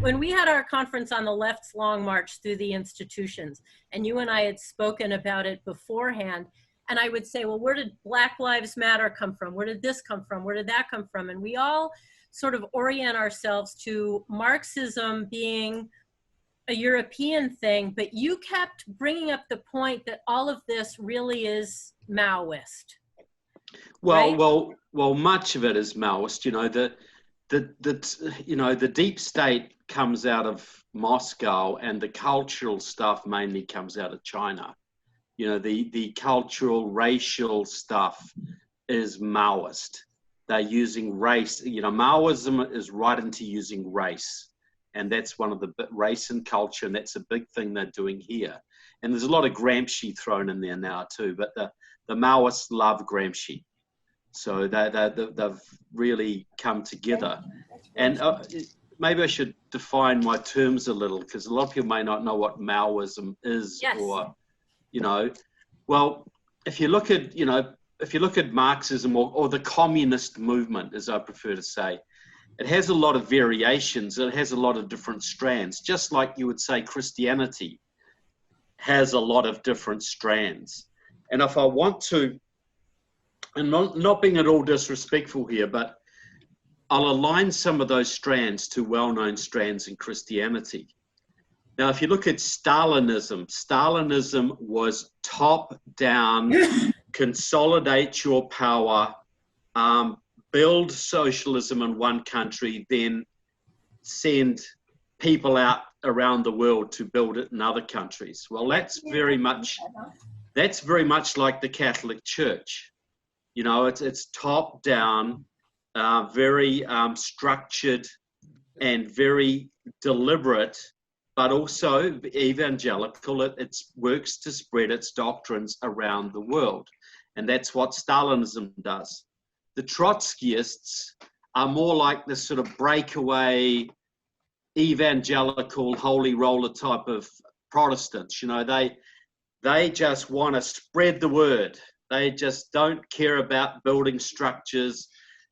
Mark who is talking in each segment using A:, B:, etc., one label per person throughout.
A: when we had our conference on the left's long march through the institutions, and you and I had spoken about it beforehand, and I would say, well, where did Black Lives Matter come from? Where did this come from? Where did that come from? And we all sort of orient ourselves to Marxism being a European thing, but you kept bringing up the point that all of this really is Maoist.
B: Well,
A: right?
B: well, much of it is Maoist. You know, the deep state comes out of Moscow, and the cultural stuff mainly comes out of China. You know, the cultural, racial stuff is Maoist. They're using race. You know, Maoism is right into using race. And that's one of the race and culture, and that's a big thing they're doing here. And there's a lot of Gramsci thrown in there now too, but the Maoists love Gramsci. So they've really come together. And maybe I should define my terms a little, because a lot of people may not know what Maoism is.
A: Yes.
B: Or, you know, well, if you look at Marxism or the communist movement, as I prefer to say, it has a lot of variations. It has a lot of different strands, just like you would say Christianity has a lot of different strands. And if I want to, and not being at all disrespectful here, but I'll align some of those strands to well-known strands in Christianity. Now, if you look at Stalinism, Stalinism was top-down, consolidate your power, build socialism in one country, then send people out around the world to build it in other countries. Well, that's very much like the Catholic Church. You know, it's top down, very structured and very deliberate, but also evangelical. It works to spread its doctrines around the world. And that's what Stalinism does. The Trotskyists are more like this sort of breakaway, evangelical, holy roller type of Protestants. You know, they just want to spread the word. They just don't care about building structures.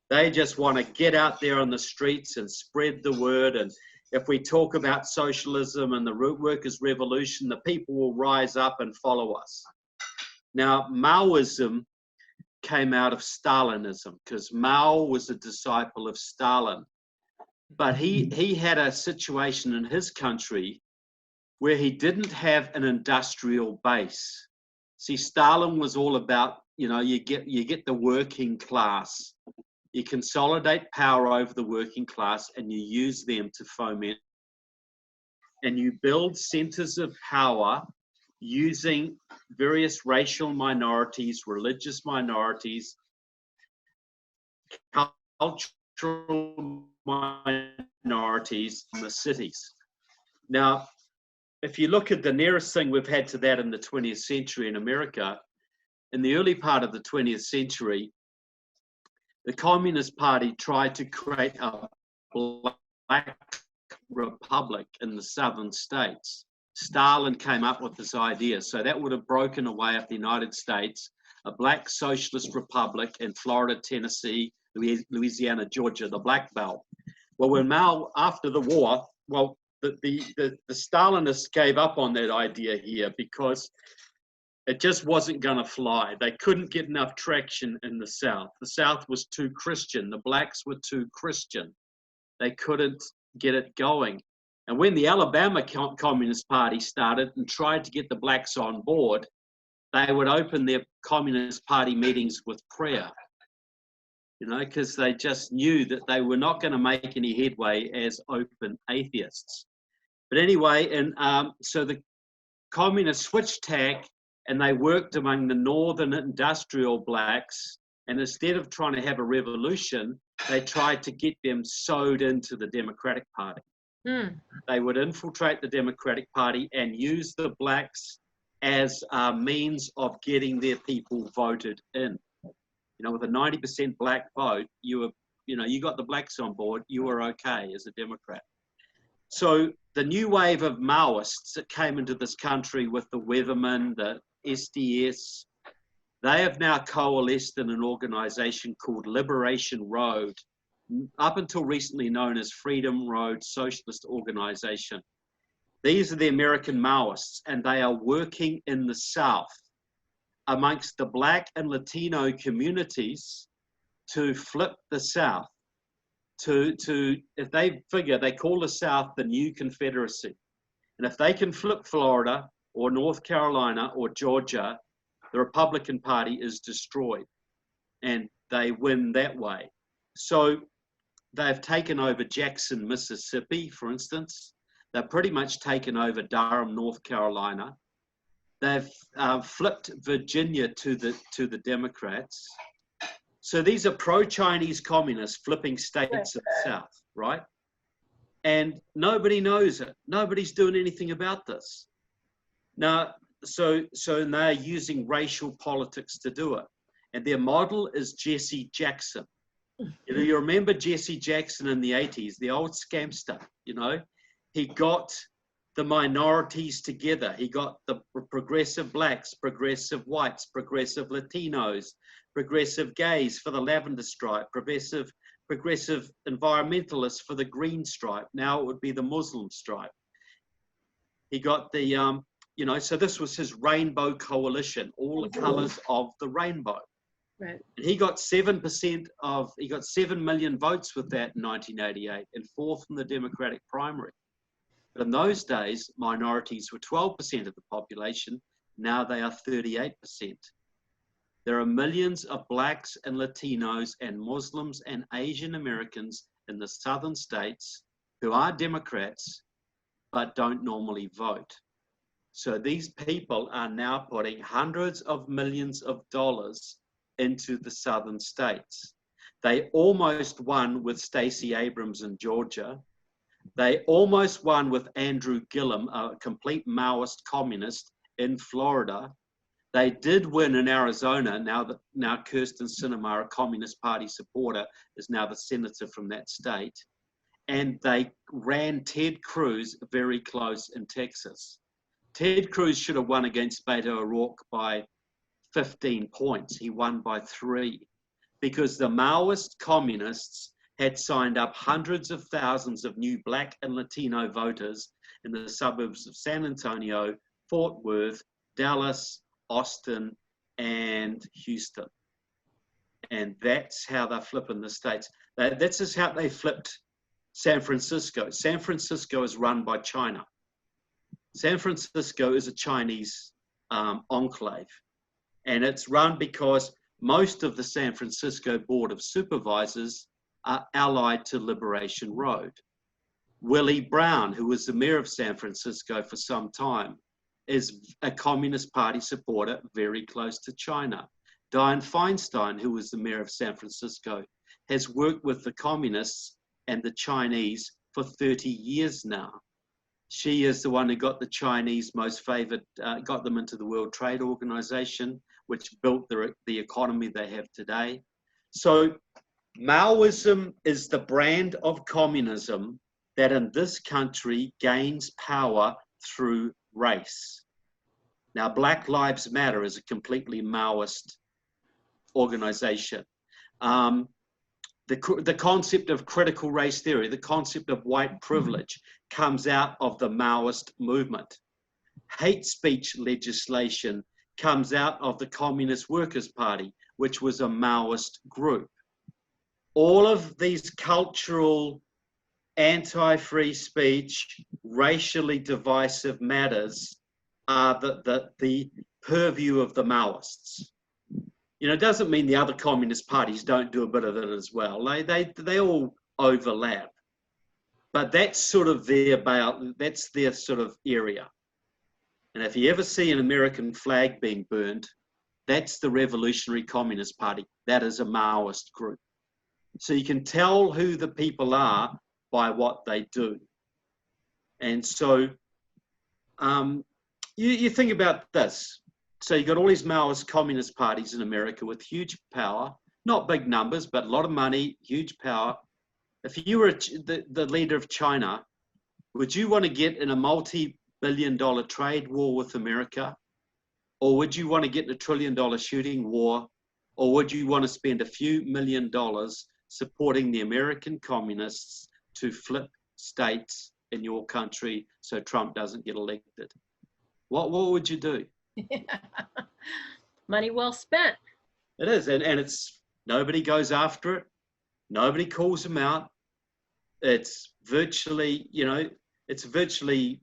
B: They just want to get out there on the streets and spread the word. And if we talk about socialism and the workers' revolution, the people will rise up and follow us. Now, Maoism came out of Stalinism, because Mao was a disciple of Stalin. But he had a situation in his country where he didn't have an industrial base. See, Stalin was all about, you know, you get the working class. You consolidate power over the working class and you use them to foment. And you build centers of power using various racial minorities, religious minorities, cultural minorities in the cities. Now, if you look at the nearest thing we've had to that in the 20th century in America, in the early part of the 20th century, the Communist Party tried to create a black republic in the southern states. Stalin came up with this idea. So that would have broken away of the United States, a black socialist republic in Florida, Tennessee, Louisiana, Georgia, the Black Belt. Well, when Mao, after the war, well, the Stalinists gave up on that idea here because it just wasn't going to fly. They couldn't get enough traction in the South. The South was too Christian. The blacks were too Christian. They couldn't get it going. And when the Alabama Communist Party started and tried to get the blacks on board, they would open their Communist Party meetings with prayer, you know, because they just knew that they were not going to make any headway as open atheists. But anyway, and so the communists switched tack and they worked among the northern industrial blacks. And instead of trying to have a revolution, they tried to get them sewed into the Democratic Party. They would infiltrate the Democratic Party and use the blacks as a means of getting their people voted in. You know, with a 90% black vote, you got the blacks on board, you were okay as a Democrat. So the new wave of Maoists that came into this country with the Weathermen, the SDS, they have now coalesced in an organization called Liberation Road, up until recently known as Freedom Road Socialist Organization. These are the American Maoists, and they are working in the South amongst the Black and Latino communities to flip the South. If they figure, they call the South the new Confederacy. And if they can flip Florida or North Carolina or Georgia, the Republican Party is destroyed, and they win that way. So they've taken over Jackson, Mississippi, for instance. They've pretty much taken over Durham, North Carolina. They've flipped Virginia to the Democrats. So these are pro-Chinese communists flipping states in the South, right? And nobody knows it. Nobody's doing anything about this. Now, so they're using racial politics to do it. And their model is Jesse Jackson. You know, you remember Jesse Jackson in the 80s, the old scamster, you know? He got the minorities together. He got the progressive blacks, progressive whites, progressive Latinos, progressive gays for the lavender stripe, progressive environmentalists for the green stripe. Now it would be the Muslim stripe. He got the, you know, so this was his rainbow coalition, all the colors of the rainbow.
A: Right.
B: And he got 7 million votes with that in 1988 and fourth in the Democratic primary. But in those days, minorities were 12% of the population. Now they are 38%. There are millions of blacks and Latinos and Muslims and Asian Americans in the southern states who are Democrats but don't normally vote. So these people are now putting hundreds of millions of dollars into the southern states. They almost won with Stacey Abrams in Georgia. They almost won with Andrew Gillum, a complete Maoist communist in Florida. They did win in Arizona. Now Kirsten Sinema, a Communist Party supporter, is now the senator from that state. And they ran Ted Cruz very close in Texas. Ted Cruz should have won against Beto O'Rourke by 15 points. He won by 3 because the Maoist communists had signed up hundreds of thousands of new black and Latino voters in the suburbs of San Antonio, Fort Worth, Dallas, Austin, and Houston. And that's how they're flipping the states. That's just how they flipped San Francisco. San Francisco is run by China. San Francisco is a Chinese enclave. And it's run because most of the San Francisco Board of Supervisors are allied to Liberation Road. Willie Brown, who was the mayor of San Francisco for some time, is a Communist Party supporter very close to China. Dianne Feinstein, who was the mayor of San Francisco, has worked with the communists and the Chinese for 30 years now. She is the one who got the Chinese most favored, got them into the World Trade Organization, which built the economy they have today. So Maoism is the brand of communism that in this country gains power through race. Now, Black Lives Matter is a completely Maoist organization. The concept of critical race theory, the concept of white privilege comes out of the Maoist movement. Hate speech legislation comes out of the Communist Workers' Party, which was a Maoist group. All of these cultural, anti-free speech, racially divisive matters are the purview of the Maoists. You know, it doesn't mean the other communist parties don't do a bit of it as well. They all overlap. But that's sort of that's their sort of area. And if you ever see an American flag being burned, that's the Revolutionary Communist Party. That is a Maoist group. So you can tell who the people are by what they do. And so you think about this. So you've got all these Maoist communist parties in America with huge power, not big numbers, but a lot of money, huge power. If you were the leader of China, would you want to get in a multi-billion-dollar trade war with America? Or would you want to get in a trillion-dollar shooting war? Or would you want to spend a few $1 million supporting the American communists to flip states in your country so Trump doesn't get elected. What would you do?
A: Money well spent.
B: It is, and it's nobody goes after it. Nobody calls them out. It's virtually, it's virtually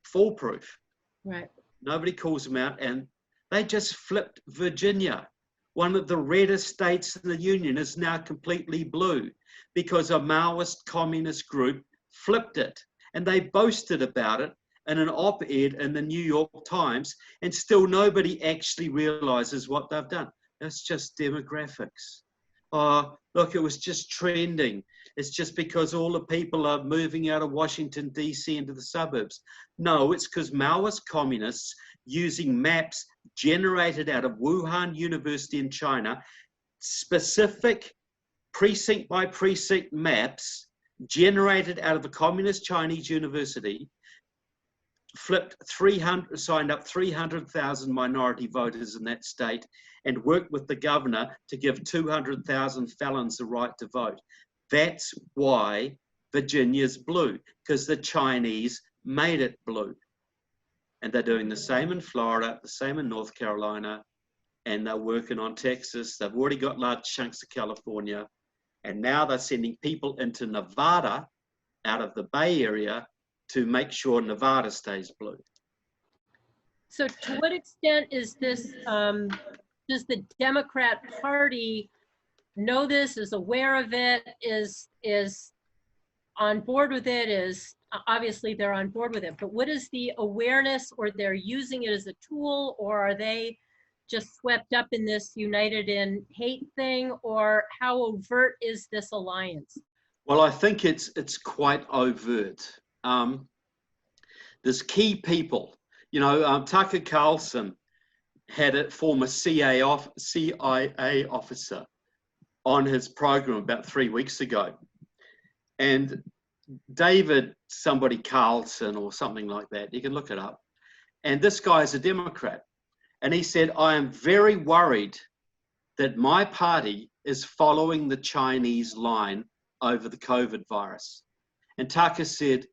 B: foolproof.
A: Right.
B: Nobody calls them out, and they just flipped Virginia. One of the reddest states in the Union is now completely blue because a Maoist communist group flipped it, and they boasted about it in an op-ed in the New York Times, and still nobody actually realizes what they've done. It's just demographics. Oh, look, it was just trending. It's just because all the people are moving out of Washington, D.C. into the suburbs. No, it's because Maoist communists using maps generated out of Wuhan University in China, specific precinct by precinct maps generated out of a communist Chinese university, signed up 300,000 minority voters in that state and worked with the governor to give 200,000 felons the right to vote. That's why Virginia's blue, because the Chinese made it blue. And they're doing the same in Florida, the same in North Carolina, and they're working on Texas. They've already got large chunks of California, and now they're sending people into Nevada out of the Bay Area to make sure Nevada stays blue.
A: So to what extent is this, does the Democrat Party know this, is aware of it, is on board with it, is obviously they're on board with it, but what is the awareness, or they're using it as a tool, or are they just swept up in this united in hate thing, or how overt is this alliance?
B: Well, I think it's quite overt. There's key people. Tucker Carlson had a former CIA officer on his program about 3 weeks ago. And David, somebody Carlson or something like that, you can look it up. And this guy is a Democrat. And he said, I am very worried that my party is following the Chinese line over the COVID virus. And Tucker said,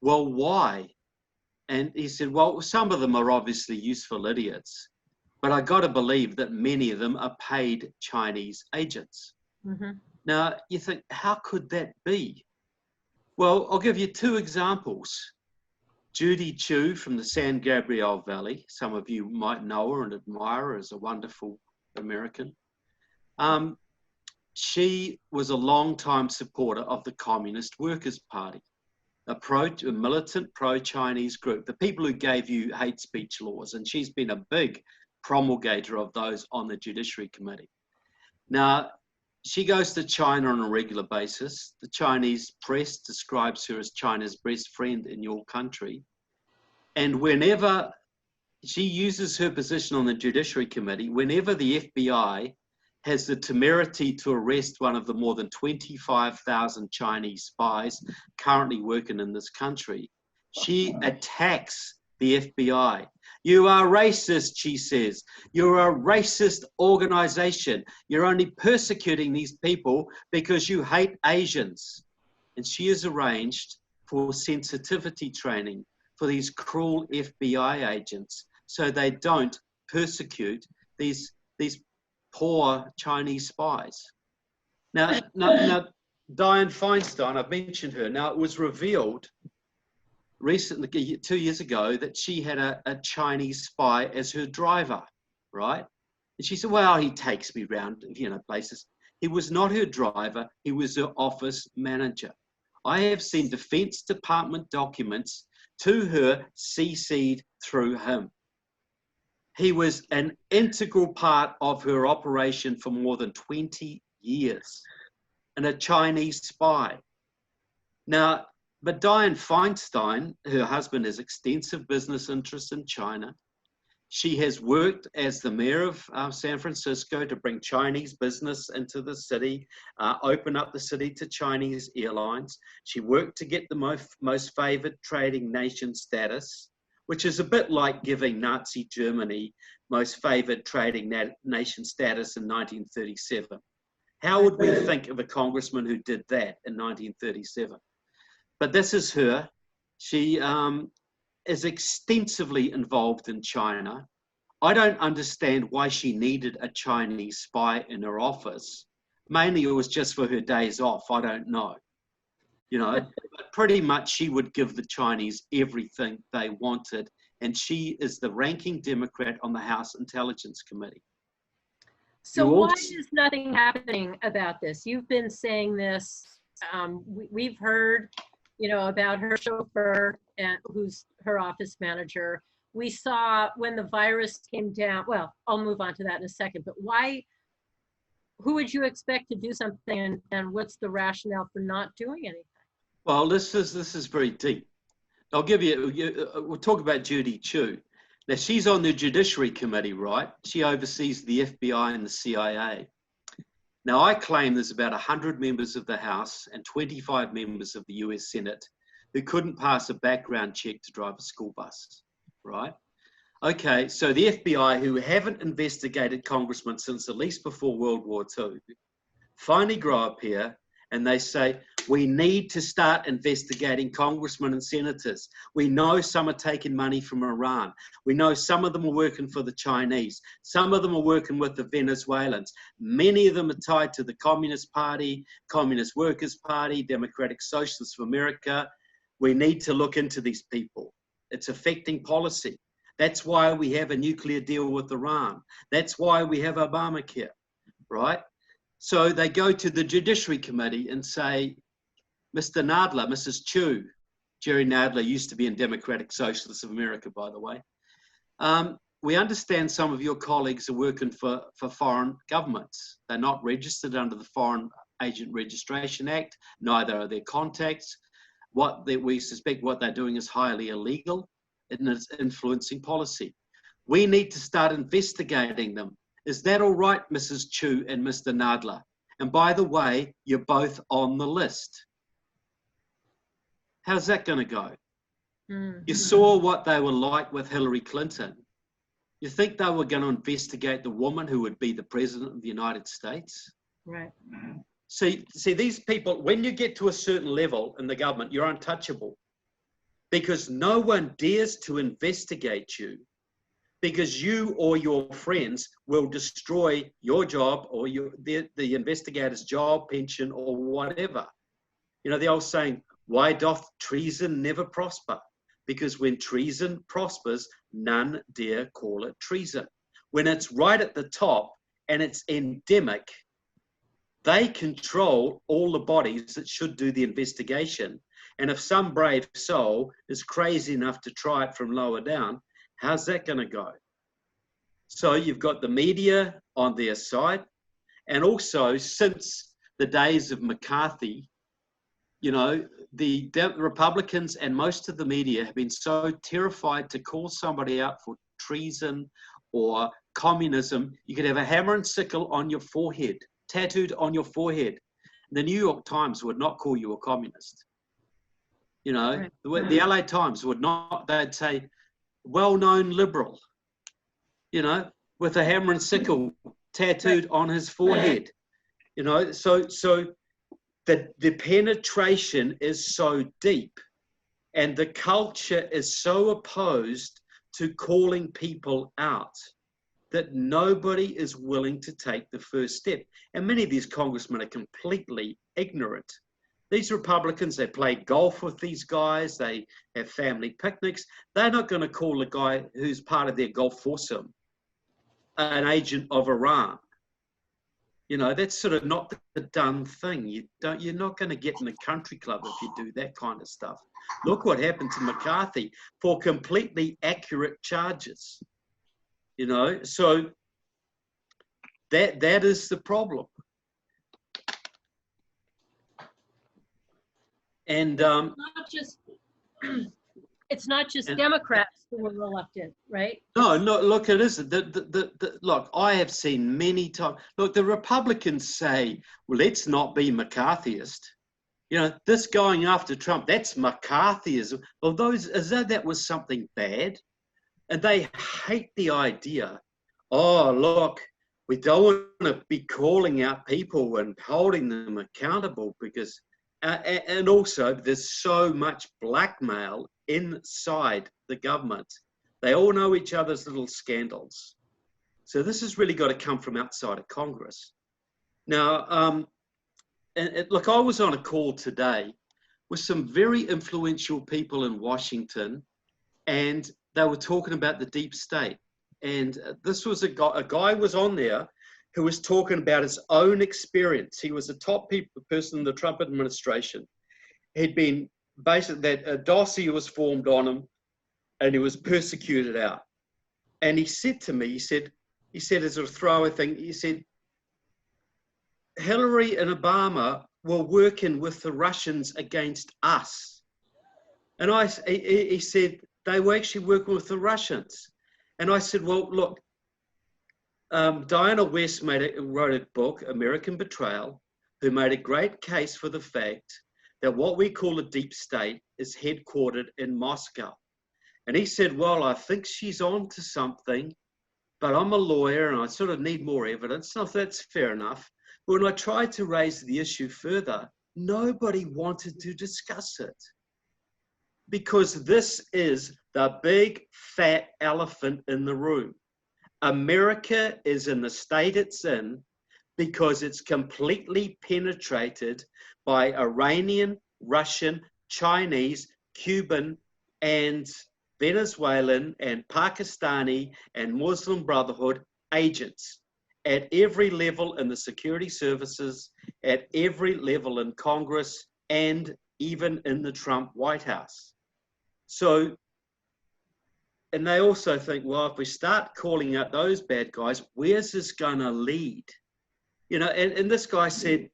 B: well, why? And he said, well, some of them are obviously useful idiots, but I got to believe that many of them are paid Chinese agents. Mm-hmm. Now, you think, how could that be? Well, I'll give you two examples. Judy Chu from the San Gabriel Valley. Some of you might know her and admire her as a wonderful American. She was a long-time supporter of the Communist Workers' Party, a militant pro-Chinese group, the people who gave you hate speech laws, and she's been a big promulgator of those on the Judiciary Committee. Now, she goes to China on a regular basis. The Chinese press describes her as China's best friend in your country. And whenever she uses her position on the Judiciary Committee, whenever the FBI has the temerity to arrest one of the more than 25,000 Chinese spies currently working in this country, she attacks the FBI. You are racist, she says. You're a racist organization. You're only persecuting these people because you hate Asians. And she has arranged for sensitivity training for these cruel FBI agents so they don't persecute these poor Chinese spies. Now, Dianne Feinstein, I've mentioned her. Now, it was revealed recently, 2 years ago, that she had a Chinese spy as her driver, right? And she said, well, he takes me around, places. He was not her driver. He was her office manager. I have seen Defense Department documents to her CC'd through him. He was an integral part of her operation for more than 20 years, and a Chinese spy. Now, but Dianne Feinstein, her husband has extensive business interests in China. She has worked as the mayor of San Francisco to bring Chinese business into the city, open up the city to Chinese airlines. She worked to get the most favored trading nation status, which is a bit like giving Nazi Germany most favored trading nation status in 1937. How would we think of a congressman who did that in 1937? But this is her. She is extensively involved in China. I don't understand why she needed a Chinese spy in her office. Mainly it was just for her days off. I don't know. You know, but pretty much she would give the Chinese everything they wanted. And she is the ranking Democrat on the House Intelligence Committee.
A: So why is nothing happening about this? You've been saying this. We've heard, you know, about her chauffeur, who's her office manager. We saw when the virus came down. Well, I'll move on to that in a second. But why? Who would you expect to do something, and what's the rationale for not doing anything?
B: Well, this is very deep. I'll give you. We'll talk about Judy Chu. Now, she's on the Judiciary Committee, right? She oversees the FBI and the CIA. Now, I claim there's about 100 members of the House and 25 members of the US Senate who couldn't pass a background check to drive a school bus, right? Okay, so the FBI, who haven't investigated congressmen since at least before World War II, finally grow up here and they say, we need to start investigating congressmen and senators. We know some are taking money from Iran. We know some of them are working for the Chinese. Some of them are working with the Venezuelans. Many of them are tied to the Communist Party, Communist Workers' Party, Democratic Socialists of America. We need to look into these people. It's affecting policy. That's why we have a nuclear deal with Iran. That's why we have Obamacare, right? So they go to the Judiciary Committee and say, Mr. Nadler, Mrs. Chu, Jerry Nadler used to be in Democratic Socialists of America, by the way. We understand some of your colleagues are working for foreign governments. They're not registered under the Foreign Agent Registration Act, neither are their contacts. We suspect what they're doing is highly illegal and it's influencing policy. We need to start investigating them. Is that all right, Mrs. Chu and Mr. Nadler? And by the way, you're both on the list. How's that going to go? Mm-hmm. You saw what they were like with Hillary Clinton. You think they were going to investigate the woman who would be the president of the United States?
A: Right.
B: See, these people, when you get to a certain level in the government, you're untouchable because no one dares to investigate you because you or your friends will destroy your job or the investigator's job, pension, or whatever. You know, the old saying, why doth treason never prosper? Because when treason prospers, none dare call it treason. When it's right at the top and it's endemic, they control all the bodies that should do the investigation. And if some brave soul is crazy enough to try it from lower down, how's that going to go? So you've got the media on their side. And also, since the days of McCarthy, you know, the Republicans and most of the media have been so terrified to call somebody out for treason or communism. You could have a hammer and sickle on your forehead, tattooed on your forehead. The New York Times would not call you a communist. You know, right. The LA Times would not, they'd say, well-known liberal, you know, with a hammer and sickle tattooed on his forehead. You know, so the penetration is so deep and the culture is so opposed to calling people out that nobody is willing to take the first step. And many of these congressmen are completely ignorant. These Republicans, they play golf with these guys, they have family picnics. They're not going to call the guy who's part of their golf foursome an agent of Iran. You know, that's sort of not the done thing. You're not going to get in the country club if you do that kind of stuff. Look what happened to McCarthy for completely accurate charges. You know, so that is the problem. And
A: it's not just Democrats who were reluctant, right?
B: No, look, it isn't. Look, I have seen many times. Look, the Republicans say, well, let's not be McCarthyist. You know, this going after Trump, that's McCarthyism. Well, as though that was something bad. And they hate the idea, oh, look, we don't want to be calling out people and holding them accountable because, and also there's so much blackmail inside the government. They all know each other's little scandals. So this has really got to come from outside of Congress. Now, look, I was on a call today with some very influential people in Washington, and they were talking about the deep state. And this was a guy was on there who was talking about his own experience. He was a top person in the Trump administration. He'd been basically, that a dossier was formed on him and he was persecuted out. And he said to me, he said as a throwaway thing, he said, Hillary and Obama were working with the Russians against us. And he said, they were actually working with the Russians. And I said, well, look, Diana West wrote a book, American Betrayal, who made a great case for the fact that what we call a deep state is headquartered in Moscow. And he said, well, I think she's on to something, but I'm a lawyer and I sort of need more evidence. So that's fair enough. But when I tried to raise the issue further, nobody wanted to discuss it. Because this is the big fat elephant in the room. America is in the state it's in because it's completely penetrated by Iranian, Russian, Chinese, Cuban, and Venezuelan, and Pakistani, and Muslim Brotherhood agents at every level in the security services, at every level in Congress, and even in the Trump White House. So, and they also think, well, if we start calling out those bad guys, where's this going to lead? You know, and this guy said,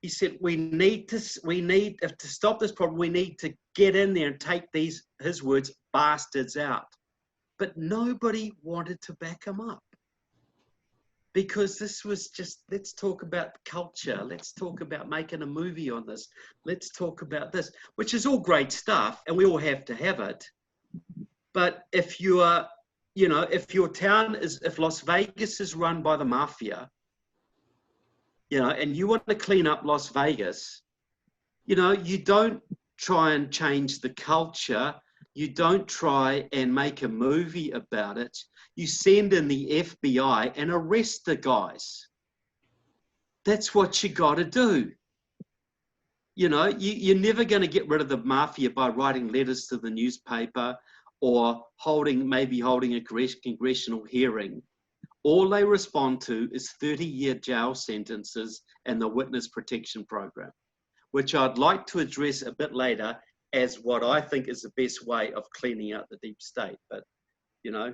B: he said, we need to stop this problem, we need to get in there and take these, his words, bastards out. But nobody wanted to back him up. Because this was just, let's talk about culture. Let's talk about making a movie on this. Let's talk about this, which is all great stuff, and we all have to have it. But if you are, you know, if your town is, if Las Vegas is run by the mafia, you know, and you want to clean up Las Vegas, you know, you don't try and change the culture. You don't try and make a movie about it. You send in the FBI and arrest the guys. That's what you got to do. You know, you're never going to get rid of the mafia by writing letters to the newspaper or maybe holding a congressional hearing. All they respond to is 30-year jail sentences and the witness protection program, which I'd like to address a bit later as what I think is the best way of cleaning out the deep state. But, you know,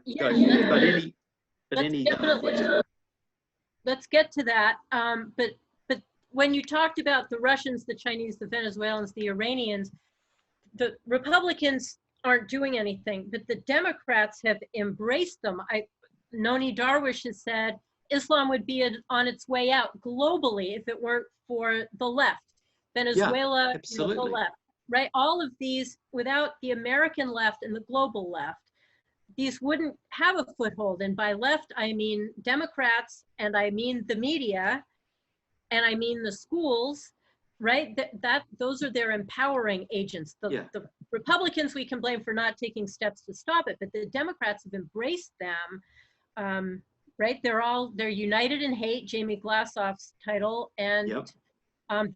A: let's get to that. But when you talked about the Russians, the Chinese, the Venezuelans, the Iranians, the Republicans aren't doing anything, but the Democrats have embraced them. Noni Darwish has said Islam would be on its way out globally if it weren't for the left. Venezuela, you know, the left, right? All of these, without the American left and the global left, these wouldn't have a foothold. And by left, I mean Democrats, and I mean the media, and I mean the schools, right? Those are their empowering agents. The Republicans we can blame for not taking steps to stop it, but the Democrats have embraced them, right? They're united in hate, Jamie Glassoff's title, and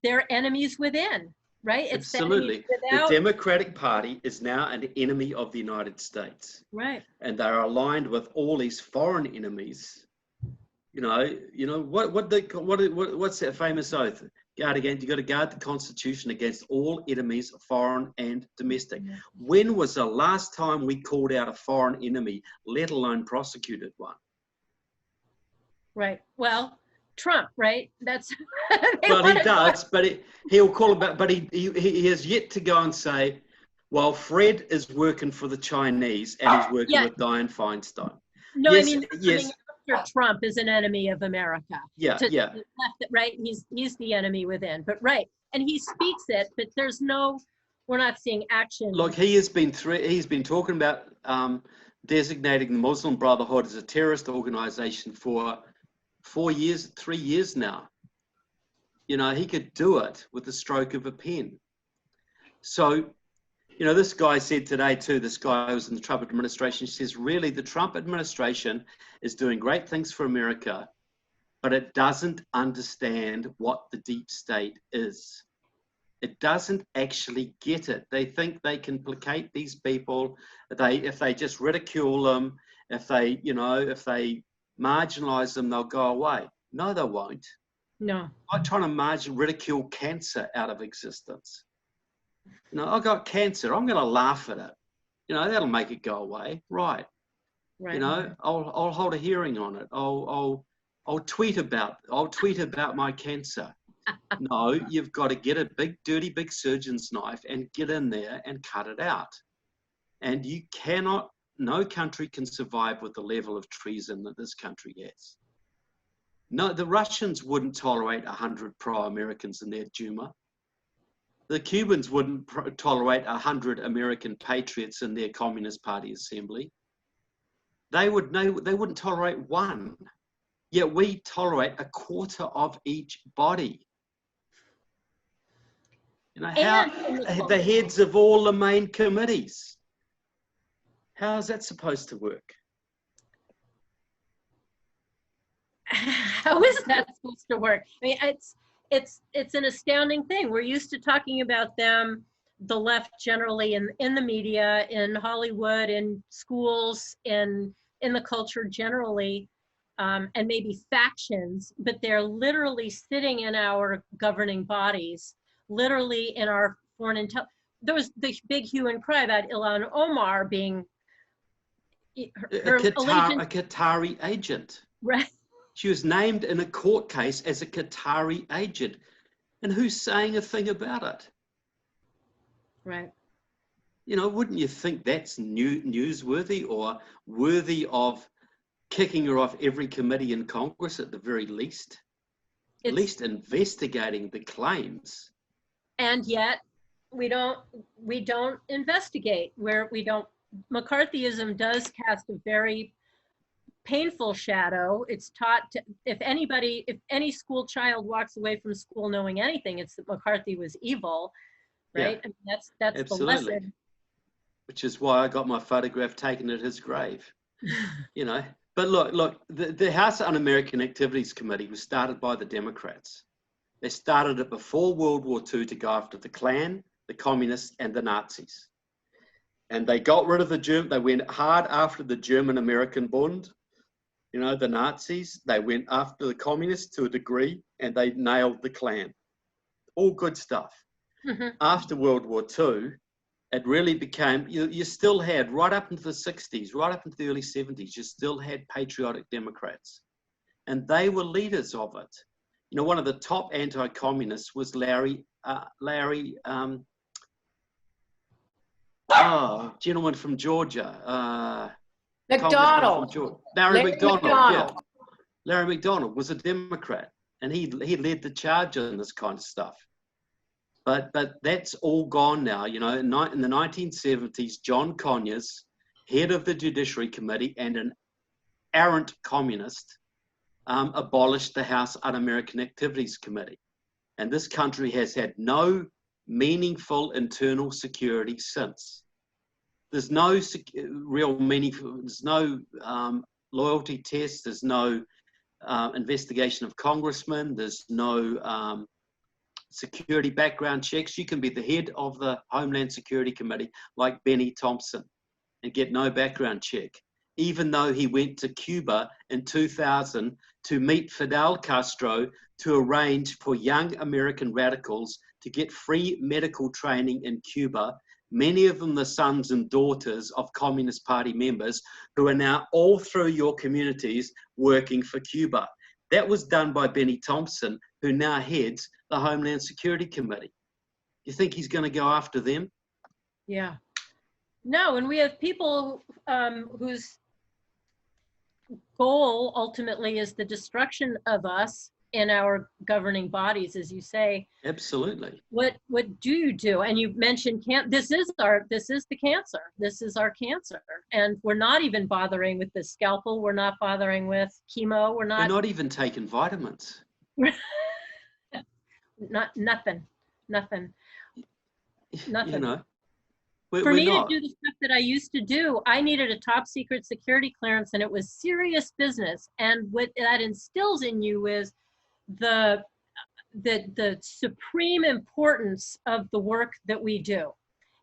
A: they're enemies within, right? It's
B: absolutely. The Democratic Party is now an enemy of the United States.
A: Right.
B: And they're aligned with all these foreign enemies. You know, what's that famous oath? You got to guard the Constitution against all enemies, foreign and domestic. Yeah. When was the last time we called out a foreign enemy, let alone prosecuted one?
A: Right. Well, Trump, right? That's.
B: Well, he does, but he'll call about. But he has yet to go and say, well, Fred is working for the Chinese and he's working with Dianne Feinstein.
A: No, yes, I mean, yes. Trump is an enemy of America.
B: Yeah, yeah.
A: Right, he's the enemy within. But right, and he speaks it, but we're not seeing action.
B: Look, he's been talking about designating the Muslim Brotherhood as a terrorist organization for 4 years, 3 years now. You know, he could do it with the stroke of a pen. So, you know, this guy said today too, this guy who was in the Trump administration, he says, really, the Trump administration is doing great things for America, but it doesn't understand what the deep state is. It doesn't actually get it. They think they can placate these people. If they just ridicule them, if they marginalize them, they'll go away. No, they won't.
A: No.
B: I'm trying to ridicule cancer out of existence. You know, I got cancer. I'm going to laugh at it. You know, that'll make it go away. Right.
A: Right.
B: You know, I'll hold a hearing on it. I'll tweet about my cancer. No, you've got to get a big, dirty, big surgeon's knife and get in there and cut it out. And you cannot, no country can survive with the level of treason that this country has. No, the Russians wouldn't tolerate 100 pro-Americans in their Duma. The Cubans wouldn't tolerate 100 American patriots in their Communist Party assembly. They wouldn't tolerate one. Yet we tolerate a quarter of each body. You know, how the heads of all the main committees. How is that supposed to work?
A: How is that supposed to work? I mean, it's an astounding thing. We're used to talking about them, the left generally, in the media, in Hollywood, in schools, in the culture generally, and maybe factions, but they're literally sitting in our governing bodies, literally in our foreign intel. There was the big hue and cry about Ilhan Omar being
B: a Qatari agent.
A: Right.
B: She was named in a court case as a Qatari agent. And who's saying a thing about it?
A: Right.
B: You know, wouldn't you think that's newsworthy or worthy of kicking her off every committee in Congress at the very least? At least investigating the claims.
A: And yet we don't investigate, where we don't. McCarthyism does cast a very painful shadow. It's taught to, if any school child walks away from school knowing anything, it's that McCarthy was evil, right?
B: Yeah,
A: I mean, that's absolutely the lesson.
B: Which is why I got my photograph taken at his grave. You know, but look, the House Un-American Activities Committee was started by the Democrats. They started it before World War II to go after the Klan, the Communists, and the Nazis. And they got rid of they went hard after the German-American Bund, you know, the Nazis. They went after the Communists to a degree, and they nailed the Klan. All good stuff. Mm-hmm. After World War II, it really became, you still had, right up into the 60s, right up into the early 70s, you still had patriotic Democrats. And they were leaders of it. You know, one of the top anti-communists was gentleman from Georgia.
C: McDonald.
B: Larry McDonald. Yeah. Larry McDonald was a Democrat, and he led the charge on this kind of stuff. But that's all gone now. You know, in the 1970s, John Conyers, head of the Judiciary Committee and an arrant communist, abolished the House Un-American Activities Committee. And this country has had no meaningful internal security since. There's no real meaningful, there's no loyalty test, there's no investigation of congressmen, there's no security background checks. You can be the head of the Homeland Security Committee like Benny Thompson and get no background check, even though he went to Cuba in 2000 to meet Fidel Castro to arrange for young American radicals to get free medical training in Cuba, many of them the sons and daughters of Communist Party members who are now all through your communities working for Cuba. That was done by Benny Thompson, who now heads the Homeland Security Committee. You think he's going to go after them?
A: Yeah. No, and we have people whose goal ultimately is the destruction of us in our governing bodies, as you say.
B: Absolutely.
A: What do you do? And you mentioned this is the cancer. This is our cancer, and we're not even bothering with the scalpel. We're not bothering with chemo. We're
B: not even taking vitamins.
A: Nothing.
B: You know,
A: For me
B: not.
A: to do the stuff that I used to do, I needed a top secret security clearance, and it was serious business. And what that instills in you is the supreme importance of the work that we do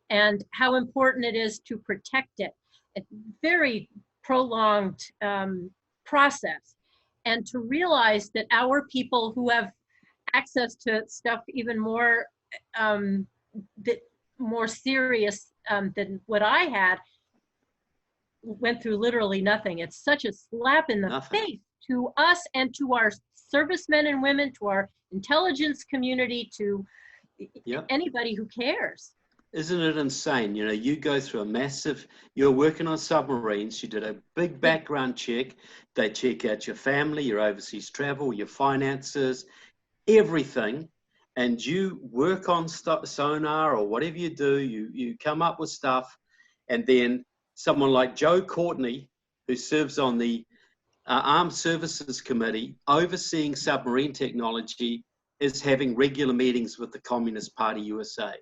A: and how important it is to protect it. A very prolonged process. And to realize that our people who have access to stuff even more more serious than what I had went through literally nothing. It's such a slap in the face to us and to our servicemen and women, to our intelligence community, to anybody who cares.
B: Isn't it insane? You know, you go through a massive, you're working on submarines, you did a big background check, they check out your family, your overseas travel, your finances, everything, and you work on sonar or whatever you do, you come up with stuff, and then someone like Joe Courtney, who serves on the Armed Services Committee overseeing submarine technology, is having regular meetings with the Communist Party USA,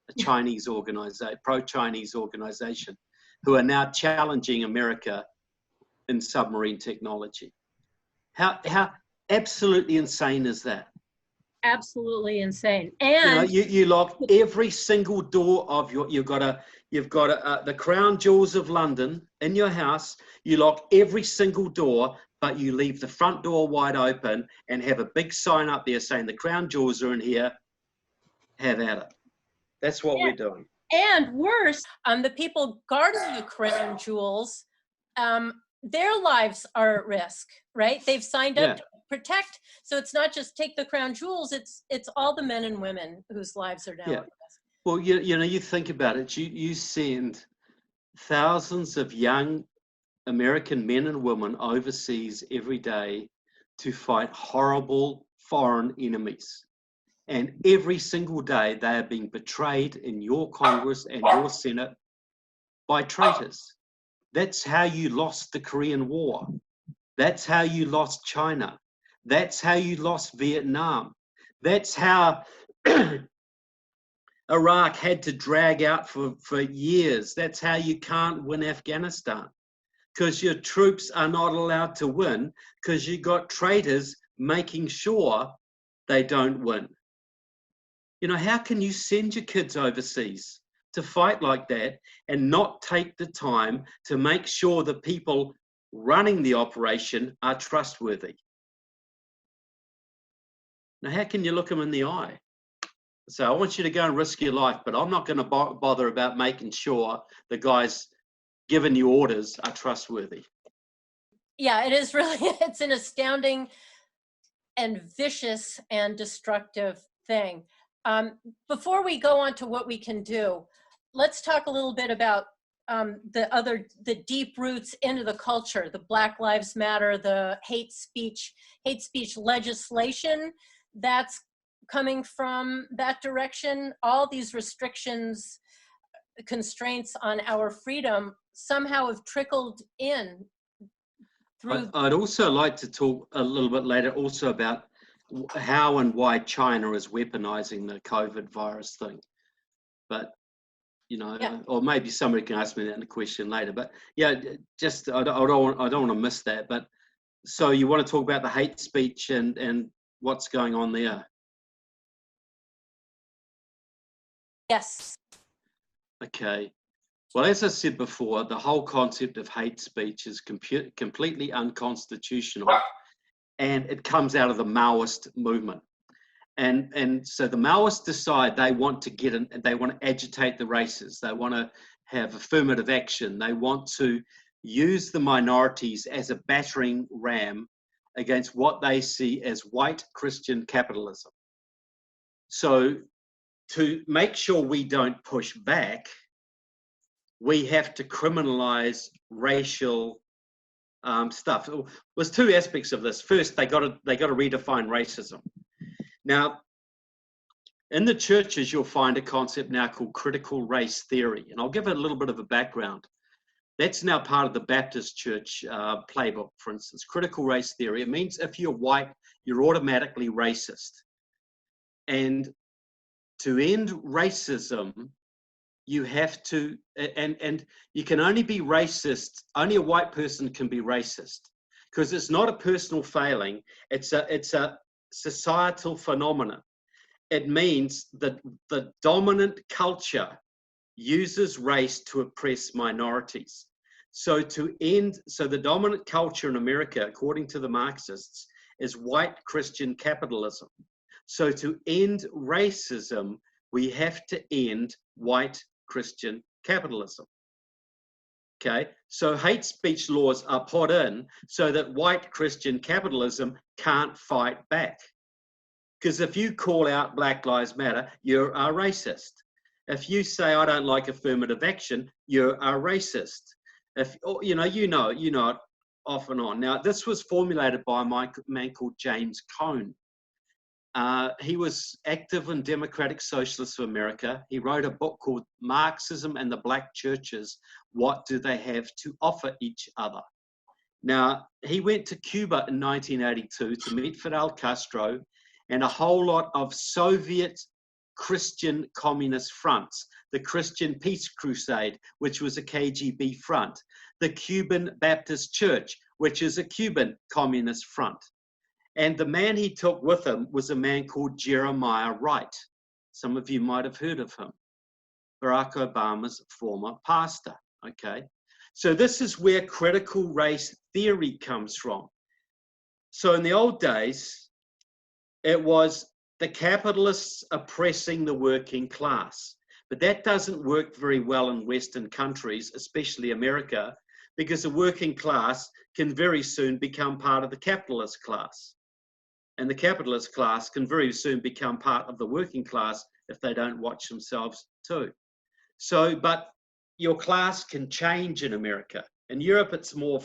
B: a Chinese organization, pro-Chinese organization, who are now challenging America in submarine technology. How absolutely insane is that?
A: Absolutely insane. And
B: you lock every single door of you've got the crown jewels of London in your house. You lock every single door, but you leave the front door wide open and have a big sign up there saying the crown jewels are in here. Have at it. That's what we're doing.
A: And worse, the people guarding the crown jewels, their lives are at risk, right? They've signed up to protect. So it's not just take the crown jewels, it's all the men and women whose lives are now at risk.
B: Well, you know, you think about it, you send thousands of young American men and women overseas every day to fight horrible foreign enemies. And every single day they are being betrayed in your Congress and your Senate by traitors. That's how you lost the Korean War. That's how you lost China. That's how you lost Vietnam. That's how Iraq had to drag out for years. That's how you can't win Afghanistan, because your troops are not allowed to win because you got traitors making sure they don't win. You know, how can you send your kids overseas to fight like that and not take the time to make sure the people running the operation are trustworthy? Now, how can you look them in the eye? So I want you to go and risk your life, but I'm not going to bother about making sure the guys giving you orders are trustworthy.
A: Yeah, it is really, it's an astounding and vicious and destructive thing. Before we go on to what we can do, let's talk a little bit about the deep roots into the culture, the Black Lives Matter, the hate speech legislation that's coming from that direction. All these restrictions, constraints on our freedom somehow have trickled in through.
B: I'd also like to talk a little bit later also about how and why China is weaponizing the COVID virus thing. But, you know, or maybe somebody can ask me that in a question later. But yeah, just I don't want to miss that. But so you want to talk about the hate speech and what's going on there?
A: Yes.
B: Okay. Well, as I said before, the whole concept of hate speech is completely unconstitutional, and it comes out of the Maoist movement. And so the Maoists decide they want to get in, they want to agitate the races, they want to have affirmative action, they want to use the minorities as a battering ram against what they see as white Christian capitalism. So to make sure we don't push back, we have to criminalize racial stuff. There was two aspects of this. First, they got to redefine racism. Now, in the churches, you'll find a concept now called critical race theory, and I'll give it a little bit of a background. That's now part of the Baptist church playbook, for instance. Critical race theory, it means if you're white, you're automatically racist. And to end racism, you have to, and you can only be racist, only a white person can be racist, because it's not a personal failing, it's a societal phenomenon. It means that the dominant culture uses race to oppress minorities. So the dominant culture in America, according to the Marxists, is white Christian capitalism. So to end racism, we have to end white Christian capitalism. Okay, so hate speech laws are put in so that white Christian capitalism can't fight back. Because if you call out Black Lives Matter, you're a racist. If you say, I don't like affirmative action, you're a racist. If you know it off and on. Now, this was formulated by a man called James Cone. He was active in Democratic Socialists of America. He wrote a book called Marxism and the Black Churches, What Do They Have to Offer Each Other? Now, he went to Cuba in 1982 to meet Fidel Castro and a whole lot of Soviet Christian communist fronts, the Christian Peace Crusade, which was a KGB front, the Cuban Baptist Church, which is a Cuban communist front. And the man he took with him was a man called Jeremiah Wright. Some of you might have heard of him, Barack Obama's former pastor, okay? So this is where critical race theory comes from. So in the old days, it was the capitalists oppressing the working class. But that doesn't work very well in Western countries, especially America, because the working class can very soon become part of the capitalist class. And the capitalist class can very soon become part of the working class if they don't watch themselves too. So, but your class can change in America. In Europe, it's more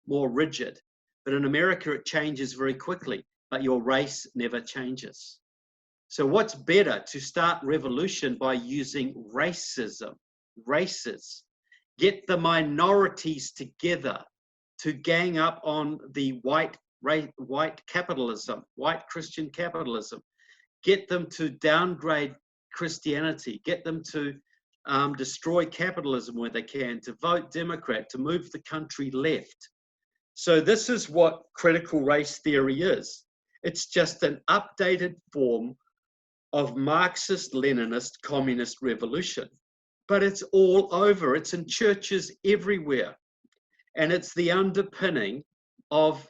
B: rigid. But in America, it changes very quickly. But your race never changes. So what's better to start revolution by using racism, races, get the minorities together to gang up on the white capitalism, white Christian capitalism, get them to downgrade Christianity, get them to destroy capitalism where they can, to vote Democrat, to move the country left. So this is what critical race theory is. It's just an updated form of Marxist-Leninist communist revolution. But it's all over. It's in churches everywhere. And it's the underpinning of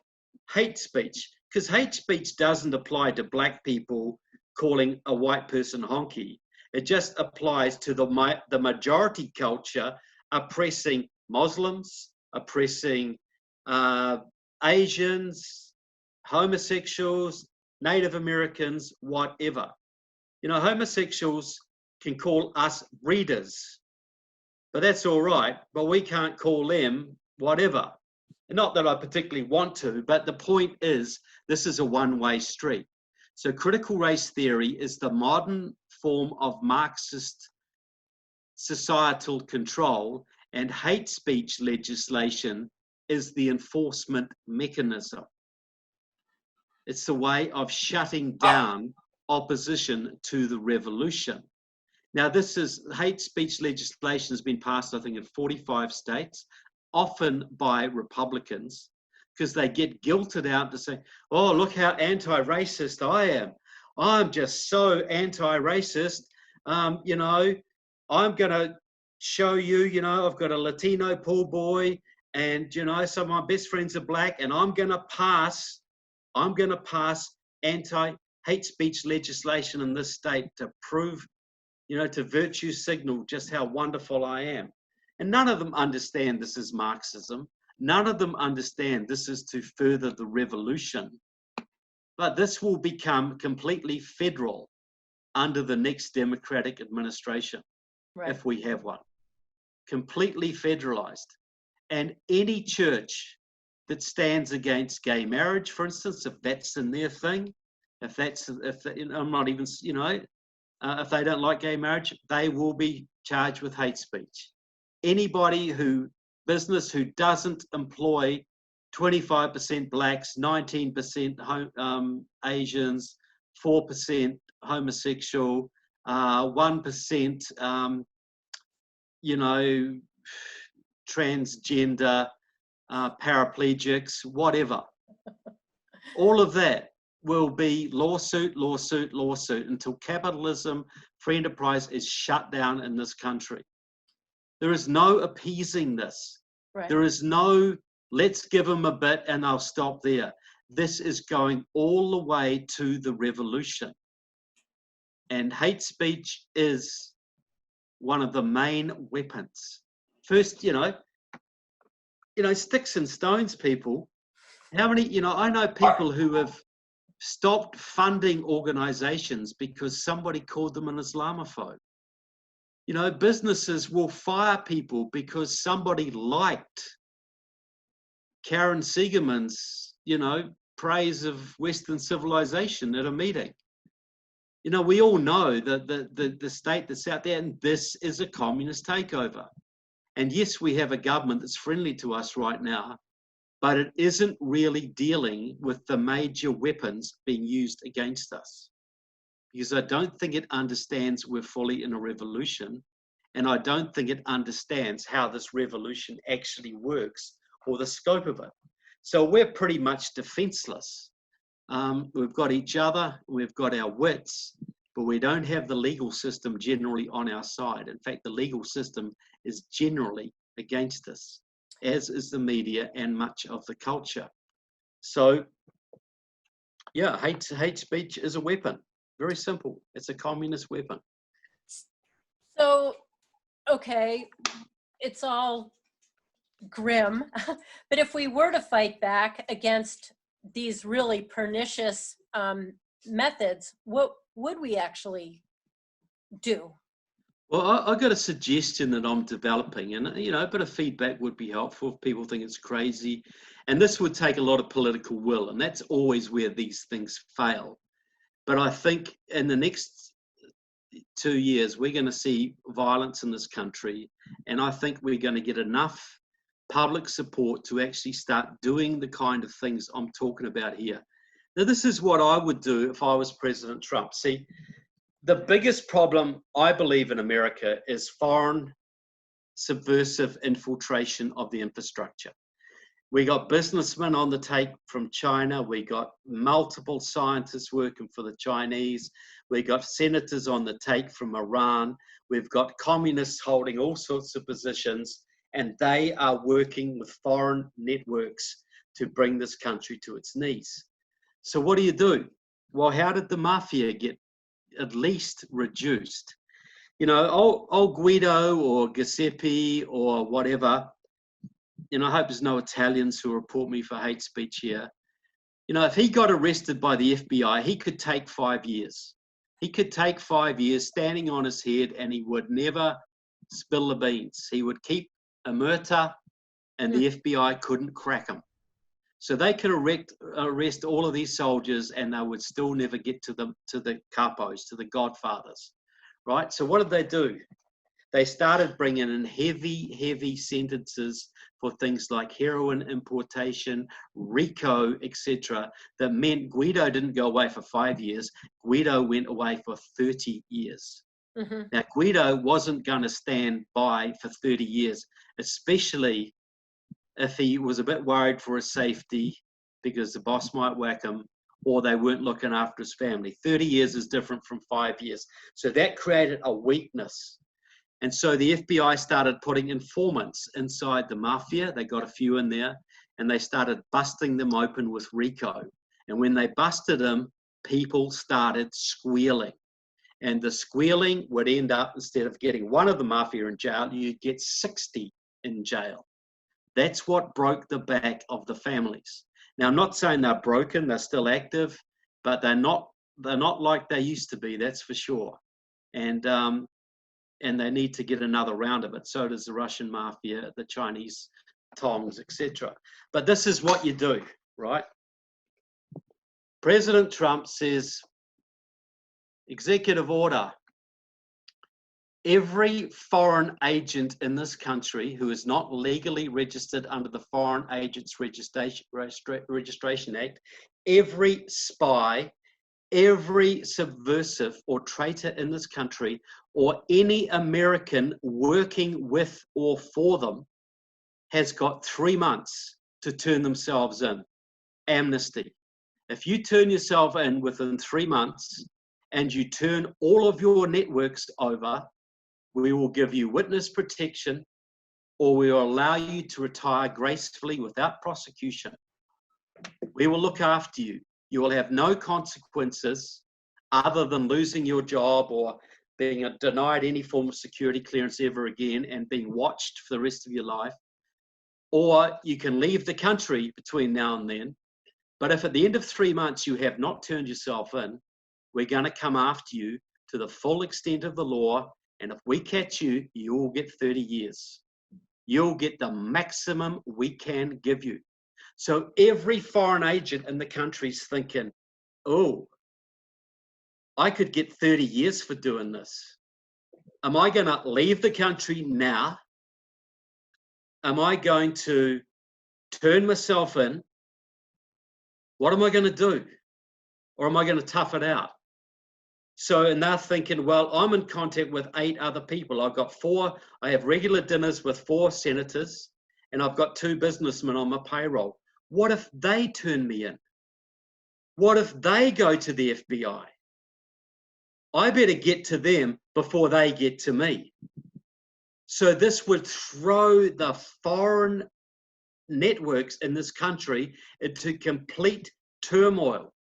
B: hate speech. Because hate speech doesn't apply to black people calling a white person honky. It just applies to the majority culture oppressing Muslims, oppressing Asians, homosexuals, Native Americans, whatever. You know, homosexuals can call us breeders, but that's all right, but we can't call them whatever. Not that I particularly want to, but the point is, this is a one-way street. So critical race theory is the modern form of Marxist societal control, and hate speech legislation is the enforcement mechanism. It's a way of shutting down opposition to the revolution. Now, hate speech legislation has been passed, I think, in 45 states, often by Republicans, because they get guilted out to say, oh, look how anti-racist I am. I'm just so anti-racist. You know, I'm going to show you, you know, I've got a Latino pool boy and, you know, some of my best friends are black, and I'm going to pass anti-hate speech legislation in this state to prove, you know, to virtue signal just how wonderful I am. And none of them understand this is Marxism. None of them understand this is to further the revolution. But this will become completely federal under the next Democratic administration, right, if we have one. Completely federalized. And any church that stands against gay marriage, for instance, if that's in their thing, if I'm not even, if they don't like gay marriage, they will be charged with hate speech. Anybody business who doesn't employ 25% blacks, 19% Asians, 4% homosexual, 1%, transgender, paraplegics, whatever. All of that will be lawsuit, lawsuit, lawsuit until capitalism, free enterprise is shut down in this country. There is no appeasing this.
A: Right.
B: There is no, let's give them a bit and I'll stop there. This is going all the way to the revolution. And hate speech is one of the main weapons. First, sticks and stones, people. How many, I know people who have stopped funding organizations because somebody called them an Islamophobe. Businesses will fire people because somebody liked Karen Siegerman's, praise of Western civilization at a meeting. We all know that the state that's out there, and this is a communist takeover. And yes, we have a government that's friendly to us right now, but it isn't really dealing with the major weapons being used against us. Because I don't think it understands we're fully in a revolution, and I don't think it understands how this revolution actually works or the scope of it. So we're pretty much defenseless. We've got each other, we've got our wits, but we don't have the legal system generally on our side. In fact, the legal system is generally against us, as is the media and much of the culture. So, yeah, hate speech is a weapon. Very simple. It's a communist weapon.
A: So, okay, it's all grim, but if we were to fight back against these really pernicious methods, what would we actually do?
B: Well, I've got a suggestion that I'm developing, and a bit of feedback would be helpful if people think it's crazy. And this would take a lot of political will, and that's always where these things fail. But I think in the next 2 years, we're going to see violence in this country, and I think we're going to get enough public support to actually start doing the kind of things I'm talking about here. Now, this is what I would do if I was President Trump. See, the biggest problem, I believe, in America is foreign subversive infiltration of the infrastructure. We got businessmen on the take from China. We got multiple scientists working for the Chinese. We got senators on the take from Iran. We've got communists holding all sorts of positions, and they are working with foreign networks to bring this country to its knees. So what do? Well, how did the mafia get at least reduced? Old Guido or Giuseppe or whatever, I hope there's no Italians who report me for hate speech here. If he got arrested by the FBI, he could take 5 years. He could take 5 years standing on his head, and he would never spill the beans. He would keep a murder, and the FBI couldn't crack him. So they could arrest all of these soldiers, and they would still never get to the capos, to the godfathers, right? So what did they do? They started bringing in heavy sentences for things like heroin importation, RICO, etc. That meant Guido didn't go away for 5 years. Guido went away for 30 years. Mm-hmm. Now, Guido wasn't going to stand by for 30 years, especially if he was a bit worried for his safety because the boss might whack him or they weren't looking after his family. 30 years is different from 5 years. So that created a weakness. And so the FBI started putting informants inside the mafia. They got a few in there, and they started busting them open with RICO. And when they busted them, people started squealing. And the squealing would end up, instead of getting one of the mafia in jail, you'd get 60 in jail. That's what broke the back of the families. Now, I'm not saying they're broken, they're still active, but they're not like they used to be, that's for sure. And they need to get another round of it. So does the Russian mafia, the Chinese tongs, etc. But this is what you do, right? President Trump says, executive order, every foreign agent in this country who is not legally registered under the Foreign Agents Registration Act, every spy, every subversive or traitor in this country, or any American working with or for them, has got 3 months to turn themselves in. Amnesty. If you turn yourself in within 3 months and you turn all of your networks over, we will give you witness protection, or we will allow you to retire gracefully without prosecution. We will look after you. You will have no consequences other than losing your job or being denied any form of security clearance ever again and being watched for the rest of your life. Or you can leave the country between now and then. But if at the end of 3 months you have not turned yourself in, we're going to come after you to the full extent of the law. And if we catch you, you will get 30 years. You'll get the maximum we can give you. So every foreign agent in the country's thinking, oh, I could get 30 years for doing this. Am I going to leave the country now? Am I going to turn myself in? What am I going to do? Or am I going to tough it out? So, and they're thinking, well, I'm in contact with 8 other people. I have regular dinners with 4 senators, and I've got 2 businessmen on my payroll. What if they turn me in? What if they go to the FBI? I better get to them before they get to me. So this would throw the foreign networks in this country into complete turmoil,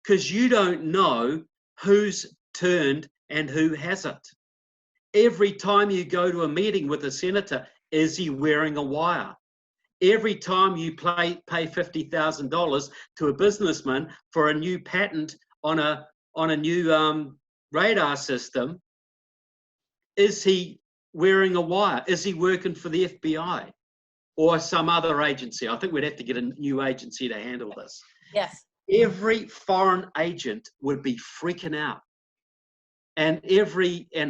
B: because you don't know who's turned and who hasn't. Every time you go to a meeting with a senator, is he wearing a wire? Every time you pay $50,000 to a businessman for a new patent on a new radar system, is he wearing a wire? Is he working for the FBI or some other agency? I think we'd have to get a new agency to handle this.
A: Yes.
B: Every foreign agent would be freaking out. And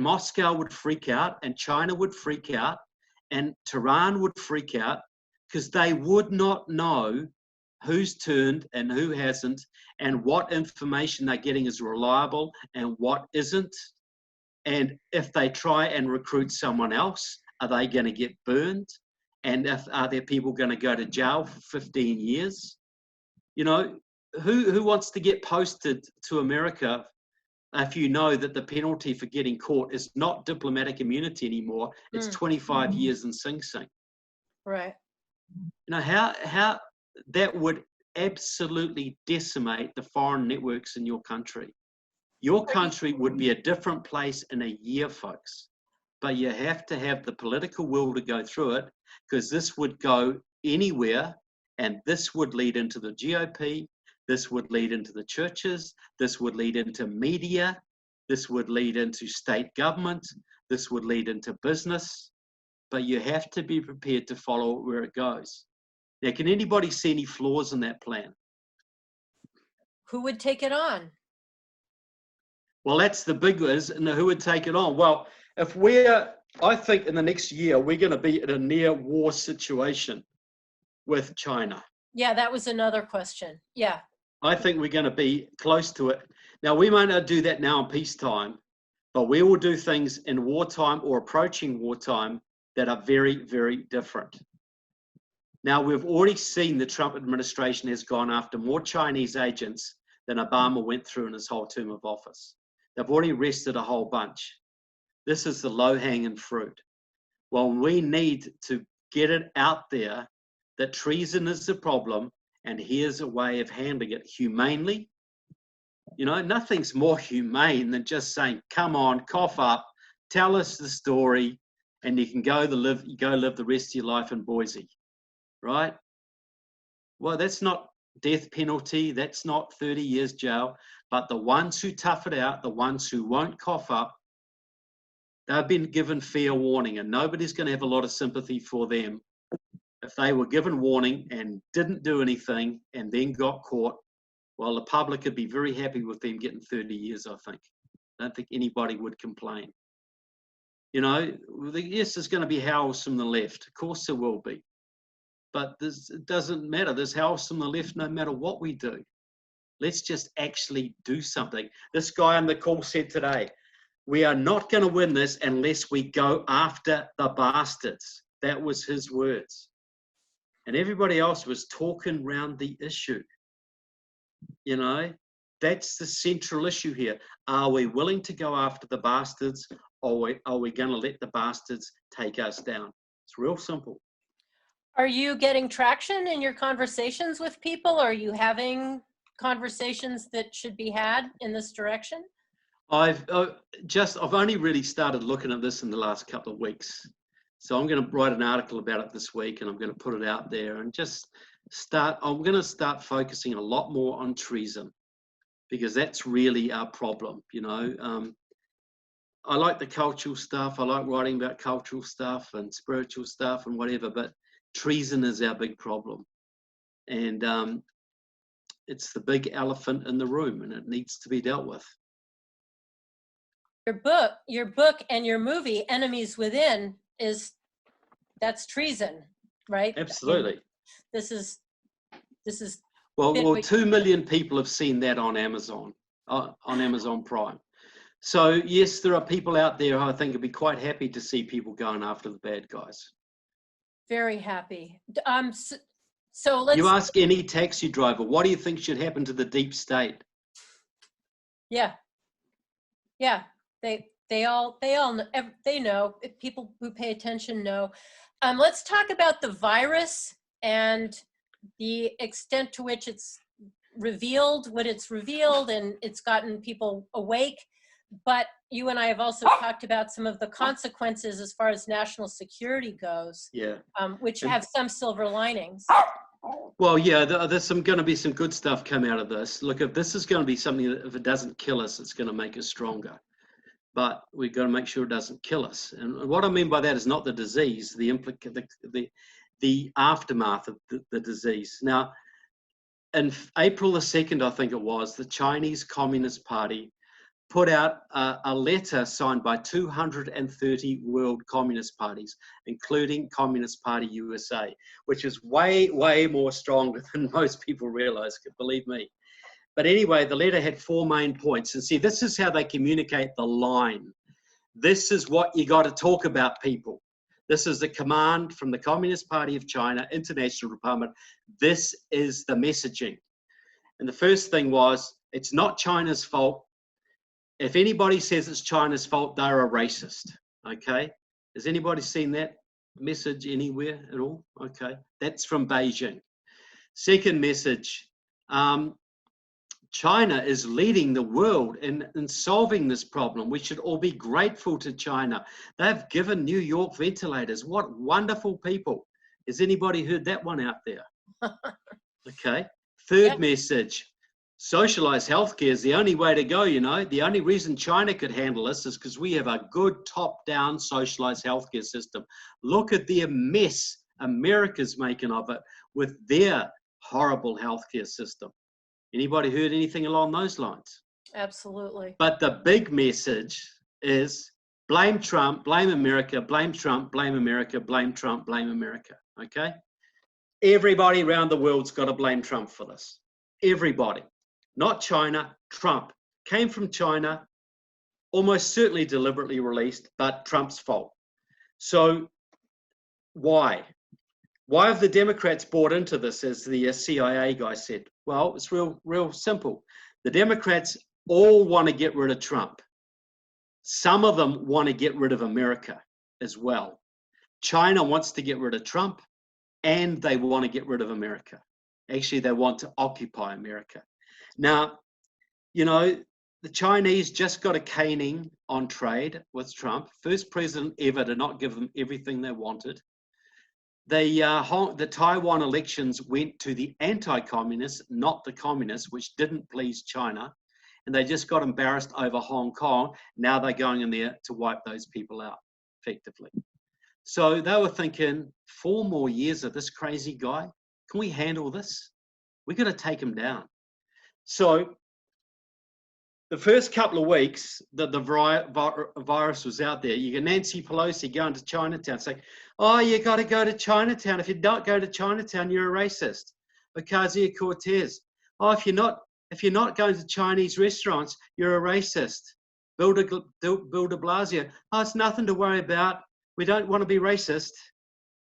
B: Moscow would freak out, and China would freak out, and Tehran would freak out, because they would not know who's turned and who hasn't, and what information they're getting is reliable and what isn't. And if they try and recruit someone else, are they going to get burned? And are there people going to go to jail for 15 years? You know, who wants to get posted to America if you know that the penalty for getting caught is not diplomatic immunity anymore? It's 25 years in Sing Sing.
A: Right.
B: You know, how that would absolutely decimate the foreign networks in your country. Your country would be a different place in a year, folks. But you have to have the political will to go through it, because this would go anywhere, and this would lead into the GOP, this would lead into the churches, this would lead into media, this would lead into state government, this would lead into business. But you have to be prepared to follow where it goes. Now, can anybody see any flaws in that plan?
A: Who would take it on?
B: Well, that's the big is, and who would take it on? Well, I think in the next year, we're going to be in a near war situation with China.
A: Yeah, that was another question. Yeah.
B: I think we're going to be close to it. Now, we might not do that now in peacetime, but we will do things in wartime or approaching wartime that are very, very different. Now, we've already seen the Trump administration has gone after more Chinese agents than Obama went through in his whole term of office. They've already arrested a whole bunch. This is the low-hanging fruit. Well, we need to get it out there that treason is the problem, and here's a way of handling it humanely. You know, nothing's more humane than just saying, come on, cough up, tell us the story, and you can go live the rest of your life in Boise, right? Well, that's not death penalty, that's not 30 years jail, but the ones who tough it out, the ones who won't cough up, they've been given fair warning, and nobody's going to have a lot of sympathy for them if they were given warning and didn't do anything and then got caught, well, the public would be very happy with them getting 30 years, I think. I don't think anybody would complain. You know, yes, there's going to be howls from the left. Of course there will be. But it doesn't matter. There's howls from the left no matter what we do. Let's just actually do something. This guy on the call said today, we are not going to win this unless we go after the bastards. That was his words. And everybody else was talking around the issue. You know, that's the central issue here. Are we willing to go after the bastards, or are we going to let the bastards take us down? It's real simple.
A: Are you getting traction in your conversations with people? Are you having conversations that should be had in this direction?
B: I've only really started looking at this in the last couple of weeks. So I'm going to write an article about it this week, and I'm going to put it out there and I'm going to start focusing a lot more on treason, because that's really our problem. You know, I like the cultural stuff. I like writing about cultural stuff and spiritual stuff and whatever, but treason is our big problem. And it's the big elephant in the room, and it needs to be dealt with.
A: Your book and your movie, Enemies Within, that's treason, right?
B: Absolutely.
A: I mean, this is
B: well, 2 million people have seen that on Amazon Prime. So yes, there are people out there who I think would be quite happy to see people going after the bad guys.
A: Very happy. So let's.
B: You ask any taxi driver, what do you think should happen to the deep state?
A: Yeah. They all know. They know. People who pay attention know. Let's talk about the virus and the extent to which it's revealed what it's revealed, and it's gotten people awake. But you and I have also talked about some of the consequences as far as national security goes, which have some silver linings.
B: Well, yeah, there's going to be some good stuff come out of this. Look, if this is going to be something that if it doesn't kill us, it's going to make us stronger. But we've got to make sure it doesn't kill us. And what I mean by that is not the disease, the aftermath of the disease. Now, in April the 2nd, I think it was, the Chinese Communist Party put out a letter signed by 230 world communist parties, including Communist Party USA, which is way, way more stronger than most people realize, believe me. But anyway, the letter had 4 main points. And see, this is how they communicate the line. This is what you got to talk about, people. This is the command from the Communist Party of China, International Republic. This is the messaging. And the first thing was, it's not China's fault. If anybody says it's China's fault, they're a racist. Okay? Has anybody seen that message anywhere at all? Okay. That's from Beijing. Second message, China is leading the world in solving this problem. We should all be grateful to China. They've given New York ventilators. What wonderful people. Has anybody heard that one out there? Okay. Third message, socialized healthcare is the only way to go, you know. The only reason China could handle this is because we have a good top-down socialized healthcare system. Look at the mess America's making of it with their horrible healthcare system. Anybody heard anything along those lines?
A: Absolutely.
B: But the big message is blame Trump, blame America, blame Trump, blame America, blame Trump, blame America. Okay? Everybody around the world's got to blame Trump for this. Everybody. Not China, Trump. Came from China, almost certainly deliberately released, but Trump's fault. So why? Why have the Democrats bought into this, as the CIA guy said? Well, it's real simple. The Democrats all want to get rid of Trump. Some of them want to get rid of America as well. China wants to get rid of Trump, and they want to get rid of America. Actually, they want to occupy America. Now, you know, the Chinese just got a caning on trade with Trump. First president ever to not give them everything they wanted. The Taiwan elections went to the anti-communists, not the communists, which didn't please China. And they just got embarrassed over Hong Kong. Now they're going in there to wipe those people out, effectively. So they were thinking, 4 more years of this crazy guy? Can we handle this? We're going to take him down. So the first couple of weeks that the virus was out there, you get Nancy Pelosi going to Chinatown saying, oh, you got to go to Chinatown. If you don't go to Chinatown, you're a racist. Ocasio-Cortez, oh, if you're not going to Chinese restaurants, you're a racist. Bill de Blasio, oh, it's nothing to worry about. We don't want to be racist.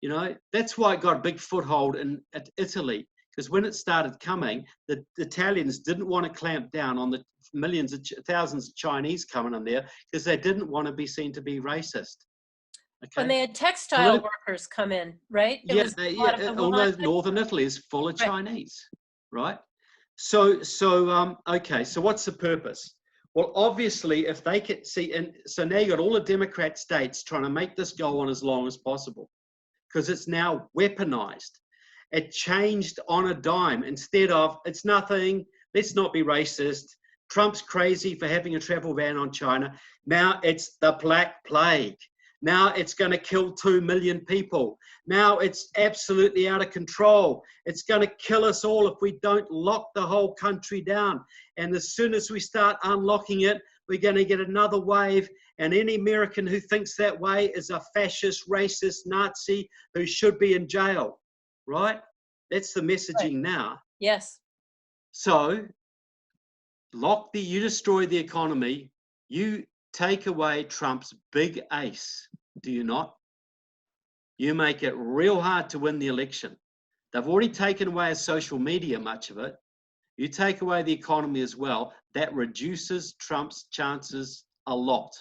B: You know, that's why it got a big foothold in Italy, because when it started coming, the Italians didn't want to clamp down on the thousands of Chinese coming in there because they didn't want to be seen to be racist. Okay.
A: When they had textile workers come in, right?
B: Although northern Italy is full of Chinese, right? So okay, so what's the purpose? Well, obviously, if they could see, and so now you got all the Democrat states trying to make this go on as long as possible, because it's now weaponized. It changed on a dime. Instead of, it's nothing, let's not be racist, Trump's crazy for having a travel ban on China. Now it's the Black Plague. Now it's going to kill 2 million people. Now it's absolutely out of control. It's going to kill us all if we don't lock the whole country down. And as soon as we start unlocking it, we're going to get another wave. And any American who thinks that way is a fascist, racist, Nazi who should be in jail, right? That's the messaging now.
A: Yes.
B: So you destroy the economy, you take away Trump's big ace, do you not? You make it real hard to win the election. They've already taken away social media, much of it. You take away the economy as well, that reduces Trump's chances a lot.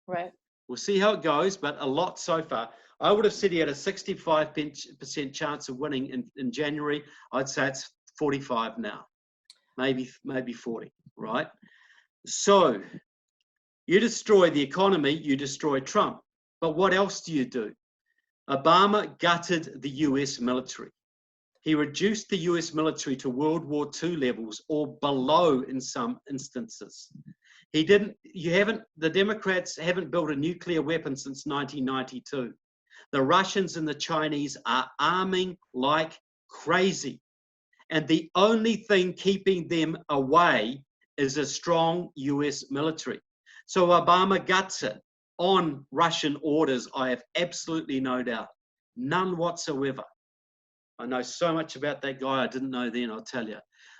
A: Right.
B: We'll see how it goes, but a lot so far. I would have said he had a 65% chance of winning in January. I'd say it's 45 now, maybe 40, right? So you destroy the economy, you destroy Trump. But what else do you do? Obama gutted the US military. He reduced the US military to World War II levels or below in some instances. The Democrats haven't built a nuclear weapon since 1992. The Russians and the Chinese are arming like crazy. And the only thing keeping them away is a strong US military. So Obama guts it on Russian orders, I have absolutely no doubt. None whatsoever. I know so much about that guy I didn't know then, I'll tell you.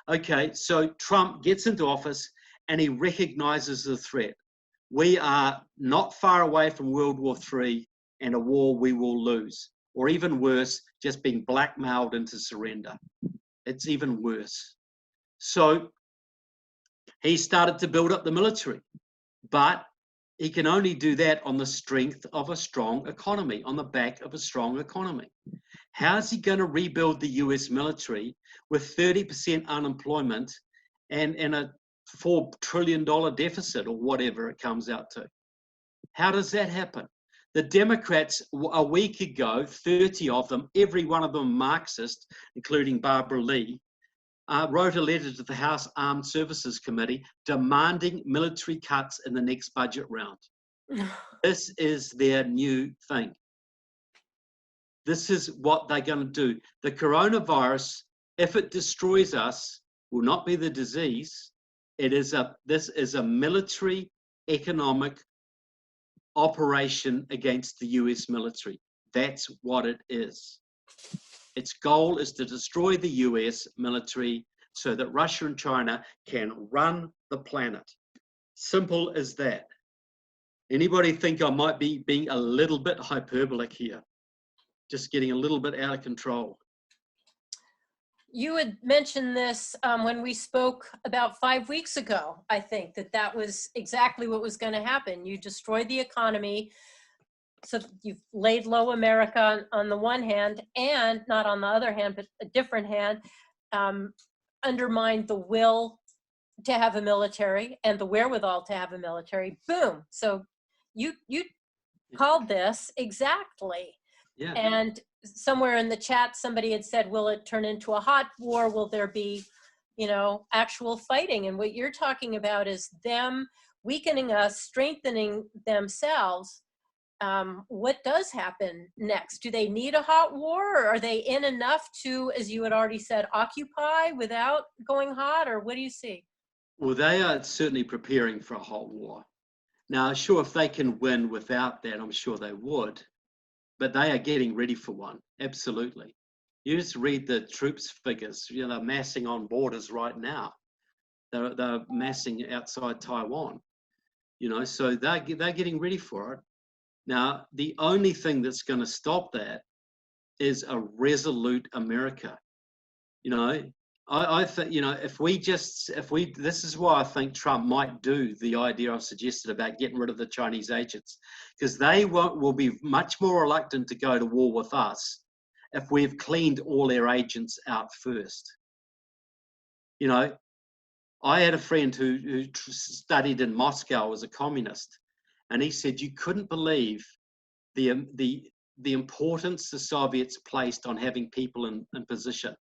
B: Okay, so Trump gets into office and he recognizes the threat. We are not far away from World War III and a war we will lose. Or even worse, just being blackmailed into surrender. It's even worse. So he started to build up the military, but he can only do that on the strength of a strong economy, on the back of a strong economy. How's he going to rebuild the US military with 30% unemployment and a $4 trillion deficit or whatever it comes out to? How does that happen? The Democrats, a week ago, 30 of them, every one of them Marxist, including Barbara Lee, wrote a letter to the House Armed Services Committee demanding military cuts in the next budget round. This is their new thing. This is what they're going to do. The coronavirus, if it destroys us, will not be the disease. This is a military economic operation against the US military. That's what it is. Its goal is to destroy the US military so that Russia and China can run the planet. Simple as that. Anybody think I might be being a little bit hyperbolic here? Just getting a little bit out of control.
A: You had mentioned this when we spoke about 5 weeks ago, I think, that was exactly what was going to happen. You destroyed the economy. So you've laid low America on the one hand, and not on the other hand, but a different hand, undermined the will to have a military and the wherewithal to have a military. Boom. So you called this exactly.
B: Yeah.
A: And somewhere in the chat, somebody had said, will it turn into a hot war? Will there be, actual fighting? And what you're talking about is them weakening us, strengthening themselves, what does happen next? Do they need a hot war, or are they in enough to, as you had already said, occupy without going hot, or what do you see?
B: Well, they are certainly preparing for a hot war. Now, sure, if they can win without that, I'm sure they would, but they are getting ready for one, absolutely. You just read the troops figures, you know, they're massing on borders right now. They're massing outside Taiwan, you know, so they're getting ready for it. Now, the only thing that's going to stop that is a resolute America. You know, I think, you know, this is why I think Trump might do the idea I've suggested about getting rid of the Chinese agents, because they will be much more reluctant to go to war with us if we've cleaned all their agents out first. You know, I had a friend who studied in Moscow as a communist, and he said you couldn't believe the importance the Soviets placed on having people in position.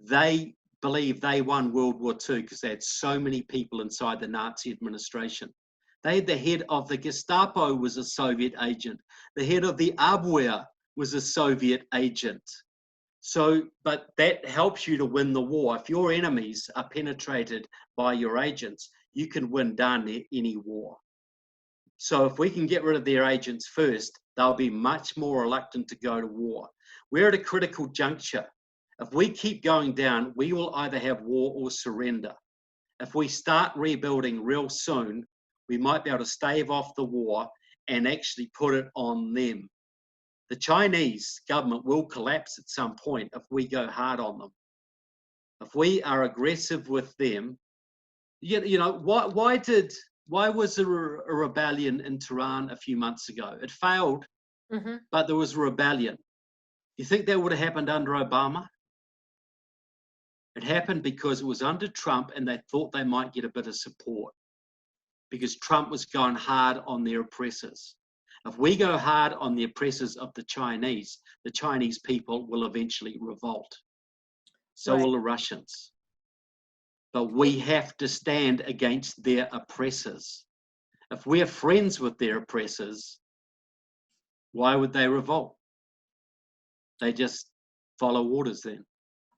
B: They believe they won World War II because they had so many people inside the Nazi administration. They had the head of the Gestapo was a Soviet agent. The head of the Abwehr was a Soviet agent. So, but that helps you to win the war. If your enemies are penetrated by your agents, you can win any war. So if we can get rid of their agents first, they'll be much more reluctant to go to war. We're at a critical juncture. If we keep going down, we will either have war or surrender. If we start rebuilding real soon, we might be able to stave off the war and actually put it on them. The Chinese government will collapse at some point if we go hard on them. If we are aggressive with them, you know, why was there a rebellion in Tehran a few months ago? It failed, but there was a rebellion. You think that would have happened under Obama? It happened because it was under Trump and they thought they might get a bit of support because Trump was going hard on their oppressors. If we go hard on the oppressors of the Chinese people will eventually revolt. So will the Russians. But we have to stand against their oppressors. If we're friends with their oppressors, why would they revolt? They just follow orders then.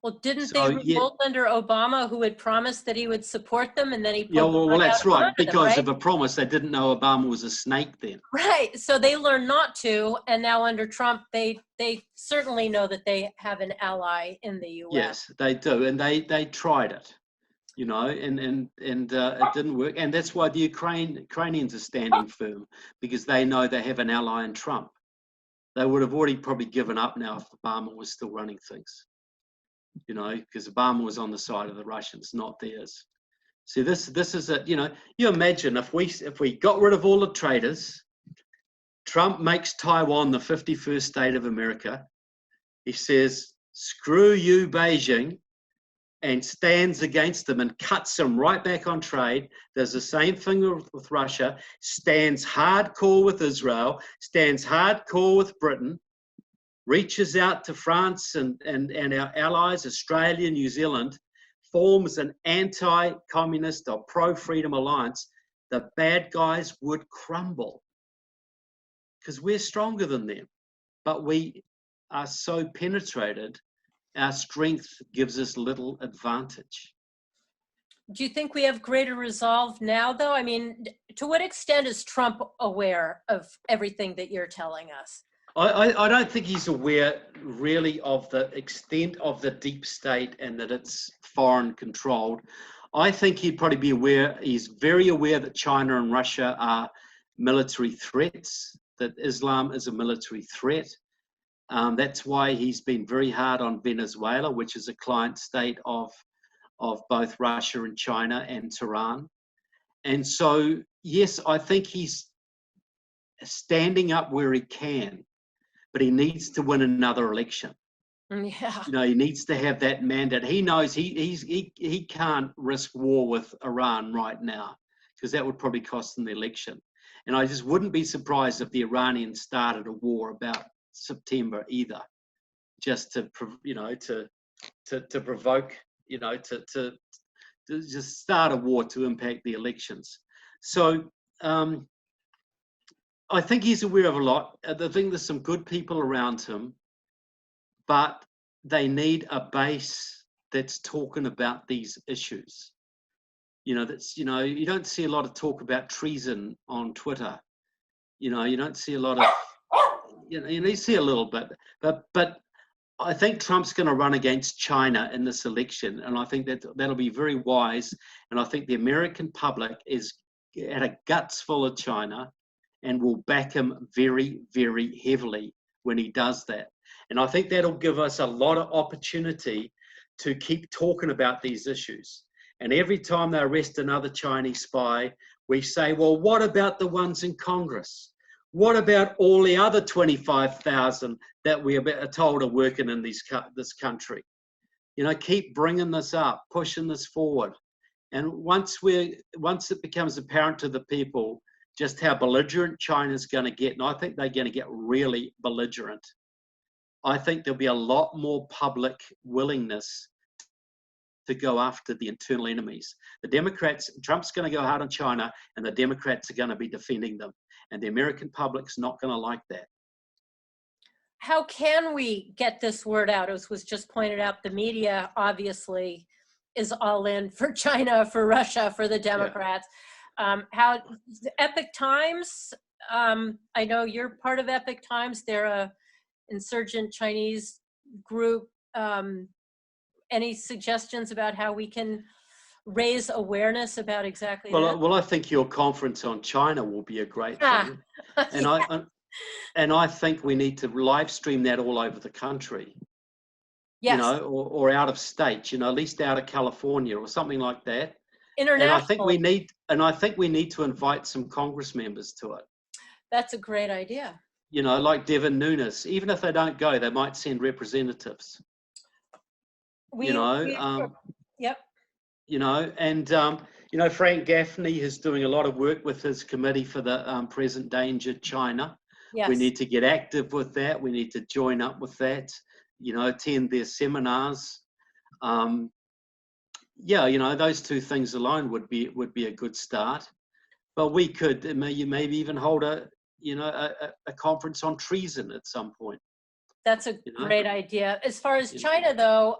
A: Well, didn't they revolt under Obama, who had promised that he would support them, and then he pulled
B: well, that's right, because
A: them, right?
B: of a promise. They didn't know Obama was a snake then.
A: Right. So they learned not to, and now under Trump, they certainly know that they have an ally in the U.S.
B: Yes, they do, and they tried it, you know, and it didn't work, and that's why the Ukrainians are standing firm, because they know they have an ally in Trump. They would have already probably given up now if Obama was still running things. You know, because Obama was on the side of the Russians, not theirs. See, this is it. You know, you imagine if we got rid of all the traitors, Trump makes Taiwan the 51st state of America. He says, "Screw you, Beijing," and stands against them and cuts them right back on trade. Does the same thing with Russia. Stands hardcore with Israel. Stands hardcore with Britain. Reaches out to France and our allies, Australia, New Zealand, forms an anti-communist or pro-freedom alliance, the bad guys would crumble because we're stronger than them. But we are so penetrated, our strength gives us little advantage.
A: Do you think we have greater resolve now, though? I mean, to what extent is Trump aware of everything that you're telling us?
B: I don't think he's aware really of the extent of the deep state and that it's foreign controlled. I think he'd probably be aware, he's very aware that China and Russia are military threats, that Islam is a military threat. That's why he's been very hard on Venezuela, which is a client state of both Russia and China and Tehran. And so, yes, I think he's standing up where he can. But he needs to win another election.
A: Yeah.
B: You know, he needs to have that mandate. He knows he can't risk war with Iran right now because that would probably cost him the election. And I just wouldn't be surprised if the Iranians started a war about September either, just to provoke, you know, to just start a war to impact the elections. So I think he's aware of a lot. I think there's some good people around him, but they need a base that's talking about these issues. You don't see a lot of talk about treason on Twitter. You don't see a lot of, you see a little bit, but I think Trump's going to run against China in this election, and I think that'll be very wise. And I think the American public is at a guts full of China and will back him very, very heavily when he does that. And I think that'll give us a lot of opportunity to keep talking about these issues. And every time they arrest another Chinese spy, we say, well, what about the ones in Congress? What about all the other 25,000 that we are told are working in this country? Keep bringing this up, pushing this forward. And once it becomes apparent to the people just how belligerent China's going to get, and I think they're going to get really belligerent, I think there'll be a lot more public willingness to go after the internal enemies. The Democrats, Trump's going to go hard on China, and the Democrats are going to be defending them. And the American public's not going to like that.
A: How can we get this word out? As was just pointed out, the media obviously is all in for China, for Russia, for the Democrats. Yeah. How Epic Times, I know you're part of Epic Times. They're a insurgent Chinese group. Any suggestions about how we can raise awareness about exactly that?
B: Well, I think your conference on China will be a great thing. And yeah. I think we need to live stream that all over the country. Yes. Or out of state, at least out of California or something like that.
A: International.
B: And I think we need to invite some Congress members to it.
A: That's a great idea.
B: Like Devin Nunes. Even if they don't go, they might send representatives.
A: Yep.
B: Frank Gaffney is doing a lot of work with his committee for the present danger China. Yes. We need to get active with that. We need to join up with that, attend their seminars. Those two things alone would be a good start. But we could maybe even hold a conference on treason at some point.
A: That's a great idea. As far as China, though,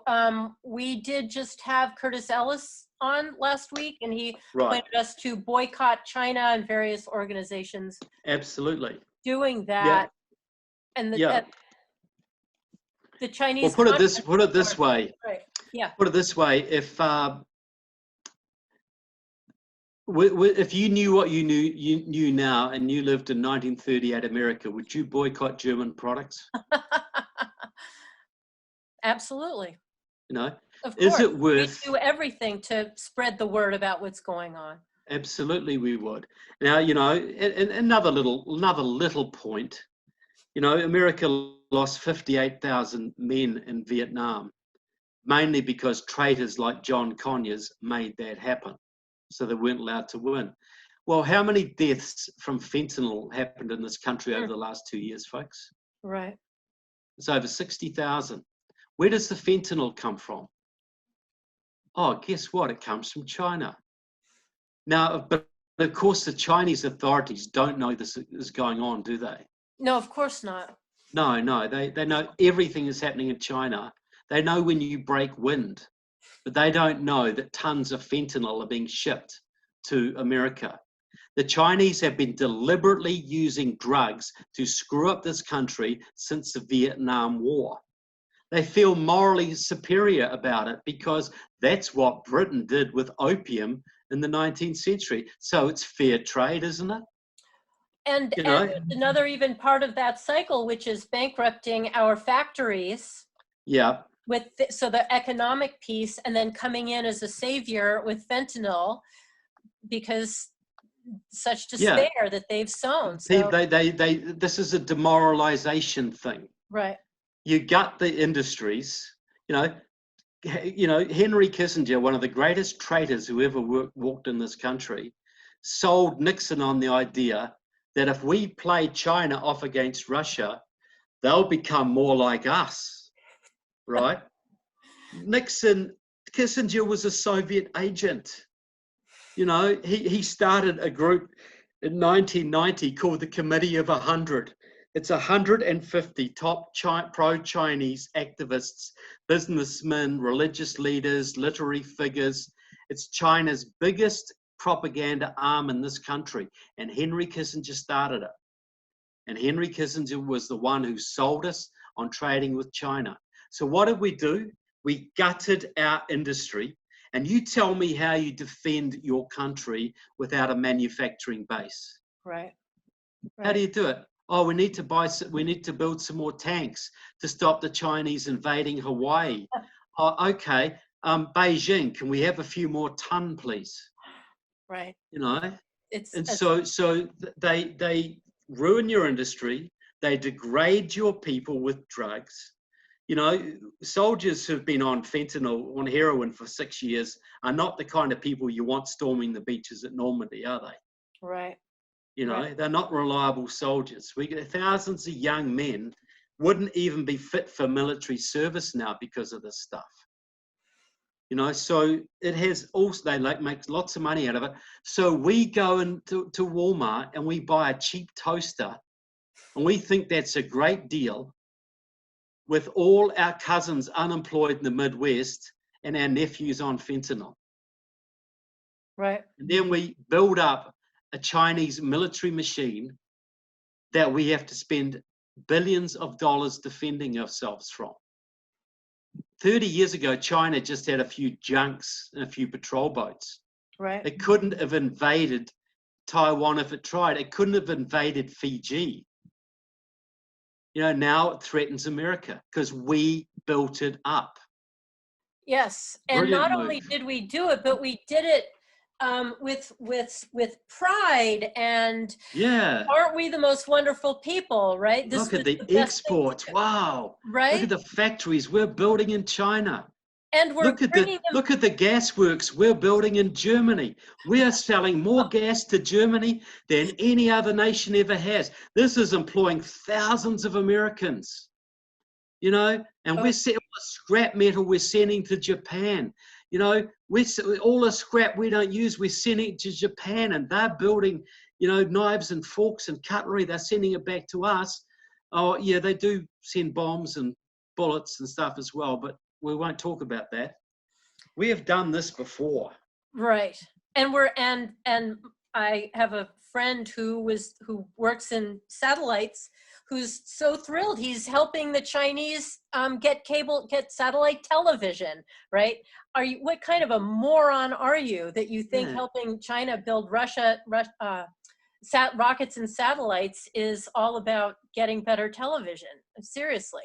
A: we did just have Curtis Ellis on last week, and he pointed us to boycott China and various organizations.
B: Absolutely.
A: Doing that. Yeah. And the Chinese.
B: Well, put it this way.
A: Right. Yeah.
B: Put it this way: if you knew what you knew now, and you lived in 1938 America, would you boycott German products?
A: Absolutely.
B: Of course.
A: Is
B: it worth?
A: We do everything to spread the word about what's going on.
B: Absolutely, we would. Now, and another little point. America lost 58,000 men in Vietnam, mainly because traitors like John Conyers made that happen. So they weren't allowed to win. Well, how many deaths from fentanyl happened in this country over the last 2 years, folks?
A: Right.
B: It's over 60,000. Where does the fentanyl come from? Oh, guess what? It comes from China. Now, but of course, the Chinese authorities don't know this is going on, do they?
A: No, of course not.
B: No, they know everything is happening in China. They know when you break wind, but they don't know that tons of fentanyl are being shipped to America. The Chinese have been deliberately using drugs to screw up this country since the Vietnam War. They feel morally superior about it because that's what Britain did with opium in the 19th century. So it's fair trade, isn't it?
A: And another even part of that cycle, which is bankrupting our factories.
B: Yeah.
A: So the economic piece, and then coming in as a savior with fentanyl, because such despair that they've sown. So,
B: this is a demoralization thing.
A: Right.
B: You gut the industries. Henry Kissinger, one of the greatest traitors who ever walked in this country, sold Nixon on the idea that if we play China off against Russia, they'll become more like us, right? Kissinger was a Soviet agent. He started a group in 1990 called the Committee of 100. It's 150 top pro-Chinese activists, businessmen, religious leaders, literary figures. It's China's biggest propaganda arm in this country, and Henry Kissinger started it. And Henry Kissinger was the one who sold us on trading with China. So what did we do? We gutted our industry. And you tell me how you defend your country without a manufacturing base.
A: Right.
B: How do you do it? Oh, we need to build some more tanks to stop the Chinese invading Hawaii. Oh, okay. Beijing, can we have a few more ton, please?
A: Right.
B: You know,
A: It's
B: so they ruin your industry. They degrade your people with drugs. You know, soldiers who've been on fentanyl, on heroin for 6 years are not the kind of people you want storming the beaches at Normandy, are they?
A: right.
B: You know,
A: Right.
B: they're not reliable soldiers. We get thousands of young men wouldn't even be fit for military service now because of this stuff. You know, so it has also, they make lots of money out of it. So we go into Walmart and we buy a cheap toaster and we think that's a great deal with all our cousins unemployed in the Midwest and our nephews on fentanyl.
A: Right.
B: And then we build up a Chinese military machine that we have to spend billions of dollars defending ourselves from. 30 years ago, China just had a few junks and a few patrol boats.
A: Right.
B: It couldn't have invaded Taiwan if it tried. It couldn't have invaded Fiji. You know, now it threatens America because we built it up.
A: Yes, and
B: Brilliant
A: not only
B: move.
A: did we do it, but we did it with pride. And
B: Yeah.
A: aren't we the most wonderful people? Right. This
B: Look at
A: was
B: the
A: the best thing to
B: exports.
A: do.
B: Wow. Look
A: Right.
B: at the factories we're building in China.
A: And we're bringing them.
B: Look at the gas works we're building in Germany. We are selling more gas to Germany than any other nation ever has. This is employing thousands of Americans, you know, and
A: Oh,
B: we're all the scrap metal we're sending to Japan. You know, all the scrap we don't use, we're sending it to Japan, and they're building, you know, knives and forks and cutlery. They're sending it back to us. Oh, yeah, they do send bombs and bullets and stuff as well, but we won't talk about that. We have done this before.
A: right. And and I have a friend who works in satellites, who's so thrilled. He's helping the Chinese get satellite television. Right? What kind of a moron are you that you think
B: Yeah.
A: helping China build rockets and satellites is all about getting better television? Seriously.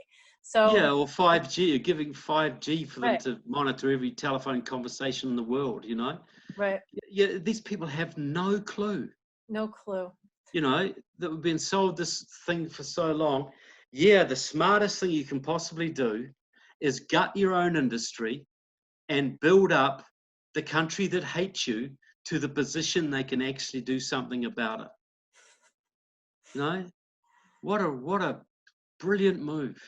B: Yeah,
A: So,
B: or 5G, you're giving 5G for them
A: right.
B: to monitor every telephone conversation in the world, you know?
A: Right.
B: Yeah, these people have no clue,
A: No clue.
B: you know, that we've been sold this thing for so long. Yeah, the smartest thing you can possibly do is gut your own industry and build up the country that hates you to the position they can actually do something about it. You know? What a brilliant move.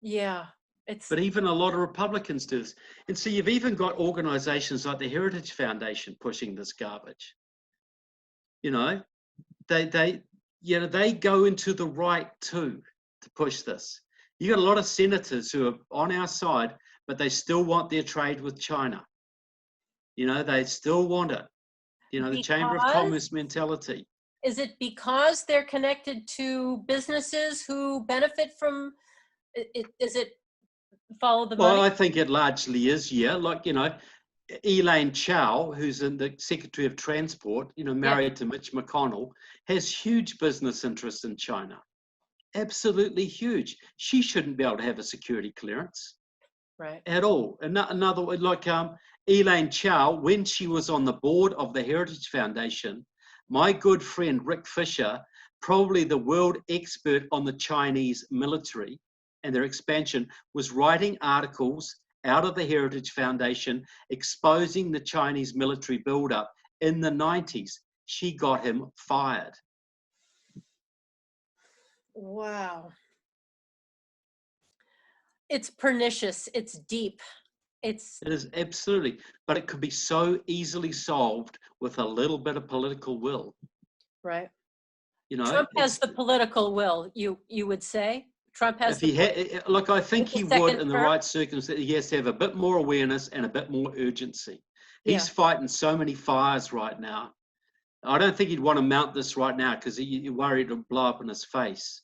A: Yeah. It's
B: But even a lot of Republicans do this. And so you've even got organizations like the Heritage Foundation pushing this garbage. You know, they go into the right too to push this. You got a lot of senators who are on our side, but they still want their trade with China. You know, they still want it. You know, the Chamber of
A: because
B: Commerce mentality.
A: is it because they're connected to businesses who benefit from it? Is it follow the
B: Well,
A: money?
B: I think it largely is, yeah. Like, you know, Elaine Chao, who's in the Secretary of Transport, you know,
A: Yeah.
B: married to Mitch McConnell, has huge business interests in China. Absolutely huge. She shouldn't be able to have a security clearance
A: Right.
B: at all. Another way, like Elaine Chao, when she was on the board of the Heritage Foundation, my good friend Rick Fisher, probably the world expert on the Chinese military and their expansion, was writing articles out of the Heritage Foundation exposing the Chinese military buildup in the 90s. She got him fired.
A: Wow. It's pernicious. It's deep. It's
B: It is absolutely, but it could be so easily solved with a little bit of political will.
A: right.
B: You know,
A: Trump has the political will, you would say? Trump has
B: if he had, look, I think
A: with the
B: he would
A: second
B: in the
A: term?
B: right circumstances. He has to have a bit more awareness and a bit more urgency.
A: Yeah.
B: He's fighting so many fires right now. I don't think he'd want to mount this right now because you're worried it'll blow up in his face.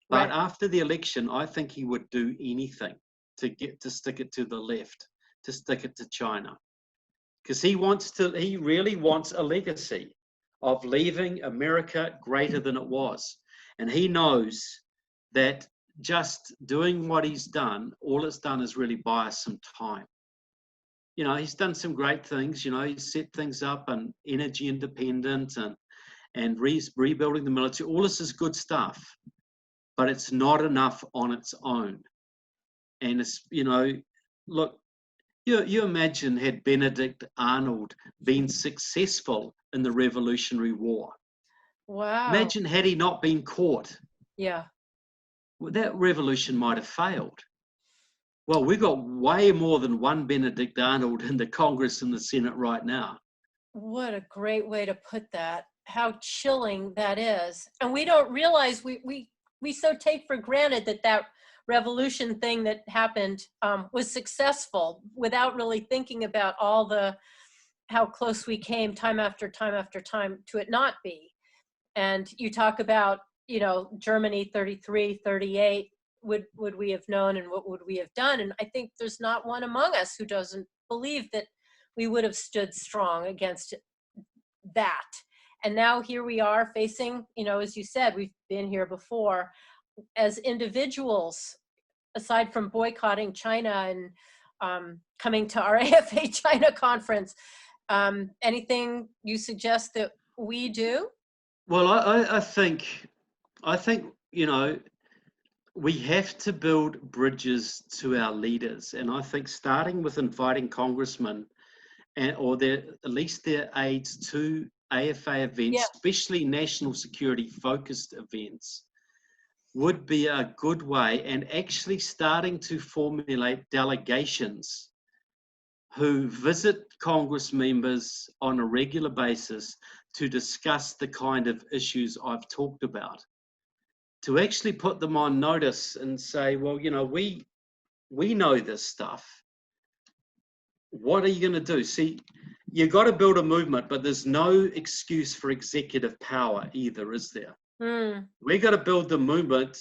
B: But
A: Right.
B: after the election, I think he would do anything to stick it to the left, to stick it to China. Because he really wants a legacy of leaving America greater than it was. And he knows that just doing what he's done, all it's done is really buy us some time. You know, he's done some great things. You know, he's set things up and energy independent and rebuilding the military. All this is good stuff, but it's not enough on its own. And it's, you know, look, you imagine had Benedict Arnold been successful in the Revolutionary War.
A: Wow.
B: Imagine had he not been caught.
A: Yeah.
B: Well, that revolution might have failed. Well, we've got way more than one Benedict Arnold in the Congress and the Senate right now.
A: What a great way to put that. How chilling that is. And we don't realize, we so take for granted that revolution thing that happened was successful without really thinking about how close we came time after time after time to it not be. And you talk about, you know, Germany 33, 38, would we have known and what would we have done? And I think there's not one among us who doesn't believe that we would have stood strong against that. And now here we are facing, you know, as you said, we've been here before, as individuals, aside from boycotting China and coming to our AFA China conference, anything you suggest that we do?
B: Well, I think, you know, we have to build bridges to our leaders. And I think starting with inviting congressmen or at least their aides to AFA events, especially national security focused events, would be a good way, and actually starting to formulate delegations who visit Congress members on a regular basis to discuss the kind of issues I've talked about. To actually put them on notice and say, well, you know, we know this stuff. What are you going to do? See, you've got to build a movement, but there's no excuse for executive power either, is there? We've got to build the movement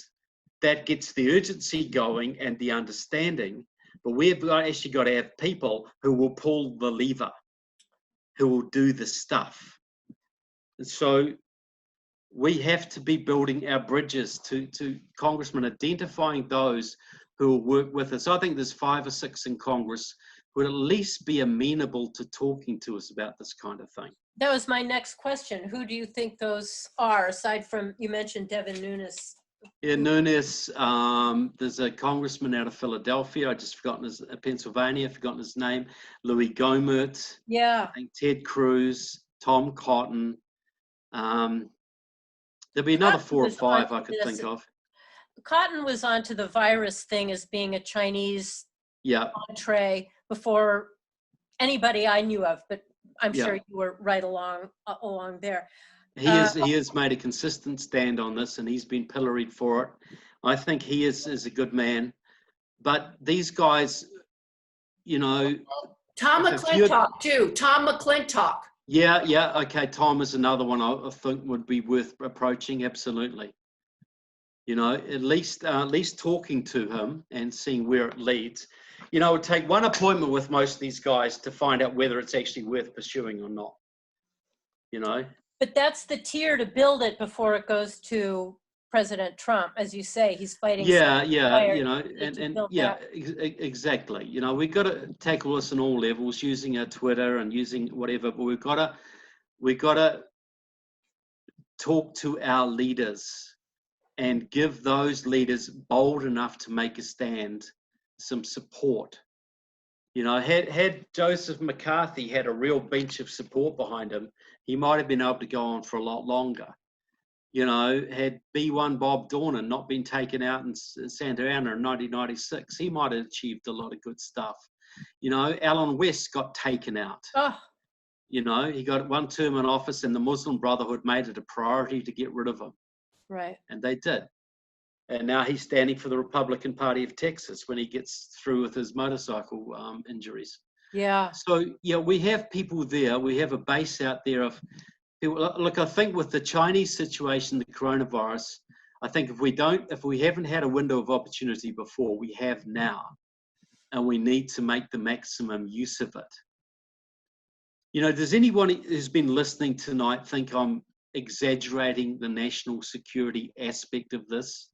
B: that gets the urgency going and the understanding, but we've actually got to have people who will pull the lever, who will do the stuff. And so we have to be building our bridges to congressmen, identifying those who will work with us. I think there's 5 or 6 in Congress who would at least be amenable to talking to us about this kind of thing.
A: That was my next question. Who do you think those are, aside from, you mentioned Devin Nunes?
B: Yeah, Nunes, there's a congressman out of Philadelphia, I just forgotten his, Pennsylvania, forgotten his name, Louis Gohmert,
A: Yeah.
B: I think Ted Cruz, Tom Cotton. There'll be another 4 or 5 I could think of.
A: Cotton was onto the virus thing as being a Chinese entree before anybody I knew of, but I'm sure you were right along there.
B: He has made a consistent stand on this, and he's been pilloried for it. I think he is a good man, but these guys, you know,
C: Tom McClintock too. Tom McClintock.
B: Yeah. Okay, Tom is another one I think would be worth approaching. Absolutely. You know, at least talking to him and seeing where it leads. You know, it would take one appointment with most of these guys to find out whether it's actually worth pursuing or not. You know.
A: But that's the tier to build it before it goes to President Trump, as you say. He's fighting.
B: Yeah. You know, exactly. You know, we've got to tackle this on all levels, using our Twitter and using whatever. But we've got to talk to our leaders and give those leaders bold enough to make a stand some support. You know, had Joseph McCarthy had a real bench of support behind him, he might have been able to go on for a lot longer. You know, had B1 Bob Dornan not been taken out in Santa Ana in 1996, he might have achieved a lot of good stuff. You know, Alan West got taken out. You know, he got 1 term in office, and the Muslim Brotherhood made it a priority to get rid of him.
A: Right.
B: And they did. And now he's standing for the Republican Party of Texas when he gets through with his motorcycle injuries.
A: Yeah.
B: So, yeah, we have people there. We have a base out there of people. Look, I think with the Chinese situation, the coronavirus, I think if we haven't had a window of opportunity before, we have now. And we need to make the maximum use of it. You know, does anyone who's been listening tonight think I'm exaggerating the national security aspect of this?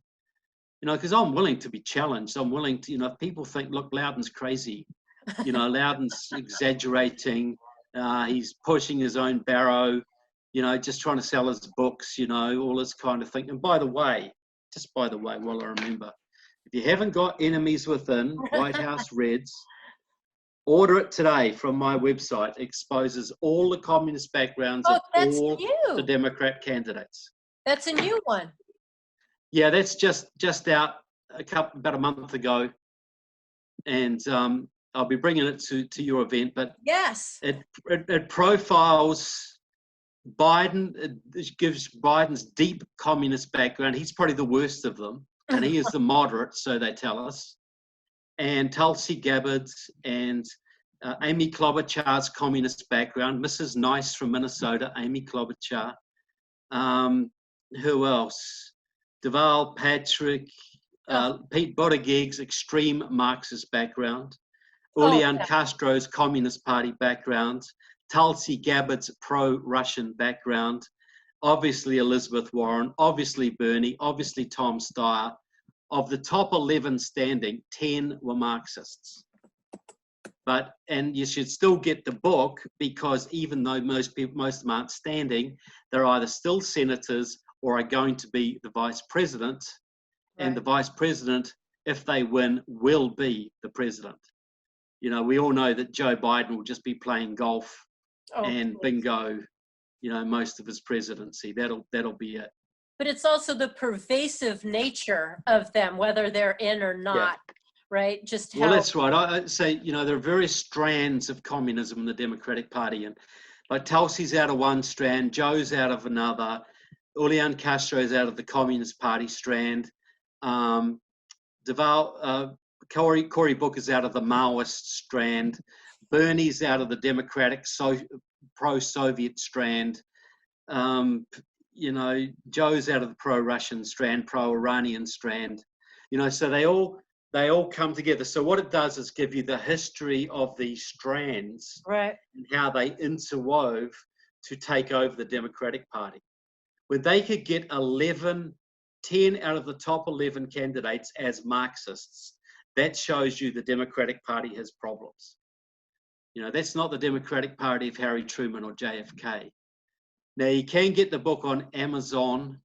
B: You know, because I'm willing to be challenged. I'm willing to, if people think, look, Loudon's crazy, Loudon's exaggerating, he's pushing his own barrow, just trying to sell his books, all this kind of thing. And by the way, while I remember, if you haven't got Enemies Within, White House Reds, order it today from my website. It exposes all the communist backgrounds of all the Democrat candidates.
A: That's a new one.
B: Yeah, that's just out about a month ago, and I'll be bringing it to your event. But
A: yes,
B: it profiles Biden. It gives Biden's deep communist background. He's probably the worst of them, and he is the moderate, so they tell us. And Tulsi Gabbard's and Amy Klobuchar's communist background. Mrs. Nice from Minnesota, Amy Klobuchar. Who else? Deval Patrick, Pete Buttigieg's extreme Marxist background, Julian Castro's Communist Party background, Tulsi Gabbard's pro-Russian background, obviously Elizabeth Warren, obviously Bernie, obviously Tom Steyer. Of the top 11 standing, 10 were Marxists. And you should still get the book, because even though most of them aren't standing, they're either still senators or are going to be the vice president. Right. And the vice president, if they win, will be the president. We all know that Joe Biden will just be playing golf and bingo, most of his presidency. That'll be it.
A: But it's also the pervasive nature of them, whether they're in or not, right? Well,
B: that's right. I say, there are various strands of communism in the Democratic Party, and like Tulsi's out of one strand, Joe's out of another, Julian Castro's out of the Communist Party strand, Cory Booker's out of the Maoist strand, Bernie's out of the Democratic pro-Soviet strand, Joe's out of the pro-Russian strand, pro-Iranian strand, so they all come together. So what it does is give you the history of these strands,
A: right,
B: and how they interwove to take over the Democratic Party. When they could get 10 out of the top 11 candidates as Marxists, that shows you the Democratic Party has problems. That's not the Democratic Party of Harry Truman or JFK. Now, you can get the book on Amazon,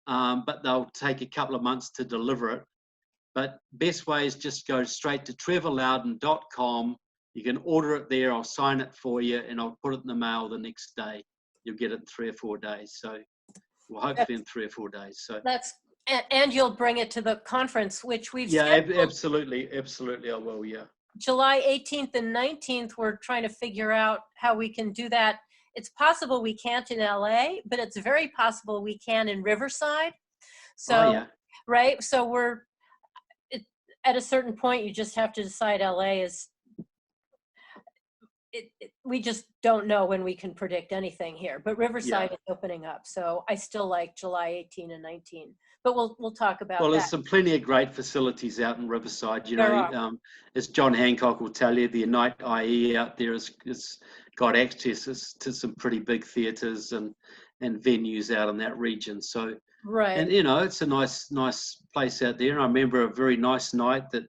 B: but they'll take a couple of months to deliver it. But best way is just go straight to trevorloudon.com. You can order it there. I'll sign it for you, and I'll put it in the mail the next day. You'll get it in 3 or 4 days. So, well, hopefully in 3 or 4 days. So
A: and you'll bring it to the conference, which we've
B: absolutely, I will. Yeah.
A: July 18th and 19th. We're trying to figure out how we can do that. It's possible we can't in LA, but it's very possible we can in Riverside. So, right. So at a certain point, you just have to decide LA is, we just don't know when we can predict anything here, but Riverside is opening up. So I still like July 18 and 19, but we'll talk about that.
B: Well, there's plenty of great facilities out in Riverside. As John Hancock will tell you, the Unite IE out there has got access to some pretty big theatres and venues out in that region. So,
A: right.
B: And it's a nice place out there. And I remember a very nice night that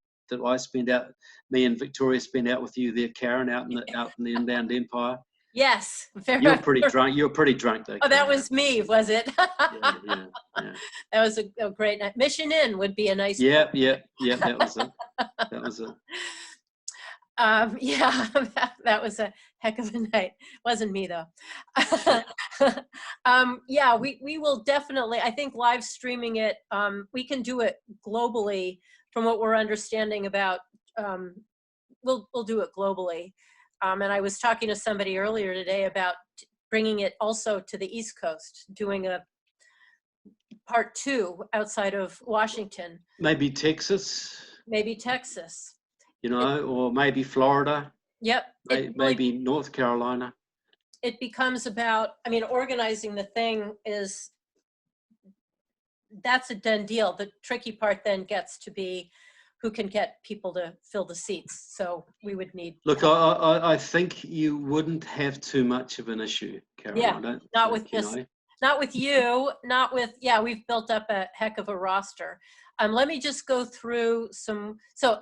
B: I spent out. Me and Victoria spent out with you there, Karen, out in the Inbound Empire.
A: Yes.
B: You were pretty drunk. You were pretty drunk though.
A: Oh, that was me, was it?
B: yeah.
A: That was a great night. Mission Inn would be a nice.
B: Yeah. That was it. That was it.
A: That was a heck of a night. Wasn't me though. We will definitely, I think live streaming it, we can do it globally from what we're understanding about, we'll do it globally. And I was talking to somebody earlier today about bringing it also to the East Coast, doing part 2 outside of Washington,
B: Maybe Texas,
A: maybe Texas.
B: you know, or maybe Florida,
A: Yep.
B: maybe North Carolina.
A: It becomes about, I mean, organizing the thing is, that's a done deal. The tricky part then gets to be who can get people to fill the seats. So we would need.
B: Look, I think you wouldn't have too much of an issue, Karen.
A: Yeah,
B: I don't
A: not
B: think,
A: with this, not with you, not with, yeah, we've built up a heck of a roster. Let me just go through some, so.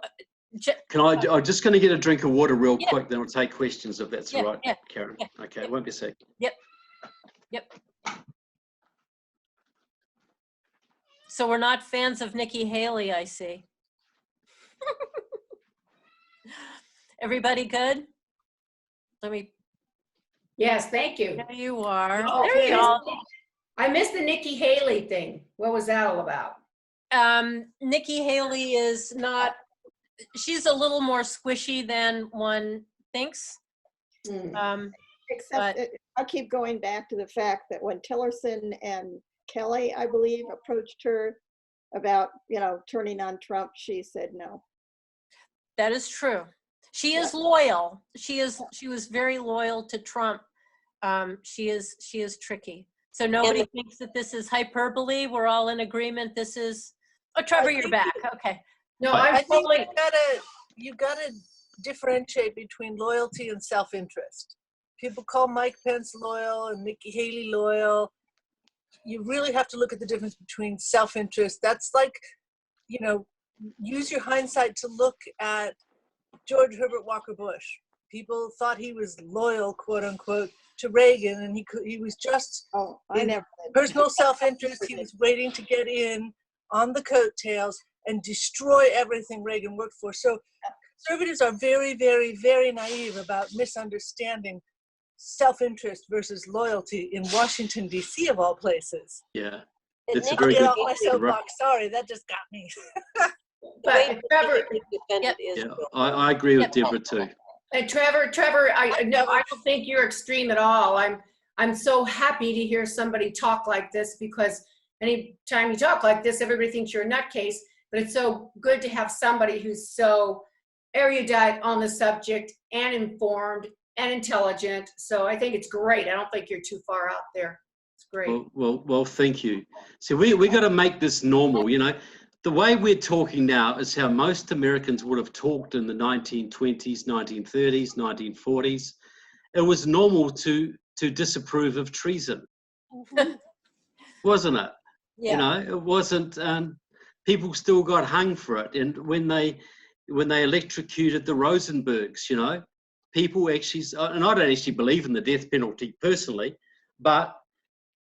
B: I'm just going to get a drink of water real
A: Yeah.
B: quick, then we'll take questions if that's all right, Karen.
A: Yeah.
B: Okay, it won't be a sec.
A: Yep. So we're not fans of Nikki Haley, I see. Everybody good? Let me.
C: Yes, thank you.
A: There you are.
C: Oh,
A: There you are.
C: I missed the Nikki Haley thing. What was that all about?
A: Nikki Haley is not, she's a little more squishy than one thinks.
D: Except I keep going back to the fact that when Tillerson and Kelly, I believe, approached her about, you know, turning on Trump, she said no.
A: That is true. She is loyal. She was very loyal to Trump. She is tricky. So nobody thinks that this is hyperbole. We're all in agreement. This is, oh, Trevor, you're back. Okay.
C: No,
E: I think you gotta differentiate between loyalty and self-interest. People call Mike Pence loyal and Nikki Haley loyal. You really have to look at the difference between self-interest. That's like, you know, use your hindsight to look at George Herbert Walker Bush. People thought he was loyal, quote unquote, to Reagan, and he was just personal self-interest. He was waiting to get in on the coattails and destroy everything Reagan worked for. So conservatives are very, very, very naive about misunderstanding self-interest versus loyalty in Washington, D.C. of all places.
B: Yeah,
E: it's a very good off my soapbox. Sorry, that just got me.
C: But Trevor,
B: I agree with Deborah too.
C: And Trevor, I don't think you're extreme at all. I'm so happy to hear somebody talk like this, because anytime you talk like this, everybody thinks you're a nutcase. But it's so good to have somebody who's so erudite on the subject and informed and intelligent. So I think it's great. I don't think you're too far out there. It's great.
B: Well, thank you. So we got to make this normal. You know, the way we're talking now is how most Americans would have talked in the 1920s, 1930s, 1940s. It was normal to disapprove of treason, wasn't it?
A: Yeah.
B: You know, it wasn't. People still got hung for it, and when they electrocuted the Rosenbergs, you know, people actually, and I don't actually believe in the death penalty personally, but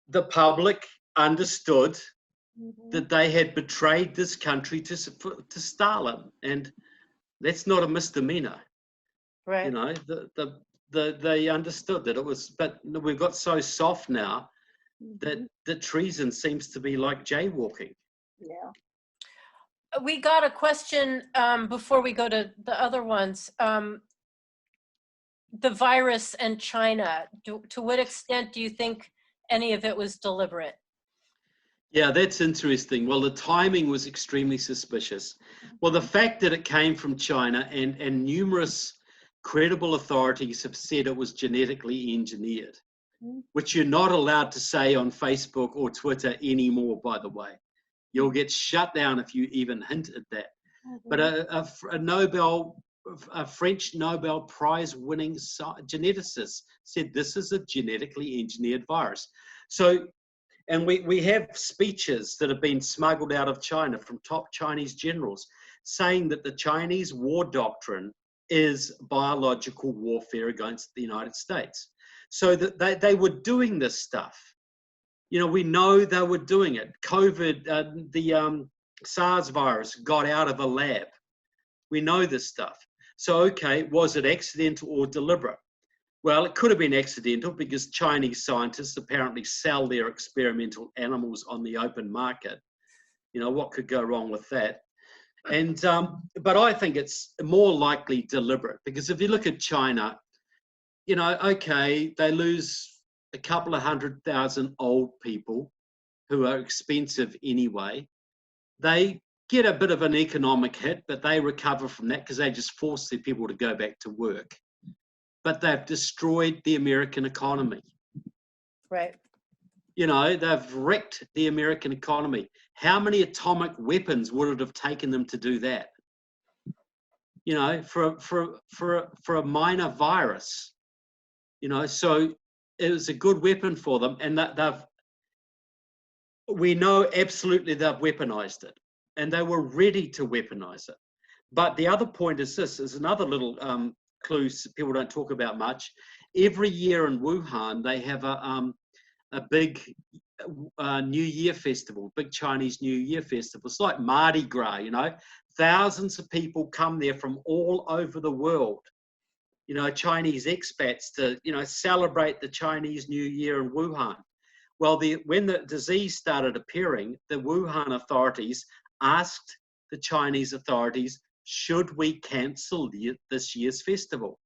B: the public understood that they had betrayed this country to Stalin, and that's not a misdemeanor.
A: Right.
B: You know, they understood that it was, but we've got so soft now that the treason seems to be like jaywalking.
D: Yeah.
A: We got a question before we go to the other ones. The virus and China, to what extent do you think any of it was deliberate?
B: Yeah, that's interesting. Well, the timing was extremely suspicious. Well, the fact that it came from China and numerous credible authorities have said it was genetically engineered, which you're not allowed to say on Facebook or Twitter anymore, by the way. You'll get shut down if you even hint at that. But a French Nobel Prize winning geneticist said this is a genetically engineered virus. So, and we have speeches that have been smuggled out of China from top Chinese generals saying that the Chinese war doctrine is biological warfare against the United States. So that they were doing this stuff. You know, we know they were doing it. COVID, the SARS virus got out of a lab. We know this stuff. So, okay, was it accidental or deliberate? Well, it could have been accidental because Chinese scientists apparently sell their experimental animals on the open market. You know, what could go wrong with that? And, but I think it's more likely deliberate, because if you look at China, you know, okay, they lose a couple of 100,000 old people, who are expensive anyway. They get a bit of an economic hit, but they recover from that because they just force their people to go back to work. But they've destroyed the American economy.
E: Right.
B: You know, they've wrecked the American economy. How many atomic weapons would it have taken them to do that? You know, for a minor virus. You know, so it was a good weapon for them, and we know absolutely they've weaponized it, and they were ready to weaponize it. But the other point is this: is another little clue people don't talk about much. Every year in Wuhan, they have a big New Year festival, big Chinese New Year festival. It's like Mardi Gras, you know. Thousands of people come there from all over the world, you know, Chinese expats to, you know, celebrate the Chinese New Year in Wuhan. Well, when the disease started appearing, the Wuhan authorities asked the Chinese authorities, should we cancel this year's festival?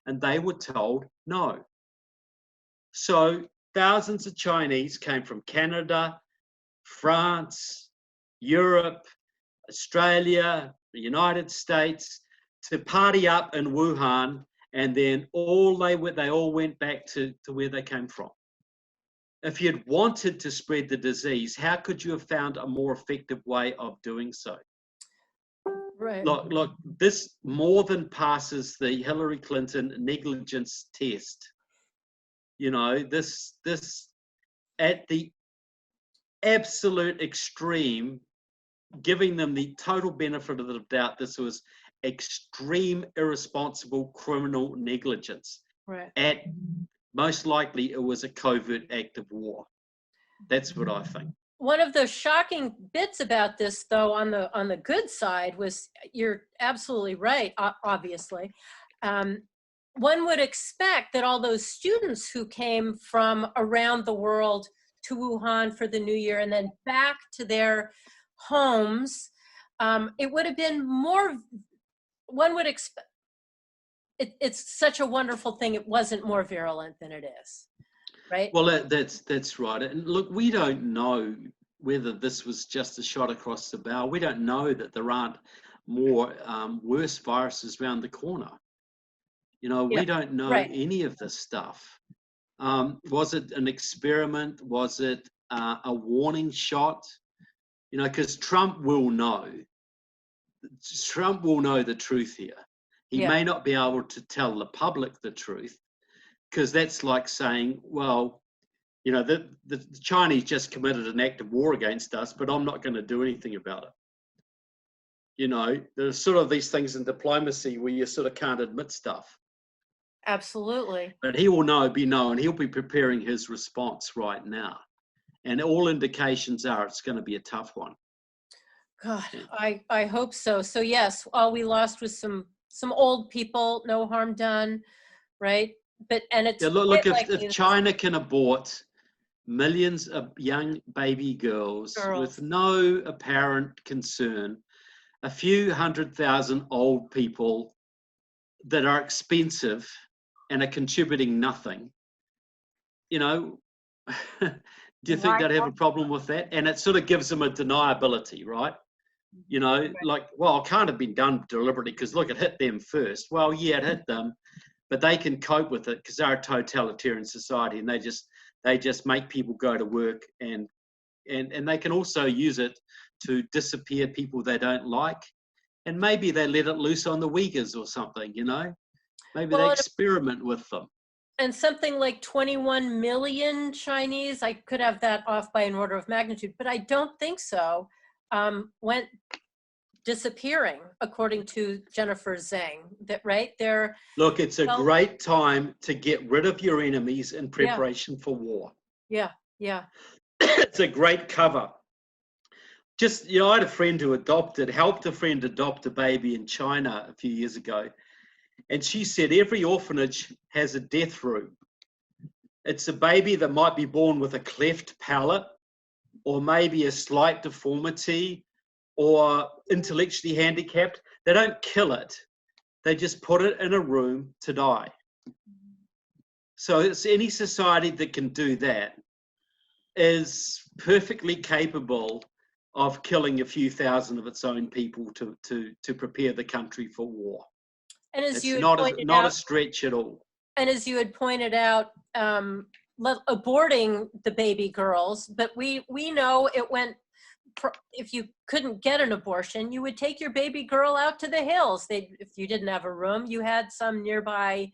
B: And they were told no. So thousands of Chinese came from Canada, France, Europe, Australia, the United States to party up in Wuhan, and then they all went back to where they came from. If you'd wanted to spread the disease, how could you have found a more effective way of doing so?
E: Right.
B: Look, this more than passes the Hillary Clinton negligence test. You know, this at the absolute extreme, giving them the total benefit of the doubt, this was extreme irresponsible criminal negligence.
E: Right.
B: At most likely it was a covert act of war. That's what I think.
A: One of the shocking bits about this, though, on the good side was, you're absolutely right, obviously. One would expect that all those students who came from around the world to Wuhan for the New Year and then back to their homes, it would have been more, one would expect, it's such a wonderful thing it wasn't more virulent than it is, right?
B: Well, that's right. And look, we don't know whether this was just a shot across the bow. We don't know that there aren't more worse viruses around the corner. You know, we don't know any of this stuff. Was it an experiment? Was it a warning shot? You know, because Trump will know. Trump will know the truth here. He may not be able to tell the public the truth, because that's like saying, well, you know, the Chinese just committed an act of war against us, but I'm not going to do anything about it. You know, there's sort of these things in diplomacy where you sort of can't admit stuff.
A: Absolutely.
B: But he will be known. He'll be preparing his response right now. And all indications are it's going to be a tough one.
A: God, I hope so. So yes, all we lost was some old people, no harm done, right? But, and it's
B: look, if China can abort millions of young baby girls with no apparent concern, a few 100,000 old people that are expensive and are contributing nothing, you know, do you think they'd have a problem with that? And it sort of gives them a deniability, right? You know, like, well, it can't have been done deliberately because look, it hit them first. Well, yeah, it hit them, but they can cope with it because they're a totalitarian society, and they just make people go to work, and they can also use it to disappear people they don't like, and maybe they let it loose on the Uyghurs or something, you know, maybe they experiment with them.
A: And something like 21 million Chinese, I could have that off by an order of magnitude, but I don't think so, went disappearing, according to Jennifer Zhang, right?
B: Look, it's a great time to get rid of your enemies in preparation for war.
A: Yeah.
B: It's a great cover. Just, you know, I had a friend who helped a friend adopt a baby in China a few years ago. And she said every orphanage has a death room. It's a baby that might be born with a cleft palate, or maybe a slight deformity, or intellectually handicapped. They don't kill it. They just put it in a room to die. So it's any society that can do that. is perfectly capable of killing a few thousand of its own people to prepare the country for war.
A: And as
B: It's
A: you had
B: not
A: pointed
B: not a
A: out,
B: stretch at all.
A: and as you had pointed out, aborting the baby girls, but we know it went, if you couldn't get an abortion, you would take your baby girl out to the hills. If you didn't have a room, you had some nearby,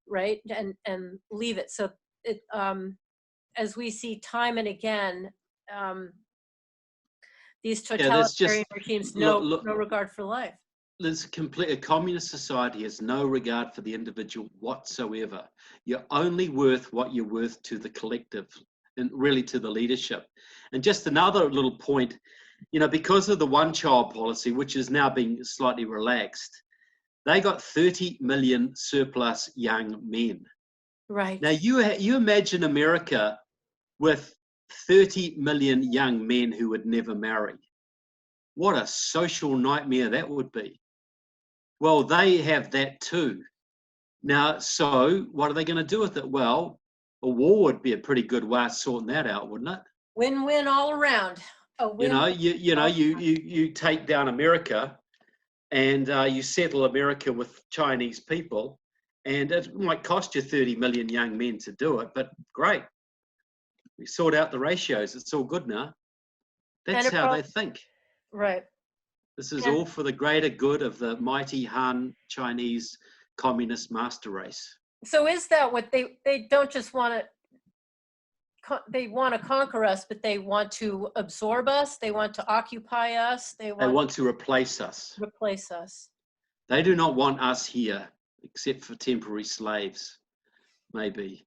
A: right, and leave it. So it, as we see time and again, these totalitarian regimes, no regard for life.
B: A communist society has no regard for the individual whatsoever. You're only worth what you're worth to the collective and really to the leadership. And just another little point, because of the one-child policy, which is now being slightly relaxed, they got 30 million surplus young men.
A: Right.
B: Now, you imagine America with 30 million young men who would never marry. What a social nightmare that would be. Well, they have that too. Now, so what are they going to do with it? Well, a war would be a pretty good way of sorting that out, wouldn't it?
A: Win-win all around.
B: You take down America, and you settle America with Chinese people, and it might cost you 30 million young men to do it, but great. We sort out the ratios. It's all good now. That's how they think.
A: Right.
B: This is all for the greater good of the mighty Han Chinese communist master race.
A: So is that what they don't just want to, they want to conquer us, but they want to absorb us, they want to occupy us, they want
B: to replace us.
A: Replace us.
B: They do not want us here, except for temporary slaves, maybe.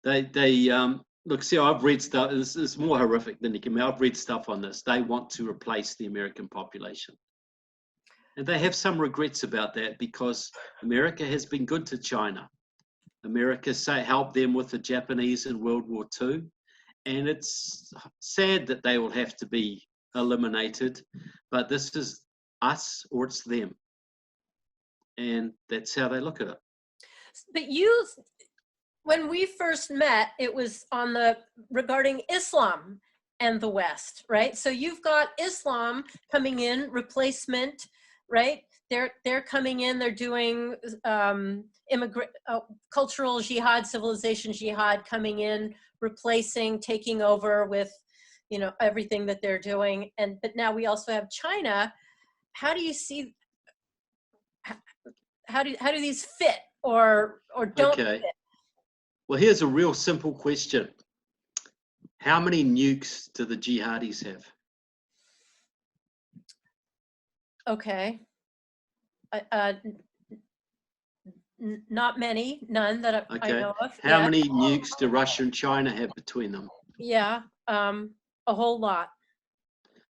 B: Look, see, I've read stuff, it's more horrific than you can imagine. I've read stuff on this. They want to replace the American population. And they have some regrets about that because America has been good to China. America helped them with the Japanese in World War II. And it's sad that they will have to be eliminated, but this is us or it's them. And that's how they look at it.
A: But when we first met, it was regarding Islam and the West, right? So you've got Islam coming in, replacement, right? They're coming in, they're doing cultural jihad, civilization jihad coming in, replacing, taking over with, everything that they're doing. But now we also have China. How do you see, how do these fit or don't fit?
B: Well, here's a real simple question. How many nukes do the jihadis have?
A: Okay. Not many, none that I know of.
B: How many nukes do Russia and China have between them?
A: Yeah, a whole lot.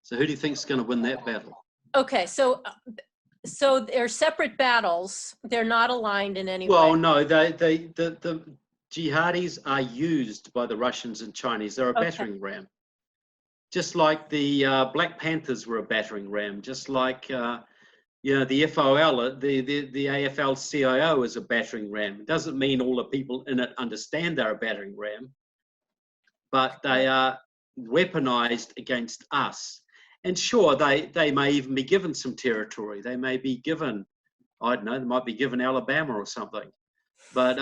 B: So who do you think is going to win that battle?
A: Okay, so they're separate battles. They're not aligned in any way.
B: Well, no, the jihadis are used by the Russians and Chinese. They're a battering ram. Just like the Black Panthers were a battering ram, just like the FOL, the AFL-CIO is a battering ram. It doesn't mean all the people in it understand they're a battering ram, but they are weaponized against us. And sure, they may even be given some territory. They may be given, I don't know, they might be given Alabama or something. But,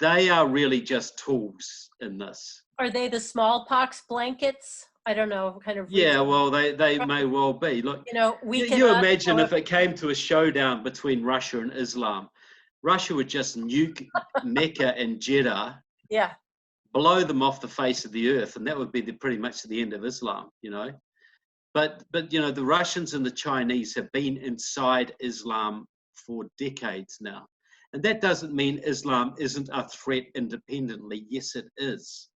B: they are really just tools in this.
A: Are they the smallpox blankets? I don't know, kind of.
B: Yeah, well, they may well be. Look, you imagine if it came to a showdown between Russia and Islam, Russia would just nuke Mecca and Jeddah, blow them off the face of the earth, and that would be pretty much the end of Islam, But the Russians and the Chinese have been inside Islam for decades now. And that doesn't mean Islam isn't a threat independently. Yes, it is.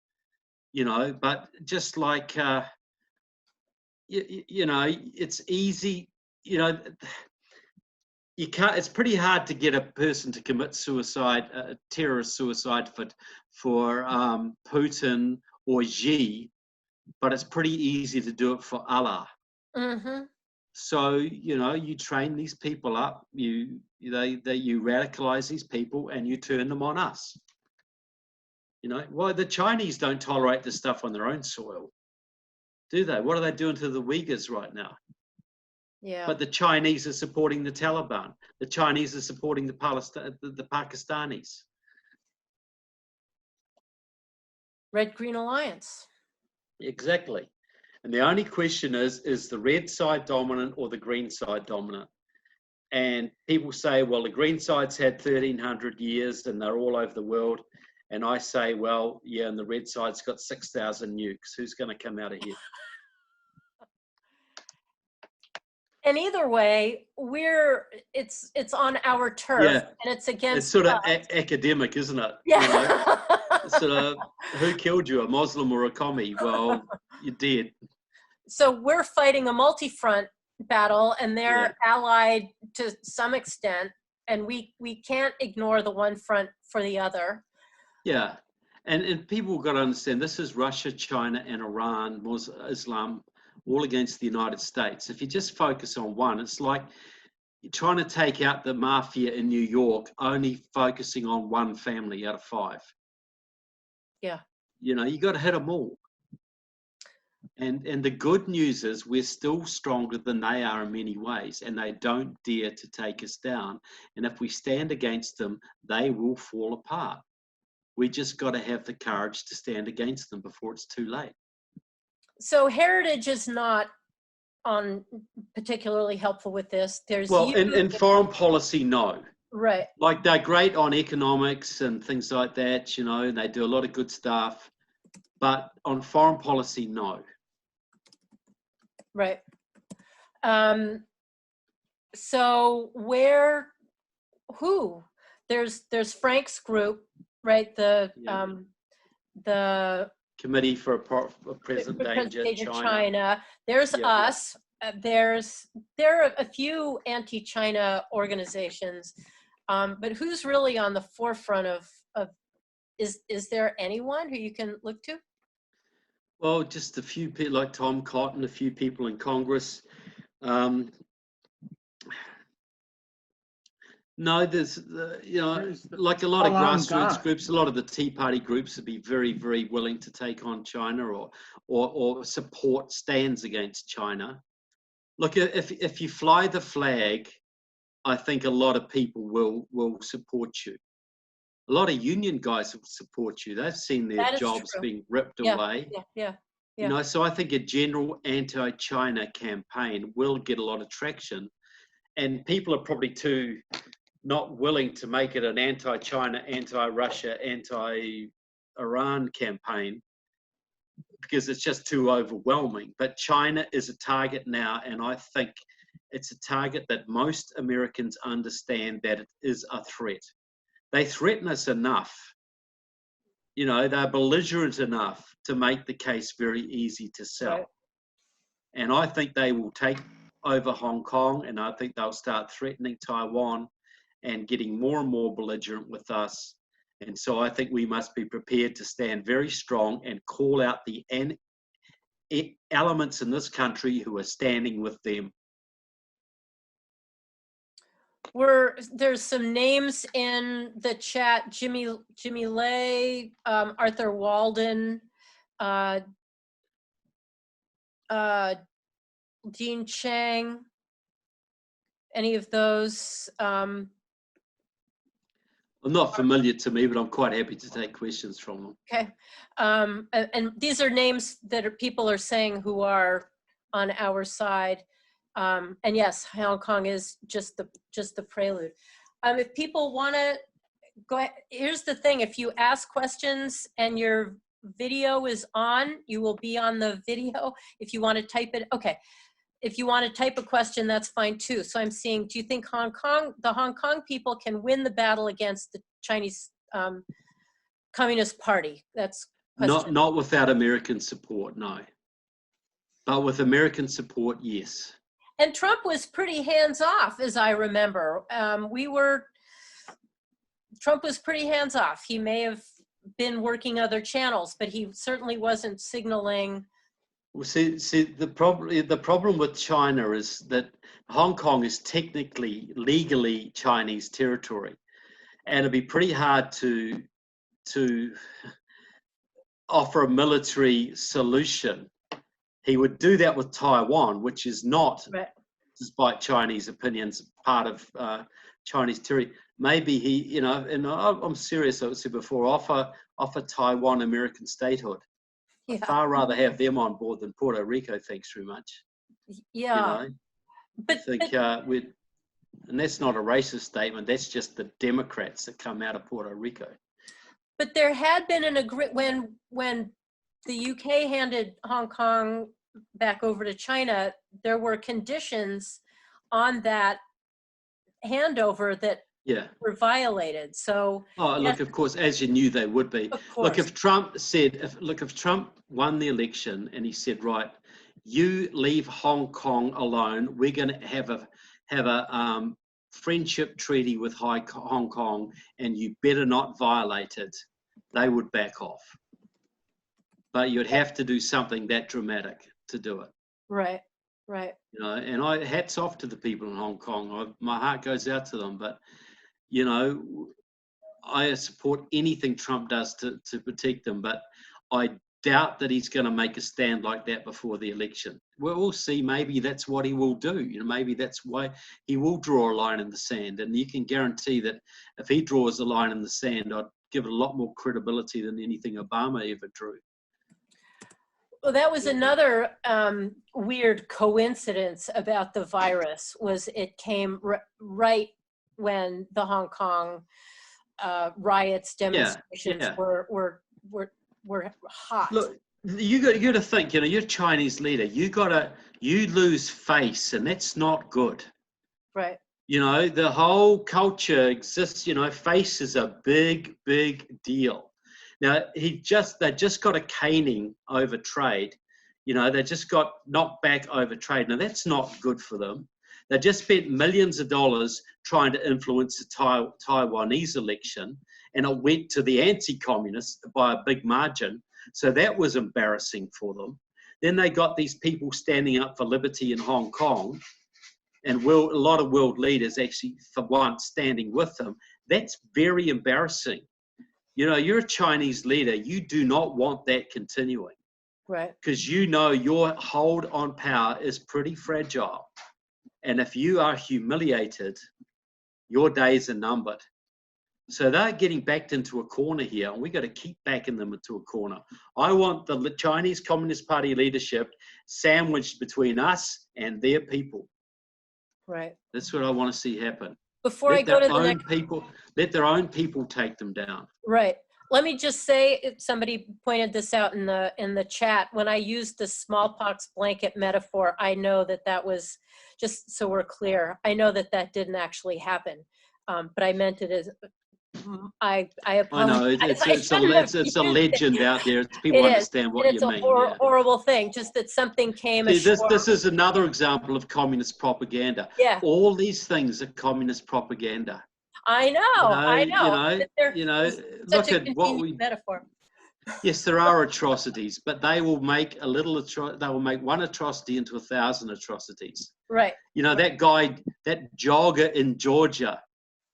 B: But just like, it's easy, you can't, it's pretty hard to get a person to commit suicide, terrorist suicide for Putin or Xi, but it's pretty easy to do it for Allah.
A: Mm-hmm.
B: So, you train these people up, you radicalize these people and you turn them on us. You know, why the Chinese don't tolerate this stuff on their own soil, do they? What are they doing to the Uyghurs right now?
A: Yeah.
B: But the Chinese are supporting the Taliban. The Chinese are supporting the Pakistanis.
A: Red Green Alliance.
B: Exactly. And the only question is the red side dominant or the green side dominant? And people say, well, the green side's had 1,300 years and they're all over the world. And I say, well, yeah, and the red side's got 6,000 nukes. Who's going to come out ahead?
A: And either way, it's on our turf,
B: Yeah.
A: and it's against
B: It's sort of
A: us.
B: academic, isn't it?
A: Yeah.
B: You know? It's sort of, who killed you, a Muslim or a commie? Well, you're dead.
A: So we're fighting a multi-front battle, and they're allied to some extent, and we can't ignore the one front for the other.
B: Yeah. And people have got to understand, this is Russia, China, and Iran, Islam, all against the United States. If you just focus on one, it's like you're trying to take out the mafia in New York, only focusing on one family out of 5.
A: Yeah.
B: You know, you got to hit them all. And the good news is we're still stronger than they are in many ways, and they don't dare to take us down. And if we stand against them, they will fall apart. We just got to have the courage to stand against them before it's too late.
A: So heritage is not particularly helpful with this. There's
B: well, in foreign policy, no.
A: Right.
B: Like they're great on economics and things like that, you know, and they do a lot of good stuff. But on foreign policy, no.
A: Right. So who? There's Frank's group, right? The
B: Committee for a Present Danger,
A: China. There's us. There are a few anti-China organizations, but who's really on the forefront of is there anyone who you can look to?
B: Well, just a few people like Tom Cotton, a few people in Congress. No, there's, like a lot of grassroots groups, a lot of the Tea Party groups would be very, very willing to take on China or support stands against China. Look, if you fly the flag, I think a lot of people will support you. A lot of union guys will support you. They've seen their jobs being ripped away.
A: Yeah.
B: You know, so I think a general anti-China campaign will get a lot of traction, and people are probably too not willing to make it an anti-China, anti-Russia, anti-Iran campaign because it's just too overwhelming. But China is a target now, and I think it's a target that most Americans understand that it is a threat. They threaten us enough. You know, they're belligerent enough to make the case very easy to sell. Right. And I think they will take over Hong Kong, and I think they'll start threatening Taiwan and getting more and more belligerent with us. And so I think we must be prepared to stand very strong and call out the elements in this country who are standing with them.
A: There's some names in the chat: Jimmy Lay, Arthur Walden, Dean Chang. Any of those?
B: Not familiar to me, but I'm quite happy to take questions from them.
A: Okay, and these are names that people are saying who are on our side. And yes, Hong Kong is just the prelude. If people want to go ahead, here's the thing: if you ask questions and your video is on, you will be on the video. If you want to type it, okay. If you want to type a question, that's fine too. So I'm seeing, do you think the Hong Kong people can win the battle against the Chinese Communist Party? That's
B: not without American support, no. But with American support, yes.
A: And Trump was pretty hands-off, as I remember. Trump was pretty hands-off. He may have been working other channels, but he certainly wasn't signaling.
B: Well, see, the problem with China is that Hong Kong is technically, legally Chinese territory, and it'd be pretty hard to offer a military solution. He would do that with Taiwan, which is not,
A: Right.
B: despite Chinese opinions, part of Chinese territory. Maybe he, you know, and I'm serious, I said before, offer Taiwan American statehood.
A: Yeah.
B: I'd far rather have them on board than Puerto Rico, thanks very much.
A: Yeah.
B: You know,
A: But,
B: I think and that's not a racist statement, that's just the Democrats that come out of Puerto Rico.
A: but there had been an agreement when the UK handed Hong Kong back over to China, there were conditions on that handover that
B: Yeah.
A: were violated. So,
B: Oh, look,
A: yes,
B: of course, as you knew they would be.
A: of
B: Look,
A: course.
B: if Trump said, if Trump won the election and he said, right, you leave Hong Kong alone, we're going to have a friendship treaty with Hong Kong, and you better not violate it, they would back off. But you'd have to do something that dramatic to do it.
A: Right, right.
B: You know, and hats off to the people in Hong Kong. My heart goes out to them, but you know, I support anything Trump does to protect them, but I doubt that he's going to make a stand like that before the election. We'll see. Maybe that's what he will do. You know, maybe that's why he will draw a line in the sand. And you can guarantee that if he draws a line in the sand, I'd give it a lot more credibility than anything Obama ever drew.
A: Well, that was another weird coincidence about the virus. Was it came right when the Hong Kong riots, demonstrations were hot.
B: Look, you got to think. You know, you're a Chinese leader. You lose face, and that's not good.
A: Right.
B: You know, the whole culture exists. You know, face is a big deal. Now they just got a caning over trade. You know, they just got knocked back over trade. Now that's not good for them. They just spent millions of dollars trying to influence the Taiwanese election, and it went to the anti-communists by a big margin. So that was embarrassing for them. Then they got these people standing up for liberty in Hong Kong, and a lot of world leaders actually, for once, standing with them. That's very embarrassing. You know, you're a Chinese leader. You do not want that continuing.
A: Right.
B: Because you know your hold on power is pretty fragile. And if you are humiliated, your days are numbered. So they're getting backed into a corner here, and we got to keep backing them into a corner. I want the Chinese Communist Party leadership sandwiched between us and their people.
A: Right.
B: That's what I want to see happen.
A: Before I go to the next,
B: let their own people take them down.
A: right. Let me just say, somebody pointed this out in the chat. When I used the smallpox blanket metaphor, I know that was, just so we're clear, I know that didn't actually happen. But I meant it as, I apologize.
B: I know, it's a legend out there. People understand what you mean.
A: It's a horrible thing, just that something came ashore.
B: This is another example of communist propaganda.
A: Yeah.
B: All these things are communist propaganda.
A: I know.
B: You know, look at what we
A: metaphor.
B: Yes, there are atrocities, but they will make one atrocity into 1,000 atrocities.
A: Right.
B: You know, that guy, that jogger in Georgia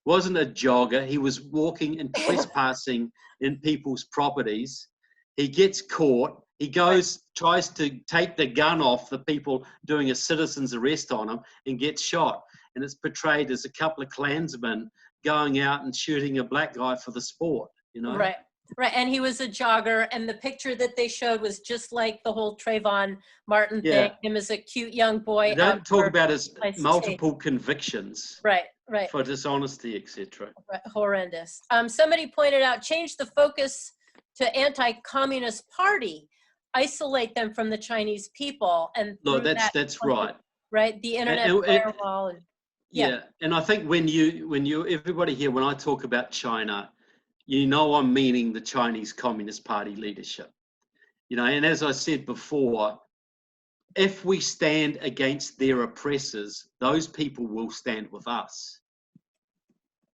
B: wasn't a jogger. He was walking and trespassing in people's properties. He gets caught. He tries to take the gun off the people doing a citizen's arrest on him and gets shot. And it's portrayed as a couple of Klansmen going out and shooting a black guy for the sport, you know?
A: Right, right. And he was a jogger, and the picture that they showed was just like the whole Trayvon Martin thing, him as a cute young boy.
B: They don't talk about his multiple convictions.
A: Right, right.
B: For dishonesty, etc.
A: Right, horrendous. Somebody pointed out, change the focus to anti-communist party, isolate them from the Chinese people. And
B: look, that's right.
A: Right, the internet firewall. And,
B: yeah, and I think when everybody here, when I talk about China, you know I'm meaning the Chinese Communist Party leadership. You know, and as I said before, if we stand against their oppressors, those people will stand with us.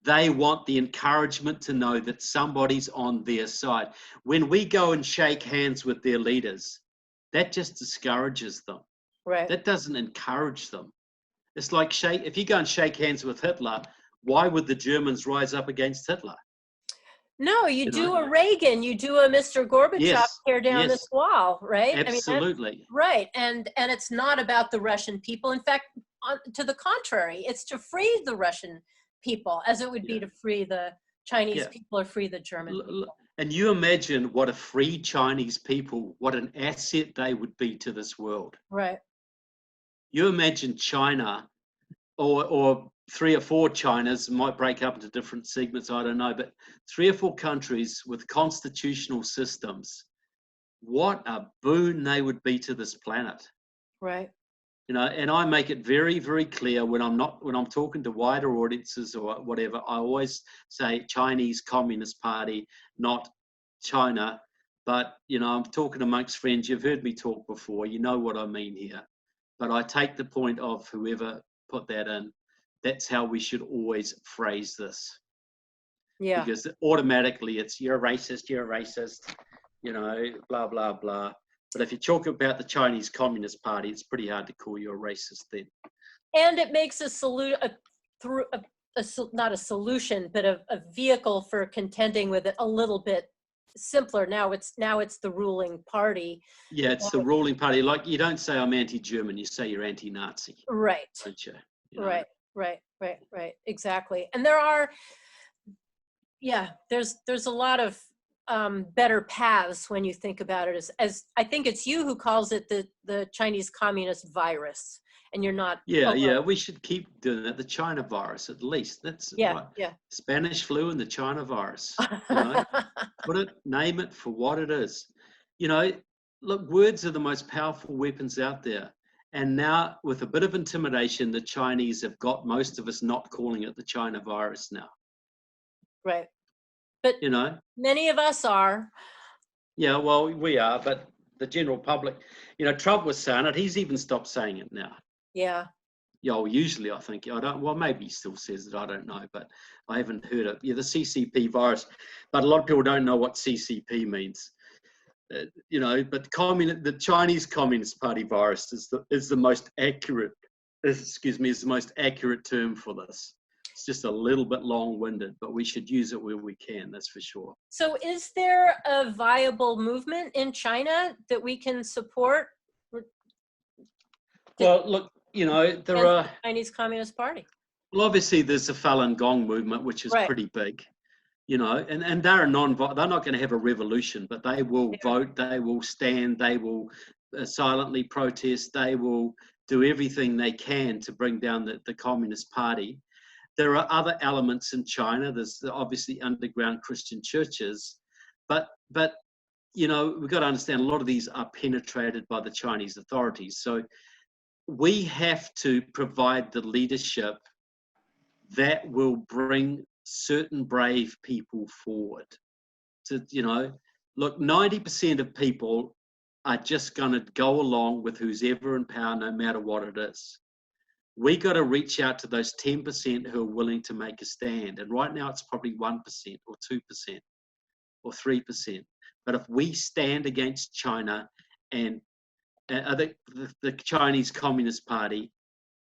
B: They want the encouragement to know that somebody's on their side. When we go and shake hands with their leaders, that just discourages them.
A: Right.
B: That doesn't encourage them. It's like if you go and shake hands with Hitler, why would the Germans rise up against Hitler?
A: No, you
B: You
A: do
B: know?
A: a Reagan, you do a Mr. Gorbachev,
B: Yes,
A: tear down
B: yes,
A: this wall, right? I mean,
B: absolutely.
A: right. And it's not about the Russian people. In fact, to the contrary, it's to free the Russian people as it would be
B: Yeah,
A: to free the Chinese
B: yeah.
A: people or free the German people.
B: And you imagine what a free Chinese people, what an asset they would be to this world.
A: Right.
B: You imagine China or 3 or 4 Chinas, might break up into different segments, I don't know, but 3 or 4 countries with constitutional systems, what a boon they would be to this planet.
A: Right.
B: You know, and I make it very, very clear when I'm talking to wider audiences or whatever, I always say Chinese Communist Party, not China. But, you know, I'm talking amongst friends. You've heard me talk before. You know what I mean here. But I take the point of whoever put that in. That's how we should always phrase this.
A: Yeah.
B: Because automatically it's you're a racist, you know, blah, blah, blah. But if you talk about the Chinese Communist Party, it's pretty hard to call you a racist then.
A: And it makes not a solution, but a vehicle for contending with it a little bit simpler. Now it's the ruling party.
B: Yeah, it's the ruling party. Like, you don't say I'm anti-German, you say you're anti-Nazi.
A: Right.
B: Don't you? You know?
A: Right. Exactly. And there are, there's a lot of better paths when you think about it. As I think it's you who calls it the Chinese Communist virus, and you're not.
B: Yeah, we should keep doing that. The China virus, at least. That's right. Spanish flu and the China virus. You know, name it for what it is. You know, look, words are the most powerful weapons out there. And now, with a bit of intimidation, the Chinese have got most of us not calling it the China virus now.
A: Right. But
B: you know,
A: many of us are.
B: Yeah, well, we are, but the general public, you know, Trump was saying it. He's even stopped saying it now.
A: Yeah.
B: Yeah, well, usually I think, well, maybe he still says it, I don't know, but I haven't heard it. Yeah, the CCP virus, but a lot of people don't know what CCP means. You know, but the Chinese Communist Party virus is the most accurate, is the most accurate term for this. It's just a little bit long-winded, but we should use it where we can, that's for sure.
A: So is there a viable movement in China that we can support?
B: Well, look, you know, there are...
A: Chinese Communist Party.
B: Well, obviously there's the Falun Gong movement, which is pretty big, you know, and they're not going to have a revolution, but they will vote, they will stand, they will silently protest, they will do everything they can to bring down the Communist Party. There are other elements in China. There's obviously underground Christian churches, but you know, we've got to understand a lot of these are penetrated by the Chinese authorities. So we have to provide the leadership that will bring certain brave people forward. To, you know, look, 90% of people are just going to go along with who's ever in power, no matter what it is. We got to reach out to those 10% who are willing to make a stand. And right now it's probably 1% or 2% or 3%. But if we stand against China and the Chinese Communist Party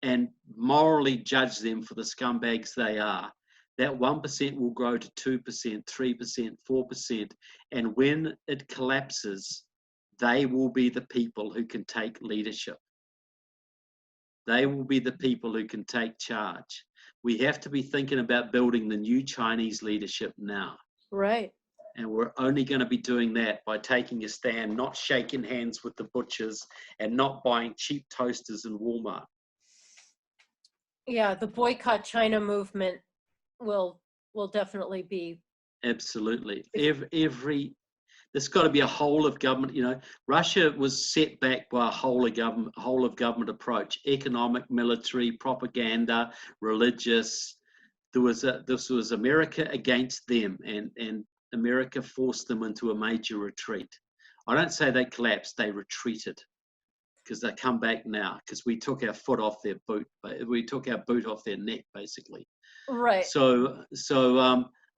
B: and morally judge them for the scumbags they are, that 1% will grow to 2%, 3%, 4%. And when it collapses, they will be the people who can take leadership. They will be the people who can take charge. We have to be thinking about building the new Chinese leadership now.
A: Right.
B: And we're only going to be doing that by taking a stand, not shaking hands with the butchers and not buying cheap toasters in Walmart.
A: Yeah, the boycott China movement will definitely be.
B: Absolutely. There's got to be a whole of government, you know, Russia was set back by a whole of government approach, economic, military, propaganda, religious. This was America against them, and America forced them into a major retreat. I don't say they collapsed, they retreated, because they come back now, because we took our foot off their boot, we took our boot off their neck, basically.
A: Right.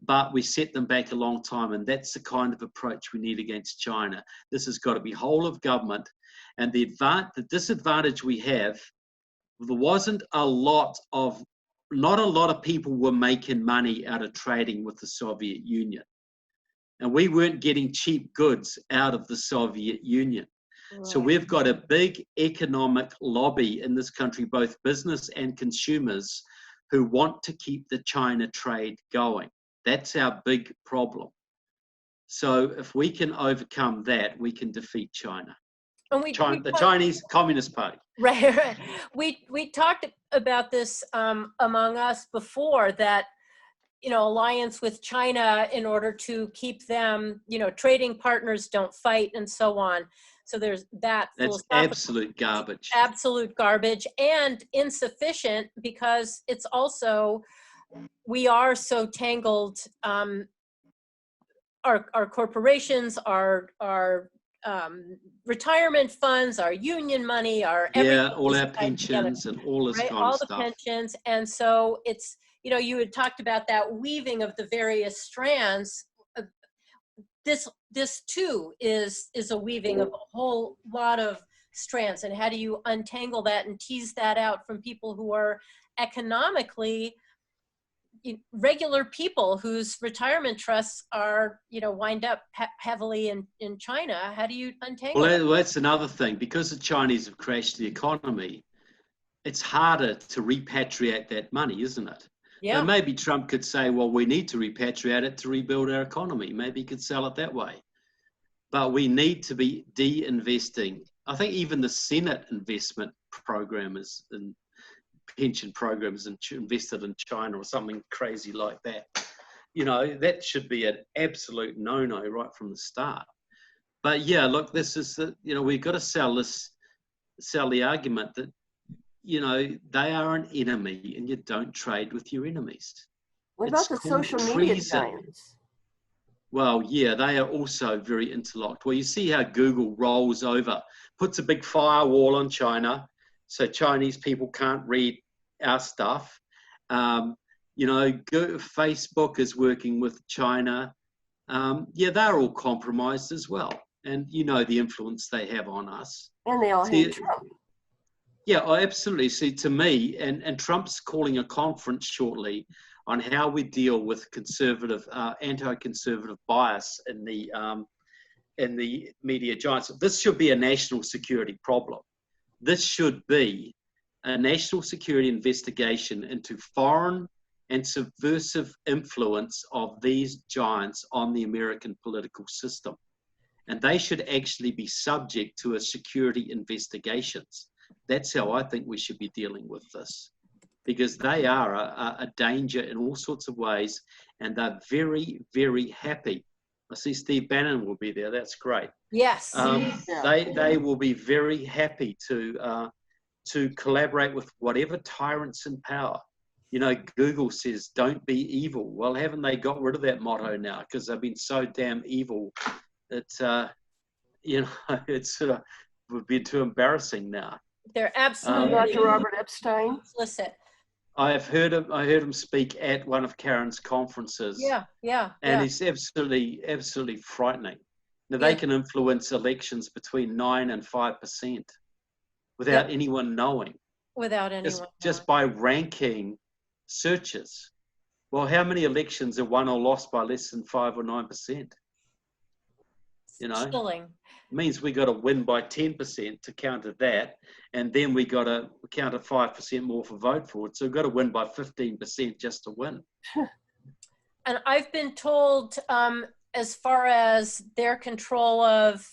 B: But we set them back a long time, and that's the kind of approach we need against China. This has got to be whole of government, and the disadvantage we have, there wasn't not a lot of people were making money out of trading with the Soviet Union. and we weren't getting cheap goods out of the Soviet Union. So we've got a big economic lobby in this country, both business and consumers, who want to keep the China trade going. That's our big problem. So if we can overcome that, we can defeat China.
A: And
B: The Chinese Communist Party.
A: Right. We talked about this among us before, that, you know, alliance with China in order to keep them, you know, trading partners don't fight and so on. So there's that.
B: That's absolute garbage.
A: Absolute garbage, and insufficient, because it's also, we are so tangled. Our corporations, our retirement funds, our union money, our everything,
B: all our pensions and all this kind
A: all
B: of
A: the
B: stuff.
A: pensions, and so it's, you know, you had talked about that weaving of the various strands. This too is a weaving of a whole lot of strands, and how do you untangle that and tease that out from people who are economically regular people whose retirement trusts are, you know, wind up heavily in China? How do you untangle
B: Well, that's another thing. Because the Chinese have crashed the economy, it's harder to repatriate that money, isn't it?
A: Yeah.
B: So maybe Trump could say, well, we need to repatriate it to rebuild our economy. Maybe he could sell it that way. But we need to be de-investing. I think even the Senate investment program is in pension programs and invested in China or something crazy like that. You know, that should be an absolute no-no right from the start. But yeah, look, this is, you know, we've got to sell the argument that, you know, they are an enemy and you don't trade with your enemies.
F: What about the social media giants?
B: Well, yeah, they are also very interlocked. Well, you see how Google rolls over, puts a big firewall on China, so Chinese people can't read our stuff. You know, Facebook is working with China. Yeah, they're all compromised as well. And you know the influence they have on us.
F: And they all hate Trump.
B: Yeah, absolutely. See, to me, and Trump's calling a conference shortly on how we deal with conservative, anti-conservative bias in the media giants. This should be a national security problem. This should be a national security investigation into foreign and subversive influence of these giants on the American political system. And they should actually be subject to a security investigations. That's how I think we should be dealing with this, because they are a danger in all sorts of ways, and they're very, very happy. I see Steve Bannon will be there. That's great.
A: Yes.
B: They will be very happy to collaborate with whatever tyrants in power. You know, Google says, don't be evil. Well, haven't they got rid of that motto now? Because they've been so damn evil that, you know, it's sort of would be too embarrassing now.
A: They're absolutely
F: Dr. Robert Epstein.
A: Implicit.
B: I heard him speak at one of Karen's conferences. And it's absolutely frightening. Now, they can influence elections between 9 and 5% without anyone knowing.
A: Without anyone
B: just by ranking searches. Well, how many elections are won or lost by less than 5 or 9%? You know,
A: chilling.
B: It means we got to win by 10% to counter that, and then we got to counter 5% more for vote for it. So we've got to win by 15% just to win.
A: And I've been told, as far as their control of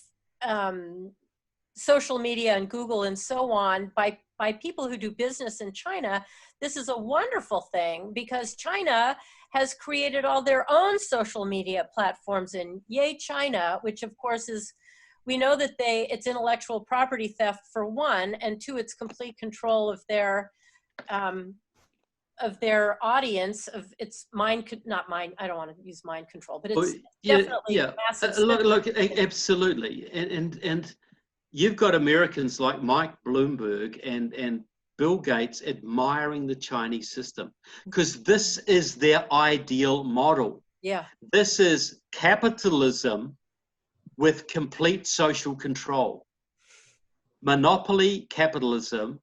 A: social media and Google and so on, by people who do business in China, this is a wonderful thing, because China has created all their own social media platforms, and yay China, which of course is, we know that it's intellectual property theft for one, and two, it's complete control of their audience, of its not mind, I don't want to use mind control, but it's definitely massive.
B: Look, absolutely. And you've got Americans like Mike Bloomberg and Bill Gates admiring the Chinese system, because this is their ideal model.
A: Yeah.
B: This is capitalism with complete social control. Monopoly capitalism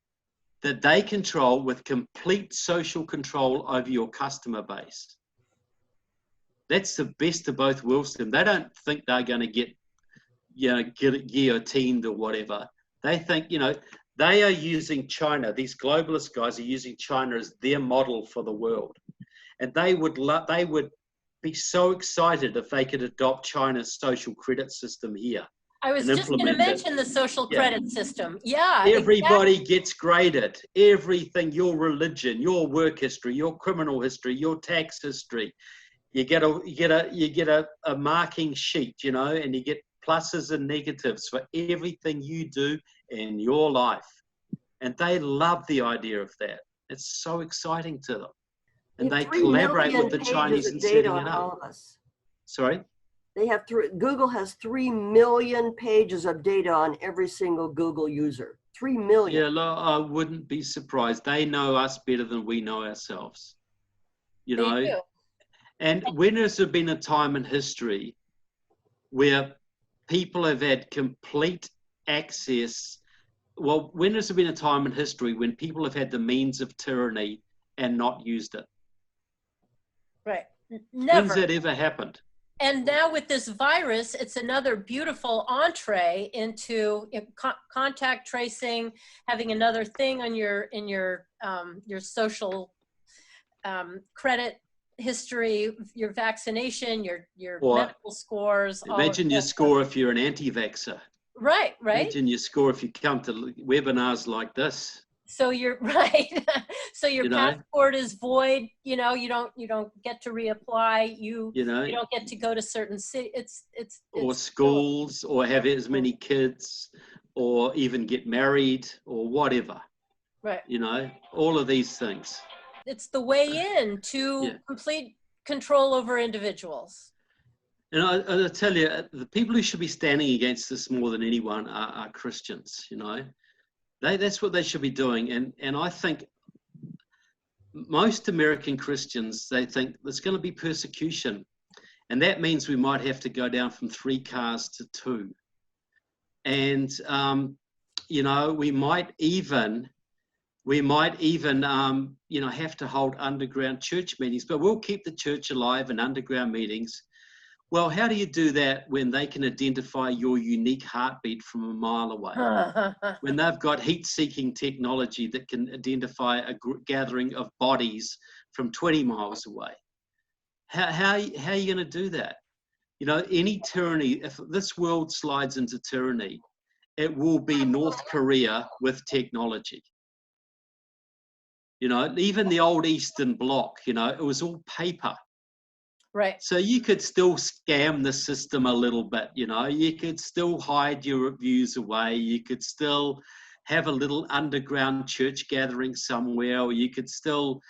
B: that they control with complete social control over your customer base. That's the best of both worlds to them. They don't think they're going to get guillotined or whatever. They think, they are using China. These globalist guys are using China as their model for the world. And they would be so excited if they could adopt China's social credit system here.
A: I was just going to mention the social credit system. Yeah.
B: Everybody gets graded. Everything, your religion, your work history, your criminal history, your tax history. You get a marking sheet, and you get pluses and negatives for everything you do in your life. And they love the idea of that. It's so exciting to them. And they collaborate with the Chinese in setting it up. Sorry?
F: They have Google has 3 million pages of data on every single Google user. 3 million.
B: Yeah, look, I wouldn't be surprised. They know us better than we know ourselves.
A: They do.
B: And when has there been a time in history where people have had complete access? Well, when has there been a time in history when people have had the means of tyranny and not used it?
A: Right. Never.
B: When's that ever happened?
A: And now with this virus, it's another beautiful entree into contact tracing, having another thing on your social credit history, your vaccination, your medical scores.
B: Imagine your score if you're an anti-vaxxer.
A: Right.
B: Imagine your score if you come to webinars like this.
A: So you're right. So your passport is void. You don't get to reapply. You don't get to go to certain cities. Or
B: schools, or have as many kids, or even get married, or whatever.
A: Right.
B: All of these things.
A: It's the way in to complete control over individuals.
B: And I tell you, the people who should be standing against this more than anyone are Christians. That's what they should be doing. And I think most American Christians, they think there's going to be persecution. And that means we might have to go down from 3 cars to 2. And, we might even have to hold underground church meetings, but we'll keep the church alive in underground meetings. Well, how do you do that when they can identify your unique heartbeat from a mile away? When they've got heat-seeking technology that can identify a gathering of bodies from 20 miles away? How are you going to do that? Any tyranny, if this world slides into tyranny, it will be North Korea with technology. Even the old Eastern Bloc, it was all paper.
A: Right.
B: So you could still scam the system a little bit, you could still hide your views away. You could still have a little underground church gathering somewhere, or you could still,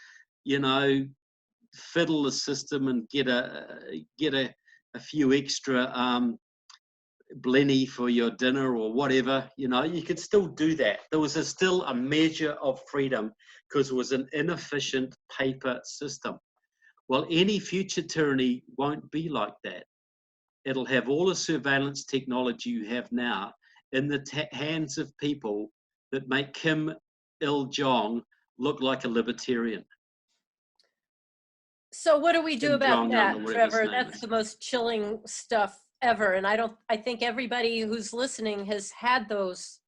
B: fiddle the system and get a few extra blenny for your dinner or whatever. You could still do that. There was still a measure of freedom because it was an inefficient paper system. Well, any future tyranny won't be like that. It'll have all the surveillance technology you have now in the hands of people that make Kim Il-jong look like a libertarian.
A: So what do we do about that, Trevor? That's the most chilling stuff ever. And I think everybody who's listening has had those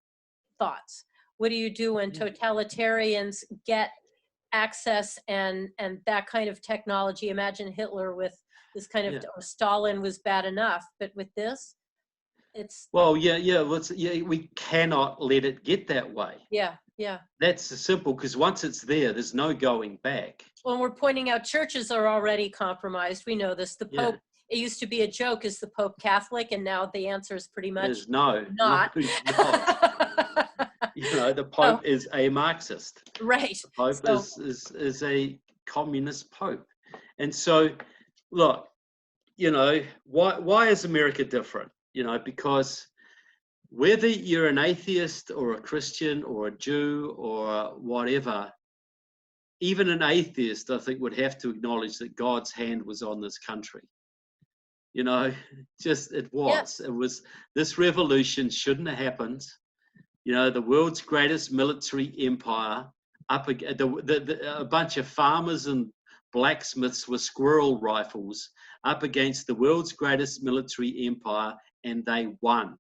A: thoughts. What do you do when totalitarians get access and that kind of technology? Imagine Hitler with this kind of, or Stalin was bad enough, but with this, it's.
B: Well, we cannot let it get that way.
A: Yeah.
B: That's simple, because once it's there's no going back.
A: Well, we're pointing out churches are already compromised. We know this. The Pope, it used to be a joke, is the Pope Catholic? And now the answer is pretty much
B: no,
A: not.
B: No, the Pope is a Marxist.
A: Right.
B: The Pope is a communist Pope. And so, look, why is America different? Because whether you're an atheist or a Christian or a Jew or whatever, even an atheist, I think, would have to acknowledge that God's hand was on this country. It was. Yes. It was. This revolution shouldn't have happened. The world's greatest military empire, a bunch of farmers and blacksmiths with squirrel rifles up against the world's greatest military empire, and they won.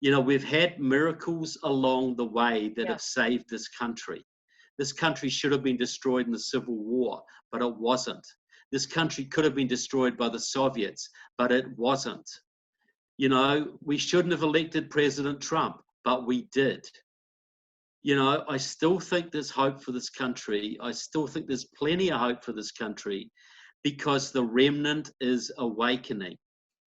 B: You know, we've had miracles along the way that have saved this country. This country should have been destroyed in the Civil War, but it wasn't. This country could have been destroyed by the Soviets, but it wasn't. You know, we shouldn't have elected President Trump, but we did. You know, I still think there's hope for this country. I still think there's plenty of hope for this country because the remnant is awakening.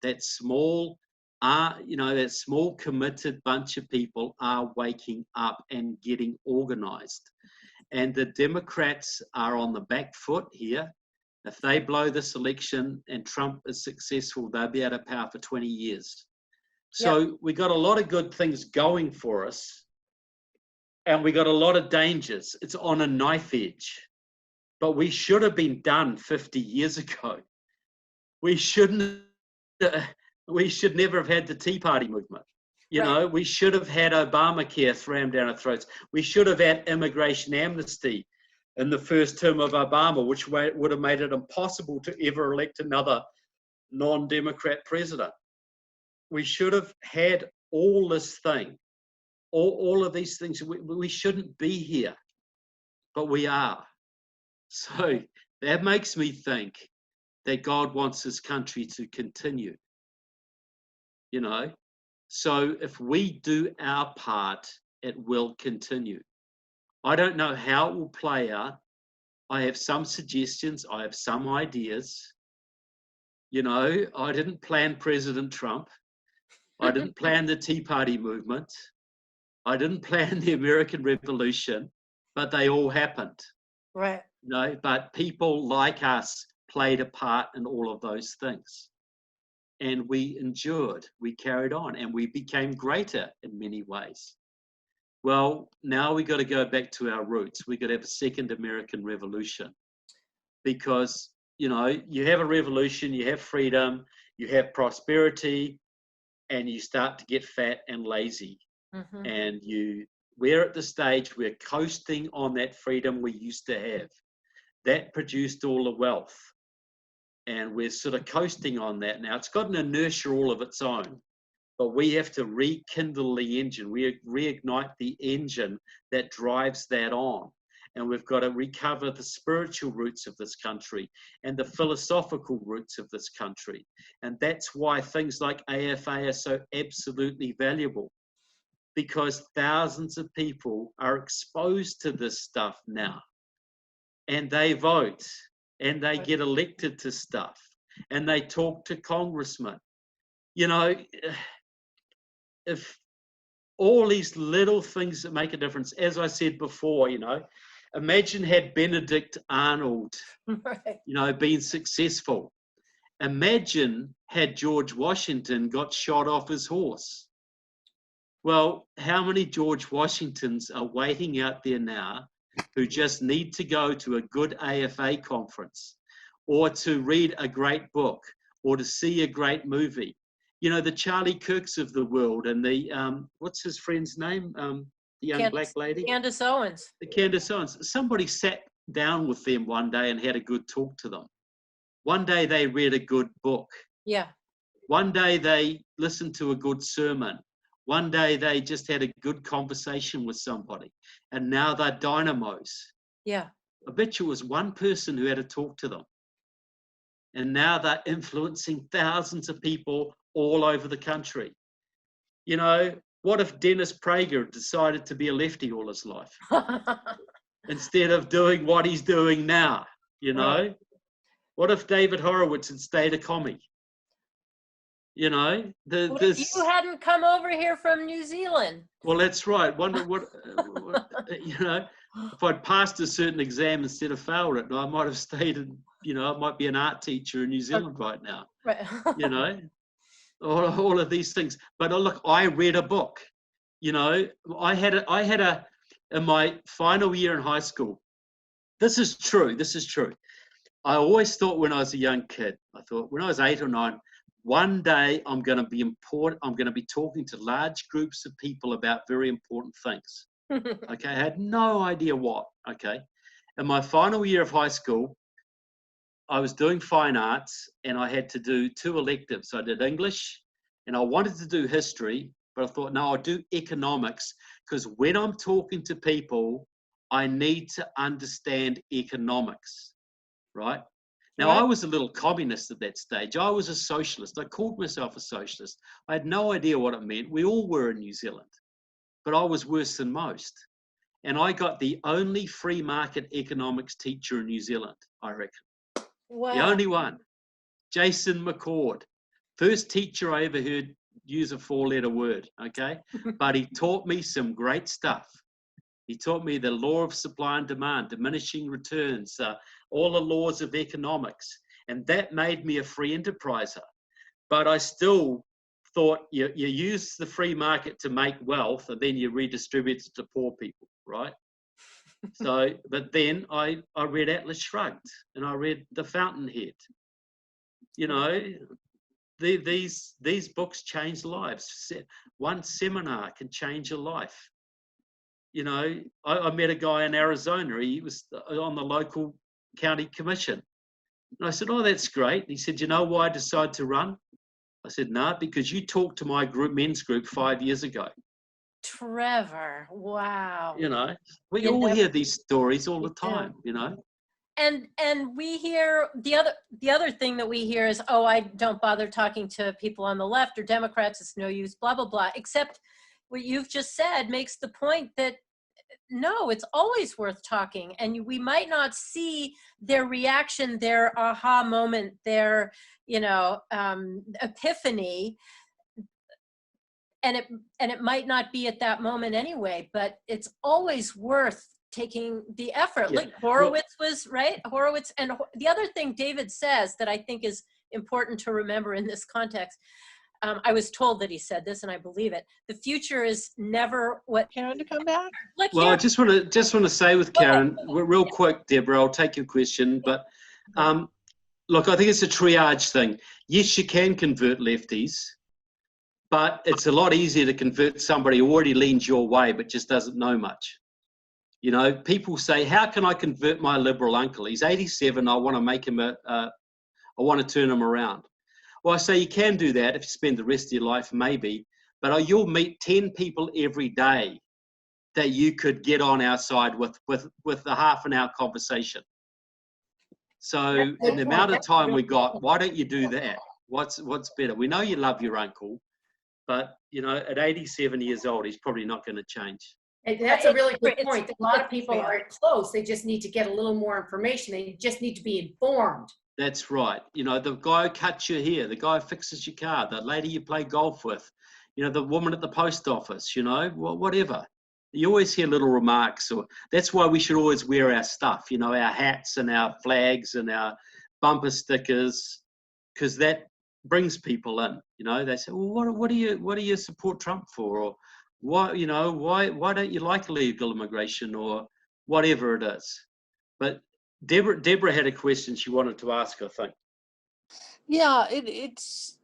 B: That small, that small committed bunch of people are waking up and getting organized. And the Democrats are on the back foot here. If they blow this election and Trump is successful, they'll be out of power for 20 years. So we got a lot of good things going for us. And we got a lot of dangers. It's on a knife edge. But we should have been done 50 years ago. We should never have had the Tea Party movement. You know, we should have had Obamacare thrown down our throats. We should have had immigration amnesty in the first term of Obama, which would have made it impossible to ever elect another non-Democrat president. We should have had all this thing. All of these things, we shouldn't be here, but we are. So that makes me think that God wants this country to continue, you know. So if we do our part, it will continue. I don't know how it will play out. I have some suggestions. I have some ideas. You know, I didn't plan President Trump. I didn't plan the Tea Party movement. I didn't plan the American Revolution, but they all happened.
E: Right.
B: You know, but people like us played a part in all of those things. And we endured, we carried on, and we became greater in many ways. Well, now we got to go back to our roots. We got to have a second American Revolution. Because, you know, you have a revolution, you have freedom, you have prosperity, and you start to get fat and lazy. Mm-hmm. And we're at the stage, we're coasting on that freedom we used to have. That produced all the wealth. And we're sort of coasting on that now. It's got an inertia all of its own. But we have to rekindle the engine. We reignite the engine that drives that on. And we've got to recover the spiritual roots of this country and the philosophical roots of this country. And that's why things like AFA are so absolutely valuable. Because thousands of people are exposed to this stuff now. And they vote. And they get elected to stuff. And they talk to congressmen. You know, if all these little things that make a difference, as I said before, you know, imagine had Benedict Arnold, you know, been successful. Imagine had George Washington got shot off his horse. Well, how many George Washingtons are waiting out there now who just need to go to a good AFA conference or to read a great book or to see a great movie? You know, the Charlie Kirks of the world and the, what's his friend's name? The young black lady?
A: Candace Owens.
B: The Candace Owens. Somebody sat down with them one day and had a good talk to them. One day they read a good book.
A: Yeah.
B: One day they listened to a good sermon. One day they just had a good conversation with somebody. And now they're dynamos.
A: Yeah.
B: I bet you it was one person who had to talk to them. And now they're influencing thousands of people all over the country. You know, what if Dennis Prager decided to be a lefty all his life instead of doing what he's doing now? You know, right. What if David Horowitz had stayed a commie? You know,
A: if you hadn't come over here from New Zealand.
B: Well, that's right. Wonder what you know, if I'd passed a certain exam instead of failed it, I might have stayed in, you know, I might be an art teacher in New Zealand right now.
A: Right.
B: You know, all of these things. But look, I read a book. You know, I had in my final year in high school. This is true. I always thought when I was a young kid, I thought when I was 8 or 9, one day I'm going to be important. I'm going to be talking to large groups of people about very important things. Okay, I had no idea what. Okay, in my final year of high school, I was doing fine arts and I had to do 2 electives. I did English and I wanted to do history, but I thought, no, I'll do economics, because when I'm talking to people, I need to understand economics, right? Now, I was a little communist at that stage. I was a socialist. I called myself a socialist. I had no idea what it meant. We all were in New Zealand, but I was worse than most. And I got the only free market economics teacher in New Zealand, I reckon.
A: Wow.
B: The only one. Jason McCord. First teacher I ever heard use a 4-letter word, okay? But he taught me some great stuff. He taught me the law of supply and demand, diminishing returns, all the laws of economics. And that made me a free enterpriser. But I still thought you use the free market to make wealth and then you redistribute it to poor people, right? So, but then I read Atlas Shrugged and I read The Fountainhead. You know, these books change lives. One seminar can change a life. You know, I met a guy in Arizona. He was on the local county commission. And I said, oh, that's great. And he said, you know why I decided to run? I said, no, because you talked to my men's group 5 years ago.
A: Trevor, wow.
B: You know, we all hear these stories all the time, you know.
A: And we hear the other thing that we hear is, oh, I don't bother talking to people on the left or Democrats, it's no use, blah, blah, blah. Except what you've just said makes the point that no, it's always worth talking. And we might not see their reaction, their aha moment, their, epiphany. And it might not be at that moment anyway, but it's always worth taking the effort.
B: Yeah.
A: Like Horowitz was, right? Horowitz. And the other thing David says that I think is important to remember in this context, I was told that he said this and I believe it. The future is never what.
E: Karen to come back?
B: Well, I just want to say with Karen, real quick, Deborah, I'll take your question, but look, I think it's a triage thing. Yes, you can convert lefties, but it's a lot easier to convert somebody who already leans your way but just doesn't know much. You know, people say, how can I convert my liberal uncle? He's 87, I want to make him I want to turn him around. Well, I say you can do that if you spend the rest of your life, maybe, but you'll meet 10 people every day that you could get on our side with a half an hour conversation. So in the amount of time we got, why don't you do that? What's better? We know you love your uncle, but you know, at 87 years old, he's probably not going to change.
C: And that's a really good point. A lot of people aren't close. They just need to get a little more information. They just need to be informed.
B: That's right. You know, the guy who cuts your hair, the guy who fixes your car, the lady you play golf with, you know, the woman at the post office, you know, whatever. You always hear little remarks. Or that's why we should always wear our stuff, you know, our hats and our flags and our bumper stickers, because that brings people in. You know, they say, well, what do you support Trump for? Or why don't you like illegal immigration or whatever it is? But Deborah had a question she wanted to ask, I think.
E: Yeah,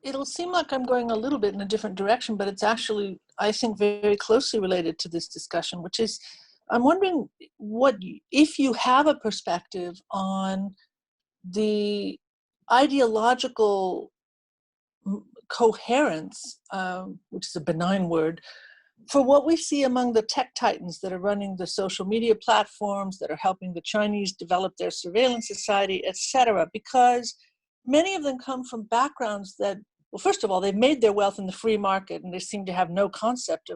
E: it'll seem like I'm going a little bit in a different direction, but it's actually, I think, very closely related to this discussion, which is, I'm wondering if you have a perspective on the ideological coherence, which is a benign word, for what we see among the tech titans that are running the social media platforms, that are helping the Chinese develop their surveillance society, etc., because many of them come from backgrounds that, well, first of all, they've made their wealth in the free market and they seem to have no concept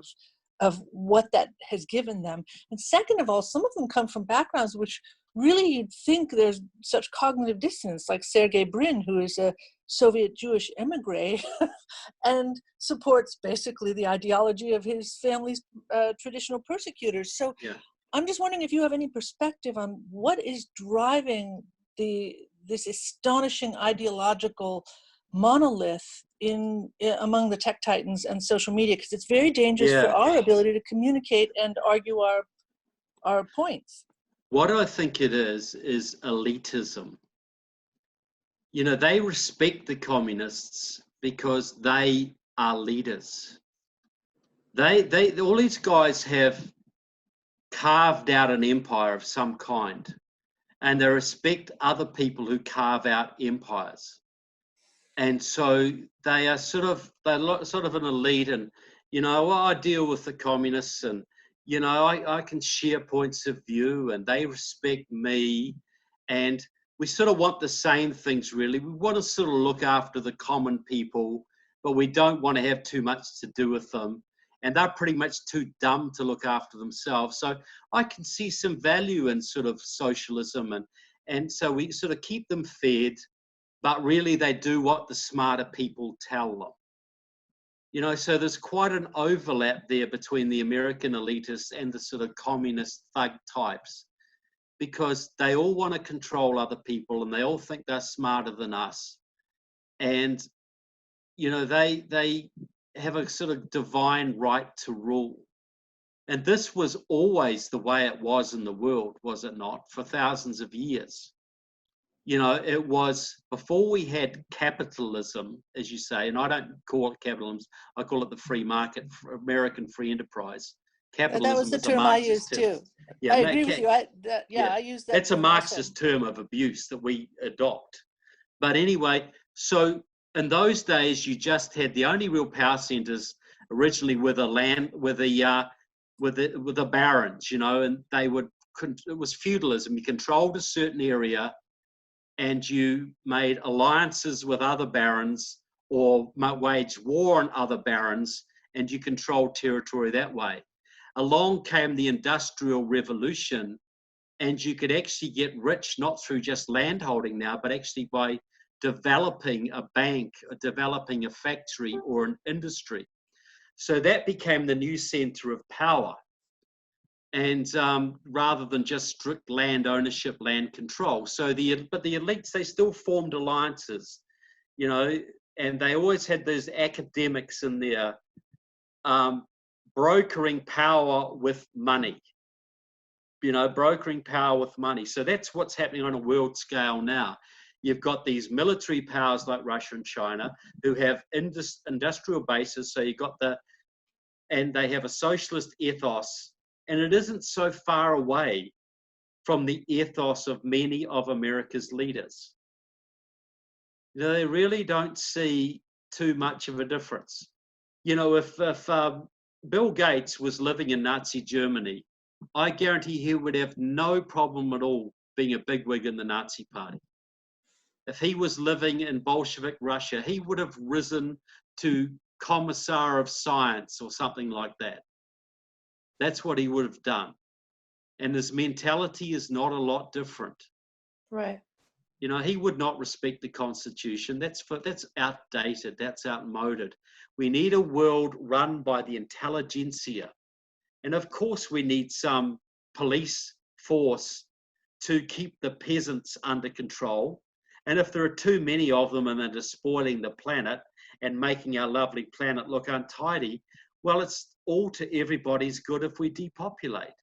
E: of what that has given them. And second of all, some of them come from backgrounds which really you'd think there's such cognitive dissonance, like Sergey Brin, who is a Soviet Jewish emigre and supports basically the ideology of his family's traditional persecutors. So yeah. I'm just wondering if you have any perspective on what is driving this astonishing ideological monolith among the tech titans and social media, because it's very dangerous for our ability to communicate and argue our points.
B: What I think it is elitism. You know, they respect the communists because they are leaders. All these guys have carved out an empire of some kind. and they respect other people who carve out empires. And so they are sort of an elite, and well, I deal with the communists, and I can share points of view, and they respect me, and we sort of want the same things, really. We want to sort of look after the common people, but we don't want to have too much to do with them, and they're pretty much too dumb to look after themselves. So I can see some value in sort of socialism, and so we sort of keep them fed, but really they do what the smarter people tell them. So there's quite an overlap there between the American elitists and the sort of communist thug types, because they all want to control other people, and they all think they're smarter than us. And, they have a sort of divine right to rule. And this was always the way it was in the world, was it not, for thousands of years? It was before we had capitalism, as you say, and I don't call it capitalism, I call it the free market, American free enterprise. Capitalism
E: That was the
B: is a
E: term I
B: Marxist
E: used
B: term.
E: too.
B: Yeah,
E: I agree with you. I use that.
B: That's a
E: term
B: Marxist
E: also.
B: term of abuse that we adopt. But anyway, so in those days, you just had the only real power centers originally were the land, with the barons, and it was feudalism. You controlled a certain area, and you made alliances with other barons or waged war on other barons, and you controlled territory that way. Along came the Industrial Revolution, and you could actually get rich not through just landholding now, but actually by developing a bank, developing a factory or an industry. So that became the new center of power. And rather than just strict land ownership, land control. But the elites, they still formed alliances, and they always had those academics in there brokering power with money, brokering power with money. So that's what's happening on a world scale now. You've got these military powers like Russia and China who have industrial bases. So and they have a socialist ethos. And it isn't so far away from the ethos of many of America's leaders. They really don't see too much of a difference. If Bill Gates was living in Nazi Germany, I guarantee he would have no problem at all being a bigwig in the Nazi party. If he was living in Bolshevik Russia, he would have risen to Commissar of Science or something like that. That's what he would have done. And his mentality is not a lot different.
E: Right.
B: He would not respect the Constitution. That's outdated. That's outmoded. We need a world run by the intelligentsia. And of course, we need some police force to keep the peasants under control. And if there are too many of them and they're despoiling the planet and making our lovely planet look untidy, well, it's all to everybody's good if we depopulate.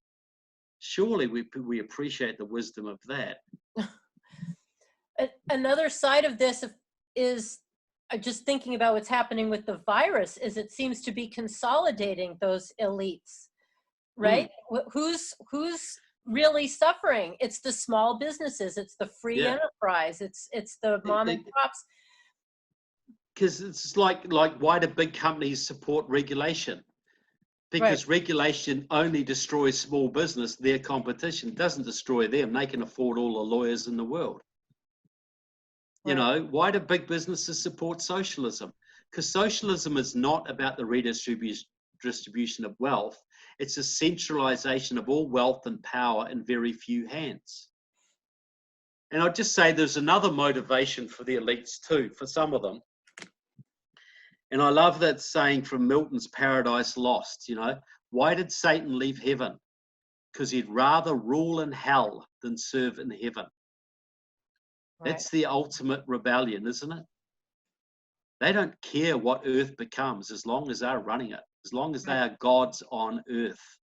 B: Surely we appreciate the wisdom of that.
A: Another side of this is just thinking about what's happening with the virus is it seems to be consolidating those elites, right? Who's really suffering? It's the small businesses, it's the free enterprise, it's the mom and pops.
B: Because it's like why do big companies support regulation? Because regulation only destroys small business. Their competition doesn't destroy them. They can afford all the lawyers in the world. Why do big businesses support socialism? Because socialism is not about the redistribution of wealth. It's a centralization of all wealth and power in very few hands. And I'll just say there's another motivation for the elites too, for some of them. And I love that saying from Milton's Paradise Lost, why did Satan leave heaven? Because he'd rather rule in hell than serve in heaven. That's the ultimate rebellion, isn't it? They don't care what earth becomes as long as they're running it, as long as they are gods on earth.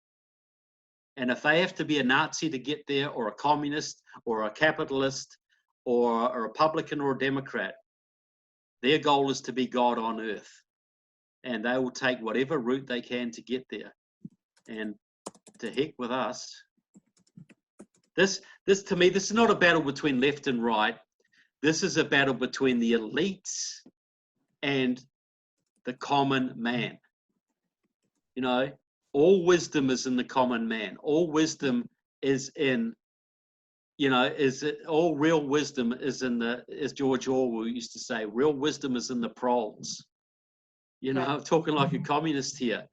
B: And if they have to be a Nazi to get there, or a communist, or a capitalist, or a Republican, or a Democrat, their goal is to be God on earth. And they will take whatever route they can to get there. And to heck with us. This, to me, this is not a battle between left and right. This is a battle between the elites and the common man. You know, all wisdom is in the common man. All wisdom is in, you know, all real wisdom is in as George Orwell used to say, real wisdom is in the proles. You know, I'm talking like a communist here.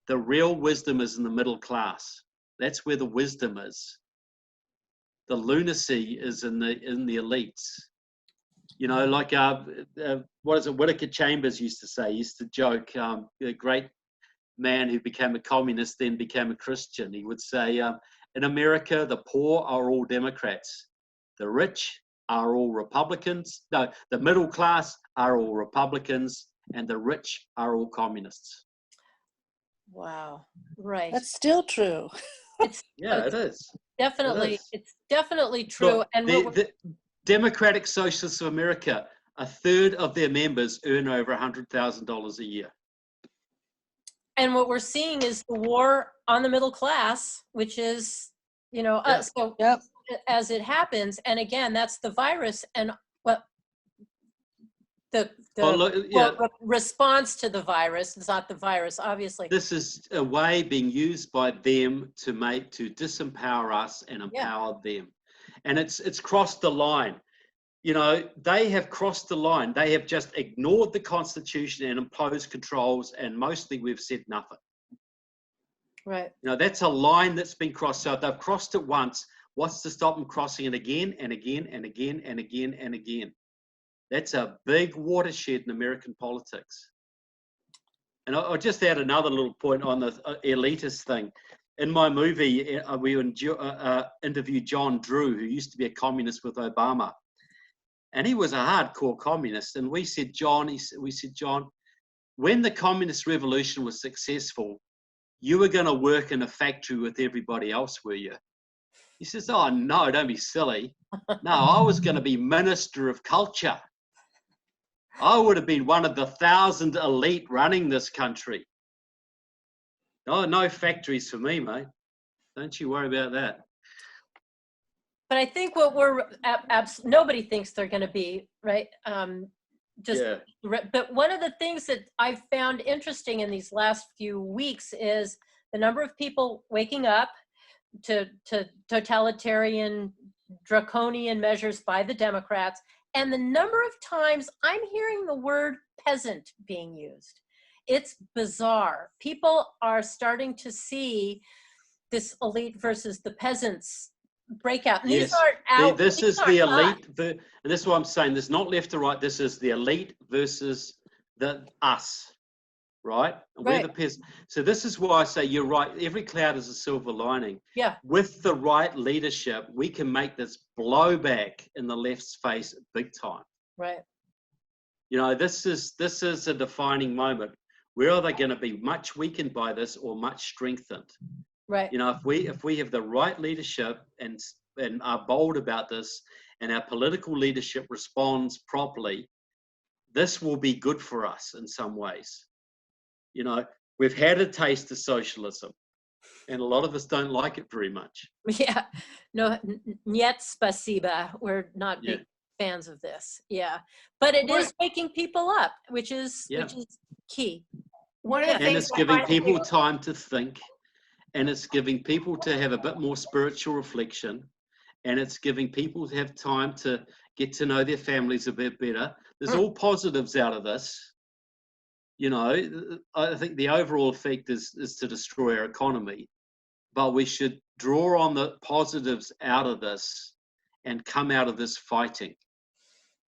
B: The real wisdom is in the middle class. That's where the wisdom is. The lunacy is in the elites. You know, like what is it? Whittaker Chambers used to say. He used to joke. A great man who became a communist, then became a Christian. He would say, in America, the poor are all Democrats. The rich are all Republicans. No, the middle class are all Republicans, and the rich are all communists.
A: Wow. Right.
E: That's still true.
A: It's
B: it is.
A: Definitely,
B: It is.
A: it's definitely true.
B: Look,
A: And
B: the Democratic Socialists of America, a third of their members earn over $100,000 a year.
A: and what we're seeing is the war on the middle class, which is, you know, so
E: Yep.
A: as it happens, and again, that's the virus, and what the response to the virus. It's not the virus, obviously.
B: This is a way being used by them to disempower us and empower them. And it's crossed the line. You know, they have crossed the line. They have just ignored the Constitution and imposed controls, and mostly we've said nothing.
A: Right.
B: You know, that's a line that's been crossed. So if they've crossed it once, what's to stop them crossing it again and again and again and again and again? That's a big watershed in American politics. And I'll just add another little point on the elitist thing. In my movie, we interviewed John Drew, who used to be a communist with Obama. And he was a hardcore communist. And we said, John, when the communist revolution was successful, you were going to work in a factory with everybody else, were you? He says, oh, no, don't be silly. No, I was going to be minister of culture. I would have been one of the 1,000 elite running this country. Oh, no factories for me, mate. Don't you worry about that.
A: But I think what nobody thinks they're going to be, right? But one of the things that I've found interesting in these last few weeks is the number of people waking up to totalitarian, draconian measures by the Democrats, and the number of times I'm hearing the word peasant being used. It's bizarre. People are starting to see this elite versus the peasants breakout. And
B: yes.
A: These aren't out.
B: This is the elite, and this is what I'm saying. There's not left or right. This is the elite versus the us, right? We're the peasants. So this is why I say you're right. Every cloud is a silver lining.
A: Yeah.
B: With the right leadership, we can make this blowback in the left's face big time.
A: Right.
B: You know, this is a defining moment. Where are they going to be much weakened by this or much strengthened?
A: Right.
B: You know, if we have the right leadership and are bold about this, and our political leadership responds properly, this will be good for us in some ways. You know, we've had a taste of socialism, and a lot of us don't like it very much.
A: Yeah. No, niet spasiba. We're not big fans of this. Yeah. But it is waking people up, which is key.
C: One of the things,
B: and it's giving people time to think. And it's giving people to have a bit more spiritual reflection. And it's giving people to have time to get to know their families a bit better. There's all positives out of this. You know, I think the overall effect is to destroy our economy. But we should draw on the positives out of this and come out of this fighting.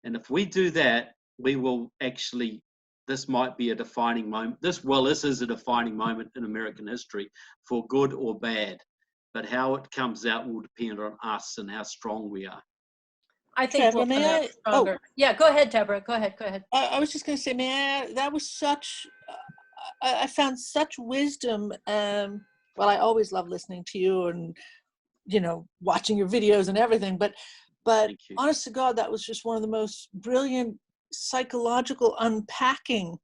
B: And if we do that, we will actually... This might be a defining moment. This is a defining moment in American history, for good or bad. But how it comes out will depend on us and how strong we are.
A: I think we'll come out stronger. Yeah, go ahead, Deborah. Go ahead.
E: I was just going to say, that was such, I found such wisdom. Well, I always love listening to you and, you know, watching your videos and everything. But honest to God, that was just one of the most brilliant psychological unpacking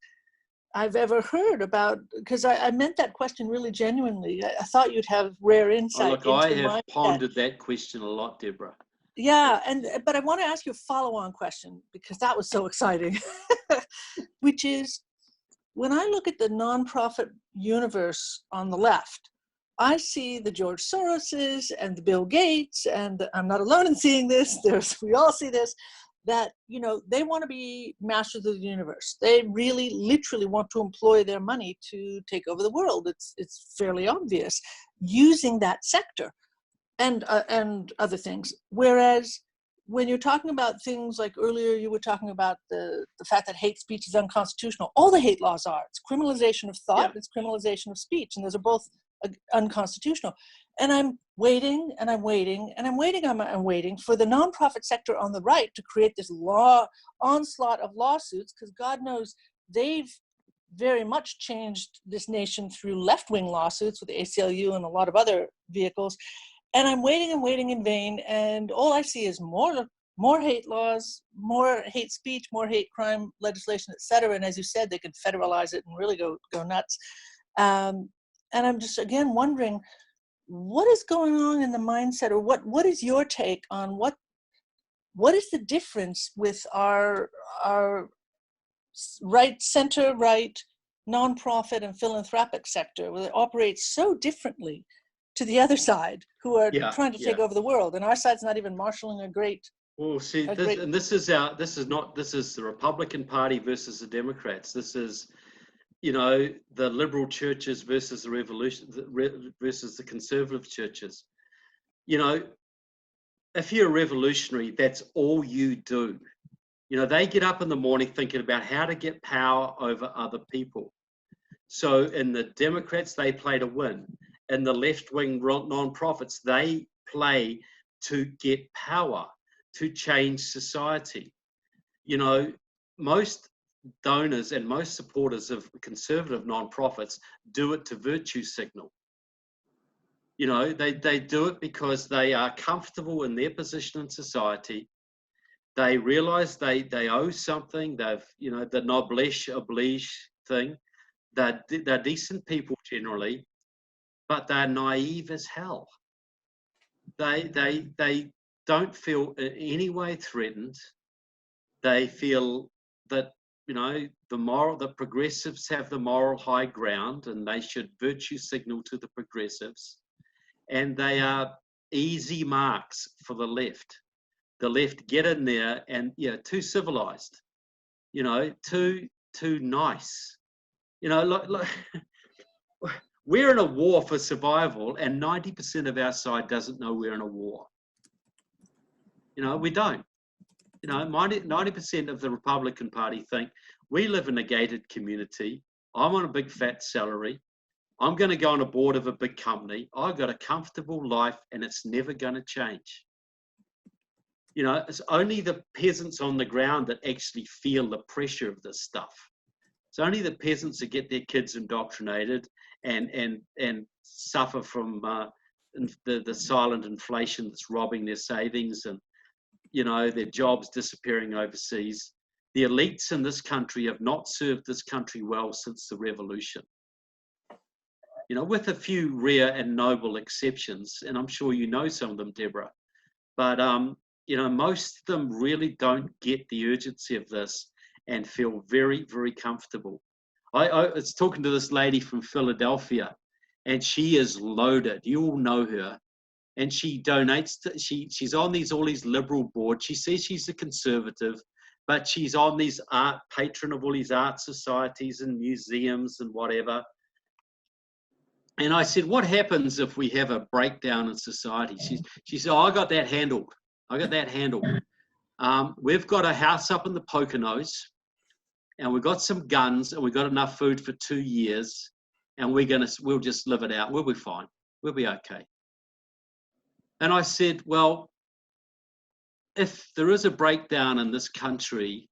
E: I've ever heard about, because I meant that question really genuinely. I thought you'd have rare
B: Oh,
E: insight
B: look,
E: into
B: I
E: the
B: have
E: mindset.
B: pondered that question a lot, Deborah.
E: Yeah, but I want to ask you a follow-on question because that was so exciting, which is, when I look at the nonprofit universe on the left, I see the George Soroses and the Bill Gates, and I'm not alone in seeing this. We all see this, that, you know, they want to be masters of the universe. They really, literally want to employ their money to take over the world. It's fairly obvious, using that sector and other things. Whereas when you're talking about things like earlier, you were talking about the fact that hate speech is unconstitutional. All the hate laws are. It's criminalization of thought, it's criminalization of speech, and those are both unconstitutional. And I'm waiting, and I'm waiting, and I'm waiting for the nonprofit sector on the right to create this onslaught of lawsuits, because God knows they've very much changed this nation through left-wing lawsuits with the ACLU and a lot of other vehicles. And I'm waiting and waiting in vain, and all I see is more hate laws, more hate speech, more hate crime legislation, et cetera. And as you said, they could federalize it and really go nuts. And I'm just, again, wondering, what is going on in the mindset, or what is your take on what is the difference with our center-right nonprofit and philanthropic sector, where it operates so differently to the other side, who are trying to take over the world, and our side's not even marshalling a great.
B: Well, see, this is the Republican Party versus the Democrats. This is, you know, the liberal churches versus the versus the conservative churches. You know, if you're a revolutionary, that's all you do. You know, they get up in the morning thinking about how to get power over other people. So in the Democrats, they play to win. In the left-wing non-profits, they play to get power, to change society. You know, most donors and most supporters of conservative non-profits do it to virtue signal. You know, they do it because they are comfortable in their position in society. They realize they owe something. They've, you know, the noblesse oblige thing. They're decent people generally, but they're naive as hell. They don't feel in any way threatened. They feel that, you know, the progressives have the moral high ground, and they should virtue signal to the progressives. And they are easy marks for the left. The left get in there and, too civilized, you know, too nice. You know, look, we're in a war for survival, and 90% of our side doesn't know we're in a war. You know, we don't. You know, 90% of the Republican Party think we live in a gated community. I'm on a big fat salary. I'm going to go on a board of a big company. I've got a comfortable life, and it's never going to change. You know, it's only the peasants on the ground that actually feel the pressure of this stuff. It's only the peasants that get their kids indoctrinated and suffer from the silent inflation that's robbing their savings, and, you know, their jobs disappearing overseas. The elites in this country have not served this country well since the revolution. You know, with a few rare and noble exceptions, and I'm sure you know some of them, Deborah, but you know, most of them really don't get the urgency of this and feel very, very comfortable. I was talking to this lady from Philadelphia, and she is loaded. You all know her. And she donates, she's on all these liberal boards. She says she's a conservative, but she's on these patron of all these art societies and museums and whatever. And I said, what happens if we have a breakdown in society? She said, oh, I got that handled. We've got a house up in the Poconos, and we've got some guns, and we've got enough food for 2 years, and we'll just live it out. We'll be fine. We'll be okay. And I said, well, if there is a breakdown in this country,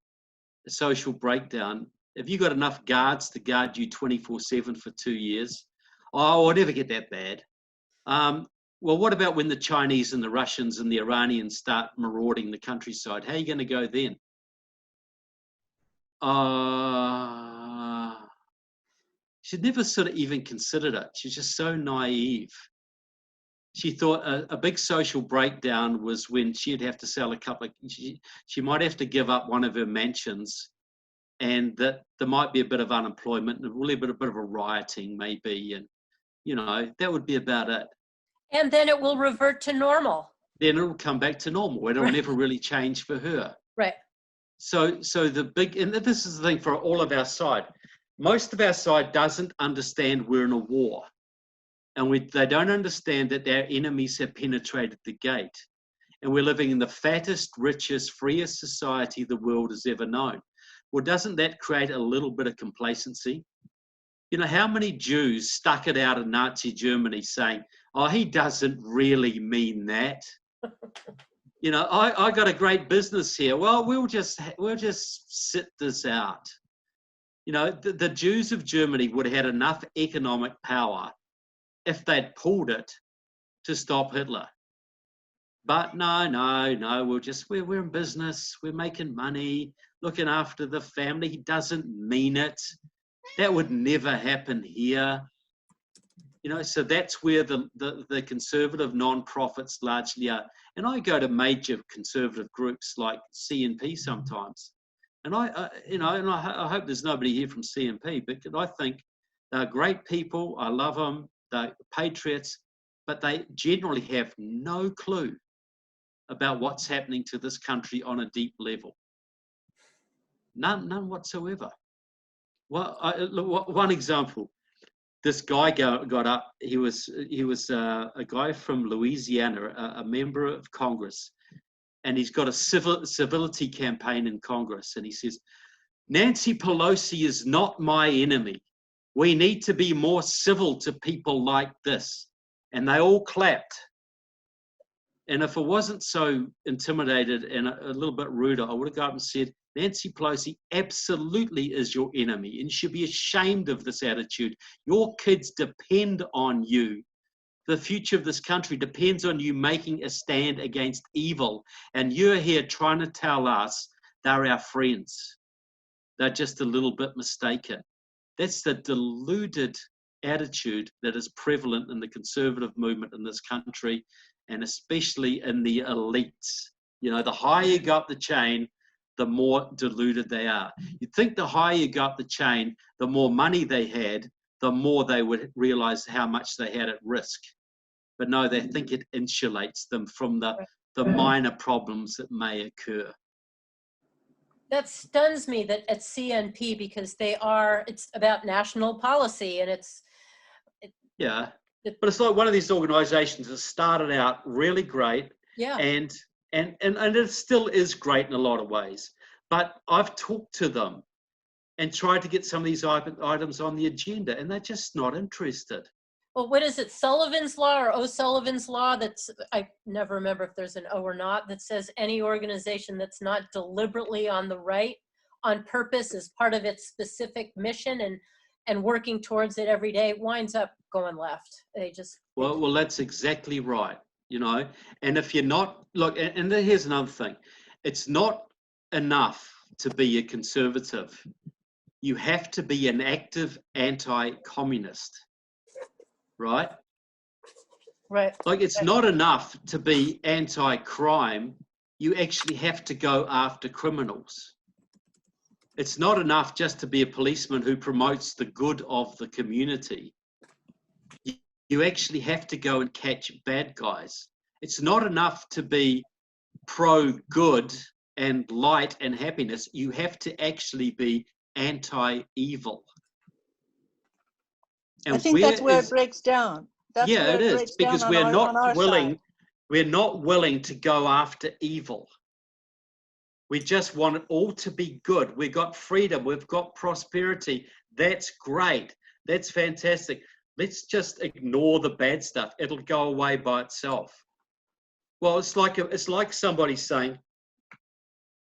B: a social breakdown, have you got enough guards to guard you 24/7 for 2 years? Oh, I'll never get that bad. Well, what about when the Chinese and the Russians and the Iranians start marauding the countryside? How are you going to go then? She'd never sort of even considered it. She's just so naive. She thought a big social breakdown was when she'd have to sell a couple of, she might have to give up one of her mansions, and that there might be a bit of unemployment and really a bit of a rioting maybe, and that would be about it.
A: And then it will revert to normal.
B: Then it'll come back to normal. It'll never really change for her.
A: Right.
B: So the big, and this is the thing for all of our side. Most of our side doesn't understand we're in a war. And they don't understand that our enemies have penetrated the gate. And we're living in the fattest, richest, freest society the world has ever known. Well, doesn't that create a little bit of complacency? How many Jews stuck it out in Nazi Germany saying, oh, he doesn't really mean that. I got a great business here. Well, we'll just sit this out. The Jews of Germany would have had enough economic power if they'd pulled it to stop Hitler. But no, we're in business, we're making money, looking after the family. He doesn't mean it. That would never happen here. So that's where the conservative non-profits largely are. And I go to major conservative groups like CNP sometimes. And I hope there's nobody here from CNP, but I think they're great people. I love them. They're patriots, but they generally have no clue about what's happening to this country on a deep level. None whatsoever. Well, one example. This guy got up. He was a guy from Louisiana, a member of Congress, and he's got a civility campaign in Congress. And he says, Nancy Pelosi is not my enemy. We need to be more civil to people like this. And they all clapped. And if it wasn't so intimidated and a little bit ruder, I would have got up and said, Nancy Pelosi absolutely is your enemy, and you should be ashamed of this attitude. Your kids depend on you. The future of this country depends on you making a stand against evil. And you're here trying to tell us they're our friends. They're just a little bit mistaken. That's the deluded attitude that is prevalent in the conservative movement in this country, and especially in the elites. The higher you go up the chain, the more deluded they are. You'd think the higher you go up the chain, the more money they had, the more they would realize how much they had at risk. But no, they think it insulates them from the minor problems that may occur.
A: That stuns me that at CNP, because it's about national policy, and
B: yeah. But it's like one of these organizations that started out really great.
A: Yeah.
B: And it still is great in a lot of ways. But I've talked to them and tried to get some of these items on the agenda, and they're just not interested.
A: Well, what is it, Sullivan's Law or O'Sullivan's Law? I never remember if there's an O or not, that says any organization that's not deliberately on the right, on purpose, as part of its specific mission and working towards it every day, winds up going left. Well,
B: that's exactly right. And if you're not, look, and here's another thing. It's not enough to be a conservative. You have to be an active anti-communist, right?
A: Right.
B: Like, it's not enough to be anti-crime. You actually have to go after criminals. It's not enough just to be a policeman who promotes the good of the community. You actually have to go and catch bad guys. It's not enough to be pro-good and light and happiness. You have to actually be anti-evil.
E: I think that's where it breaks down.
B: Yeah, it is, because we're not willing to go after evil. We just want it all to be good. We've got freedom. We've got prosperity. That's great. That's fantastic. Let's just ignore the bad stuff. It'll go away by itself. Well, it's like somebody saying,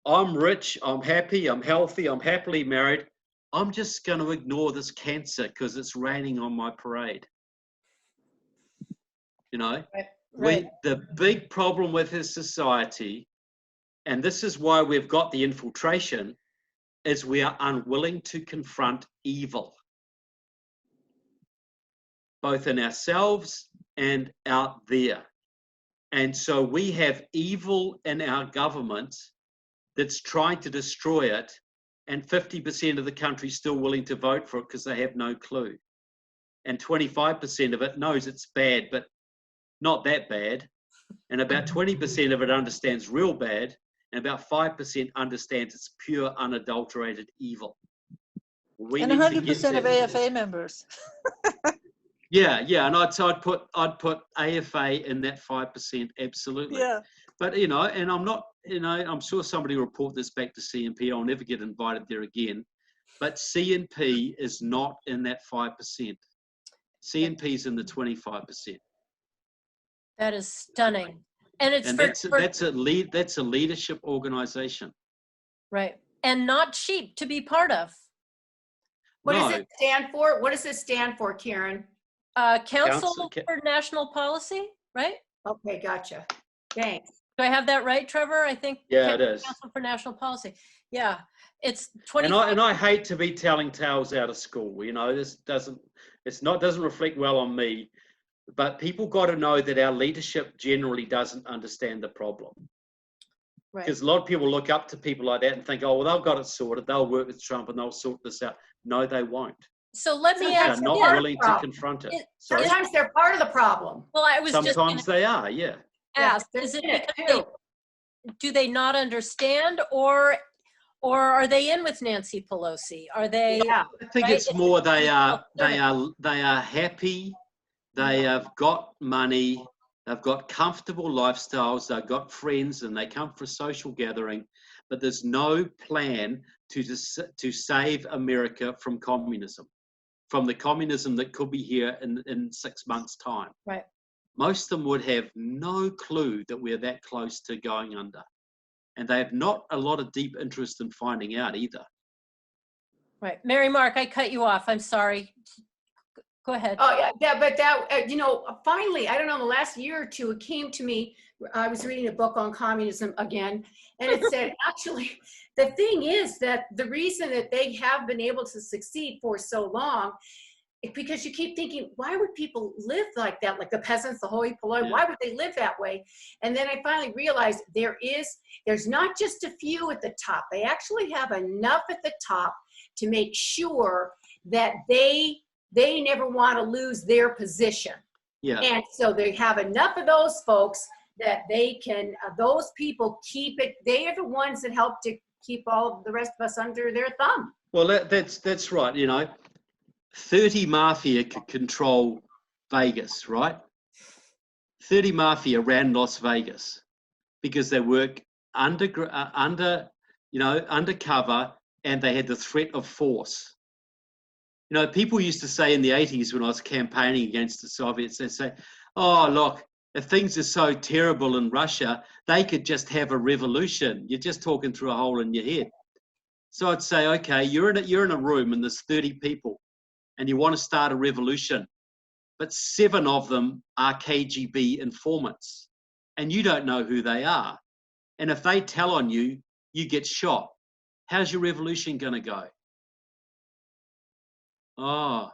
B: I'm rich, I'm happy, I'm healthy, I'm happily married. I'm just going to ignore this cancer because it's raining on my parade.
A: Right.
B: The big problem with his society, and this is why we've got the infiltration, is we are unwilling to confront evil. both in ourselves and out there. And so we have evil in our government that's trying to destroy it, and 50% of the country still willing to vote for it because they have no clue. And 25% of it knows it's bad, but not that bad. And about 20% of it understands real bad, and about 5% understands it's pure, unadulterated evil. We
E: And
B: need to
E: 100%
B: get
E: of
B: that-
E: AFA members.
B: Yeah, and I'd put AFA in that 5%, absolutely.
E: Yeah.
B: But and I'm not, I'm sure somebody will report this back to CNP. I'll never get invited there again. But CNP is not in that 5%. CNP is in the 25%.
A: That is stunning. And it's
B: And that's a leadership organization.
A: right. And not cheap to be part of.
C: What does
B: No.
C: it stand for? What does it stand for, Karen?
A: Council for National Policy, right?
C: Okay, gotcha. Thanks.
A: Do I have that right, Trevor? I think.
B: Yeah, it is.
A: Council for National Policy. Yeah, it's
B: And
A: 20.
B: I hate to be telling tales out of school. This doesn't reflect well on me. But people got to know that our leadership generally doesn't understand the problem.
A: Right.
B: Because a lot of people look up to people like that and think, oh, well, they've got it sorted. They'll work with Trump and they'll sort this out. No, they won't.
A: So let me
B: They're
A: ask.
B: not
A: yeah,
B: willing to confront it. Sorry?
C: Sometimes they're part of the problem.
A: Well, I was just
B: Sometimes
A: going to
B: they are, yeah.
A: ask:
C: Yes,
A: is it
C: they're in
A: because do they not understand, or are they in with Nancy Pelosi? Are they?
C: Yeah.
B: I think
A: Right?
B: it's more they are happy. They have got money. They've got comfortable lifestyles. They've got friends, and they come for a social gathering. But there's no plan to save America from communism, from the communism that could be here in 6 months' time.
A: Right.
B: Most of them would have no clue that we're that close to going under. And they have not a lot of deep interest in finding out either.
A: Right. Mary Mark, I cut you off. I'm sorry. Go ahead.
C: Oh, yeah, but that, finally, I don't know, the last year or two, it came to me. I was reading a book on communism again, and it said, actually, the thing is that the reason that they have been able to succeed for so long is because you keep thinking, why would people live like that? Like the peasants, the hoi polloi,
B: Yeah.
C: why would they live that way? And then I finally realized there's not just a few at the top. They actually have enough at the top to make sure that they never want to lose their position.
B: Yeah.
C: And so they have enough of those folks that they can, those people keep it. They are the ones that help to keep all of the rest of us under their thumb.
B: Well, that's right. 30 mafia could control Vegas, right? 30 mafia ran Las Vegas because they work undercover, and they had the threat of force. People used to say in the 80s when I was campaigning against the Soviets, they say, oh, look, if things are so terrible in Russia, they could just have a revolution. You're just talking through a hole in your head. So I'd say, okay, you're in a room and there's 30 people and you want to start a revolution, but 7 of them are KGB informants and you don't know who they are. And if they tell on you, you get shot. How's your revolution going to go? Oh,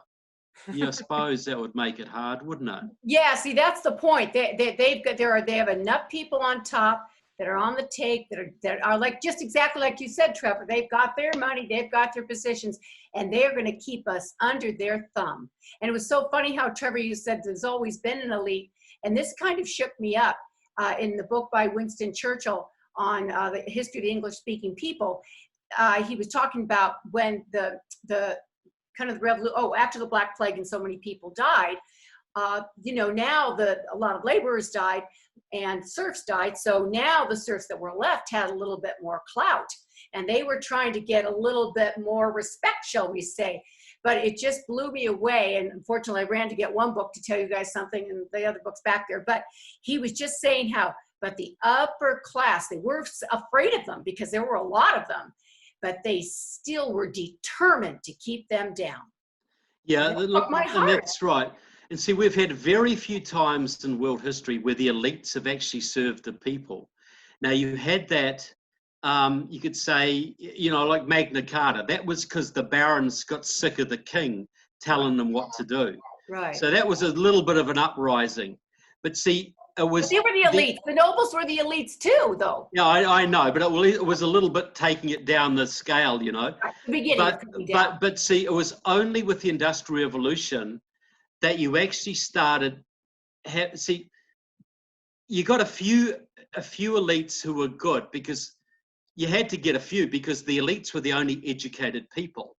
B: yeah, I suppose that would make it hard, wouldn't it?
C: Yeah, see, that's the point. They have enough people on top that are on the take, that are like, just exactly like you said, Trevor. They've got their money, they've got their positions, and they're going to keep us under their thumb. And it was so funny how, Trevor, you said there's always been an elite, and this kind of shook me up in the book by Winston Churchill on the history of the English-speaking people. He was talking about when the kind of the revolution, after the Black Plague and so many people died, now a lot of laborers died and serfs died. So now the serfs that were left had a little bit more clout and they were trying to get a little bit more respect, shall we say. But it just blew me away. And unfortunately, I ran to get one book to tell you guys something and the other book's back there. But he was just saying but the upper class, they were afraid of them because there were a lot of them, but they still were determined to keep them down.
B: Yeah, look, and that's right. And see, we've had very few times in world history where the elites have actually served the people. Now, you had that, you could say, like Magna Carta. That was because the barons got sick of the king telling them what to do.
C: Right.
B: So that was a little bit of an uprising. But see, it was...
C: But they were the elites. The nobles were the elites too, though.
B: Yeah, I know, but it was a little bit taking it down the scale, you know.
C: At the beginning,
B: But,
C: of coming down.
B: but see, it was only with the Industrial Revolution that you actually started... See, you got a few elites who were good, because you had to get a few, because the elites were the only educated people.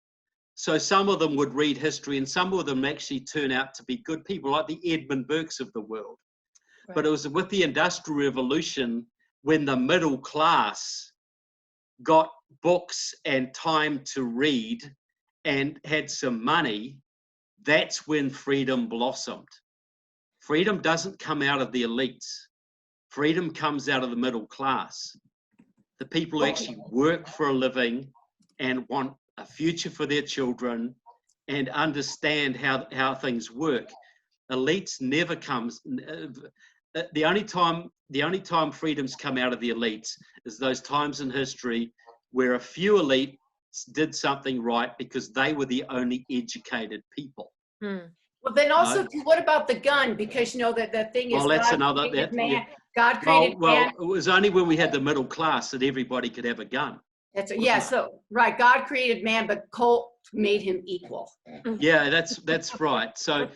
B: So some of them would read history, and some of them actually turn out to be good people, like the Edmund Burkes of the world.
C: Right.
B: But it was with the Industrial Revolution when the middle class got books and time to read and had some money, that's when freedom blossomed. Freedom doesn't come out of the elites. Freedom comes out of the middle class. The people who actually work for a living and want a future for their children and understand how things work. Elites never comes... The only time freedoms come out of the elites is those times in history where a few elites did something right because they were the only educated people.
C: Well, then also, what about the gun? Because you know that the thing is,
B: Well, that's
C: God
B: another...
C: created man. God created
B: Well,
C: man.
B: it was only when we had the middle class that everybody could have a gun.
C: Yeah, so right, God created man, but Colt made him equal.
B: Yeah, that's right. So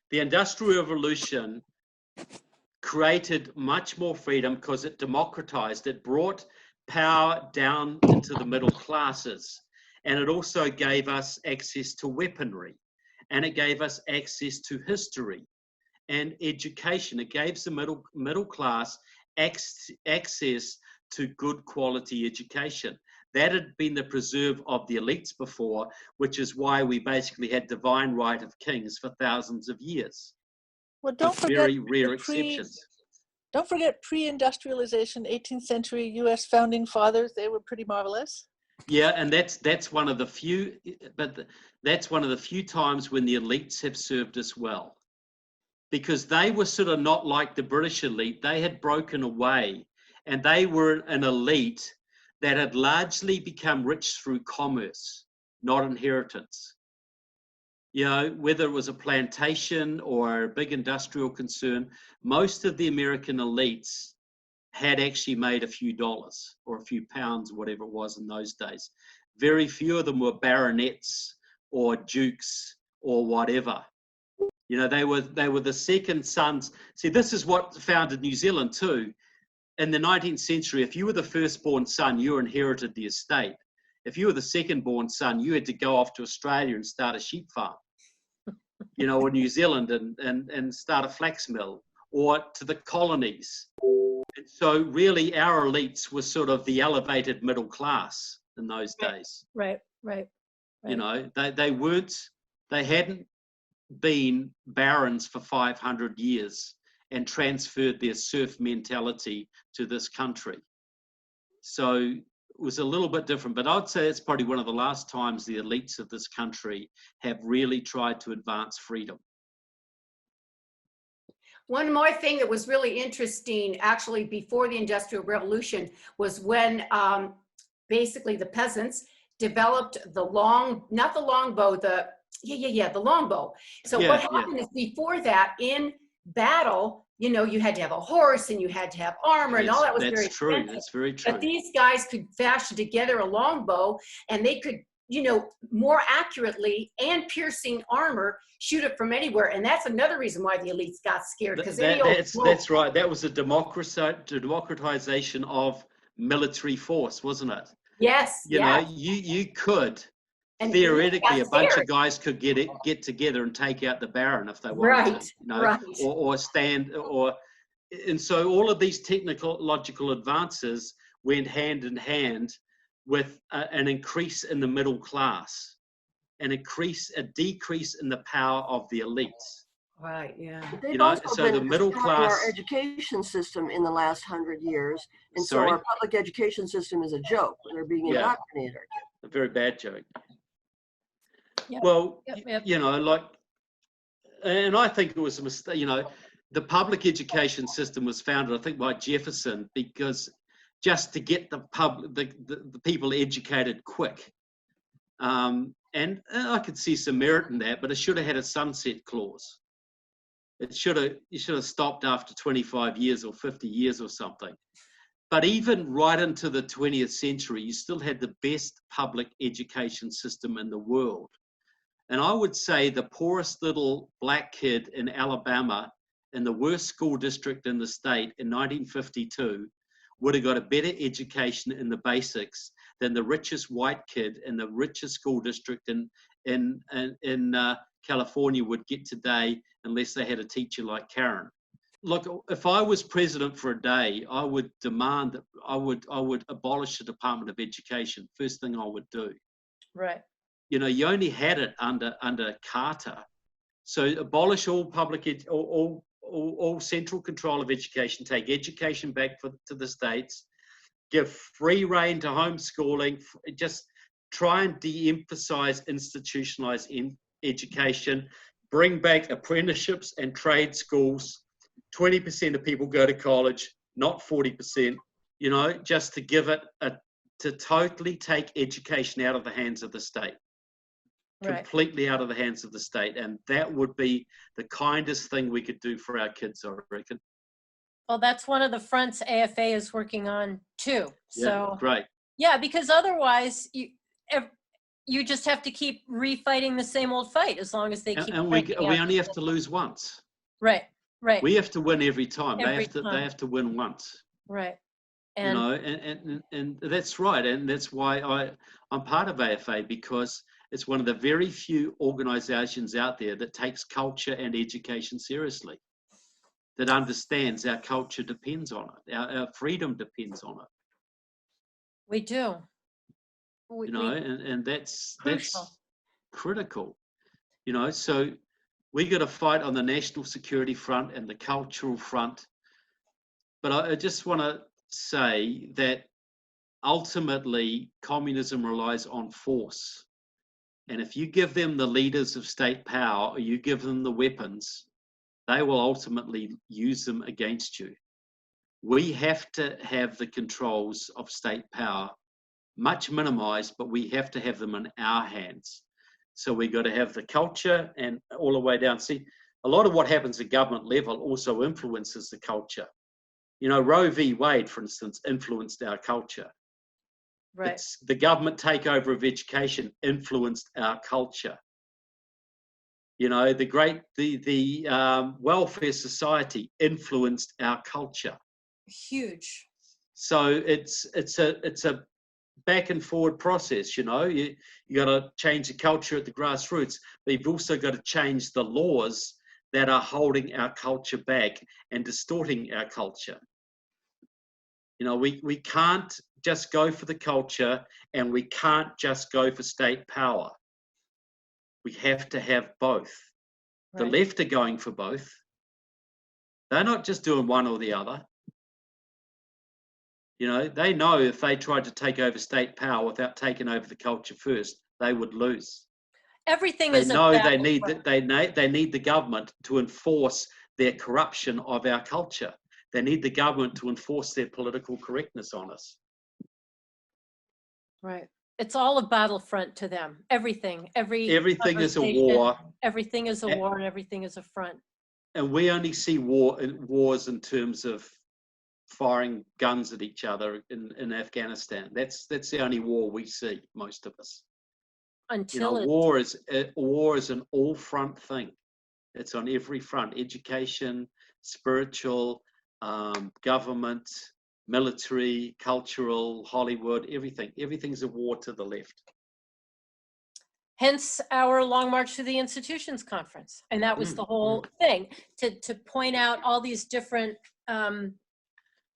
B: the Industrial Revolution created much more freedom because it democratized. It brought power down into the middle classes, and it also gave us access to weaponry, and it gave us access to history and education. It gave the middle class access to good quality education. That had been the preserve of the elites before, which is why we basically had divine right of kings for thousands of years.
E: Well, don't
B: with
E: forget
B: very rare exceptions.
E: Don't forget pre-industrialization, 18th century U.S. founding fathers. They were pretty marvelous.
B: Yeah, and that's one of the few, that's one of the few times when the elites have served us well, because they were sort of not like the British elite. They had broken away, and they were an elite that had largely become rich through commerce, not inheritance. You know, whether it was a plantation or a big industrial concern, most of the American elites had actually made a few dollars or a few pounds, whatever it was in those days. Very few of them were baronets or dukes or whatever. You know, they were the second sons. See, this is what founded New Zealand too. In the 19th century, if you were the firstborn son, you inherited the estate. If you were the second-born son, you had to go off to Australia and start a sheep farm, you know, or New Zealand and start a flax mill, or to the colonies. And so really our elites were sort of the elevated middle class in those days.
A: Right.
B: You know, they hadn't been barons for 500 years and transferred their serf mentality to this country. So it was a little bit different, but I'd say it's probably one of the last times the elites of this country have really tried to advance freedom.
C: One more thing that was really interesting, actually, before the Industrial Revolution, was when basically the peasants developed the not the longbow, the longbow. So what happened is before that, in battle, you know, you had to have a horse and you had to have armor, and all that was very expensive.
B: That's very true.
C: But these guys could fashion together a longbow, and they could, you know, more accurately and piercing armor shoot it from anywhere. And that's another reason why the elites got scared, because
B: that's right. That was a democratization of military force, wasn't it?
C: Yes.
B: You know, you could, and theoretically, a bunch of guys could get together and take out the Baron if they wanted to, you know, or stand, and so all of these technological advances went hand in hand with an increase in the middle class, a decrease in the power of the elites.
C: Right. Yeah.
F: They've also been destroying our education system in the last 100 years, and so our public education system is a joke. They're being indoctrinated.
B: A very bad joke.
A: Yep.
B: Well, you know, like, and I think it was a mistake. You know, the public education system was founded, I think, by Jefferson, because just to get the people educated quick. And I could see some merit in that, but it should have had a sunset clause. You should have stopped after 25 years or 50 years or something. But even right into the 20th century, you still had the best public education system in the world. And I would say the poorest little black kid in Alabama in the worst school district in the state in 1952 would have got a better education in the basics than the richest white kid in the richest school district in California would get today, unless they had a teacher like Karen. Look, if I was president for a day, I would demand that I would abolish the Department of Education. First thing I would do.
A: Right.
B: You know, you only had it under Carter. So abolish all all central control of education, take education back to the states, give free rein to homeschooling, just try and de-emphasize institutionalized education, bring back apprenticeships and trade schools. 20% of people go to college, not 40%, you know, just to give it to totally take education out of the hands of the state. Right. Completely out of the hands of the state. And that would be the kindest thing we could do for our kids, I reckon.
A: Well, that's one of the fronts AFA is working on too. So
B: yeah, great.
A: Yeah, because otherwise you just have to keep refighting the same old fight as long as they keep.
B: And we only have to lose once.
A: Right. Right.
B: We have to win every time. They have to win once.
A: Right.
B: And you know, and that's right. And that's why I'm part of AFA, because it's one of the very few organizations out there that takes culture and education seriously, that understands our culture depends on it, our freedom depends on it.
A: We do.
B: You know, and that's critical. You know, so we got to fight on the national security front and the cultural front. But I just want to say that ultimately communism relies on force. And if you give them the leaders of state power, or you give them the weapons, they will ultimately use them against you. We have to have the controls of state power much minimized, but we have to have them in our hands. So we got to have the culture and all the way down. See, a lot of what happens at government level also influences the culture. You know, Roe v. Wade, for instance, influenced our culture. Right. The government takeover of education influenced our culture. You know, the welfare society influenced our culture.
A: Huge.
B: So it's a back and forward process. You know, you got to change the culture at the grassroots, but you've also got to change the laws that are holding our culture back and distorting our culture. You know, we can't just go for the culture, and we can't just go for state power. We have to have both. Right. The left are going for both. They're not just doing one or the other. You know, they know if they tried to take over state power without taking over the culture first, they would lose.
A: Everything
B: they
A: is
B: know they need they need the government to enforce their corruption of our culture. They need the government to enforce their political correctness on us.
A: Right. It's all a battlefront to them. Everything
B: is a war.
A: Everything is a war, and everything is a front.
B: And we only see wars in terms of firing guns at each other in Afghanistan. That's the only war we see, most of us.
A: Until
B: war is an all-front thing. It's on every front: education, spiritual, government, military, cultural, Hollywood, everything. Everything's a war to the left.
A: Hence our Long March to the Institutions conference. And that was the whole thing, to point out all these different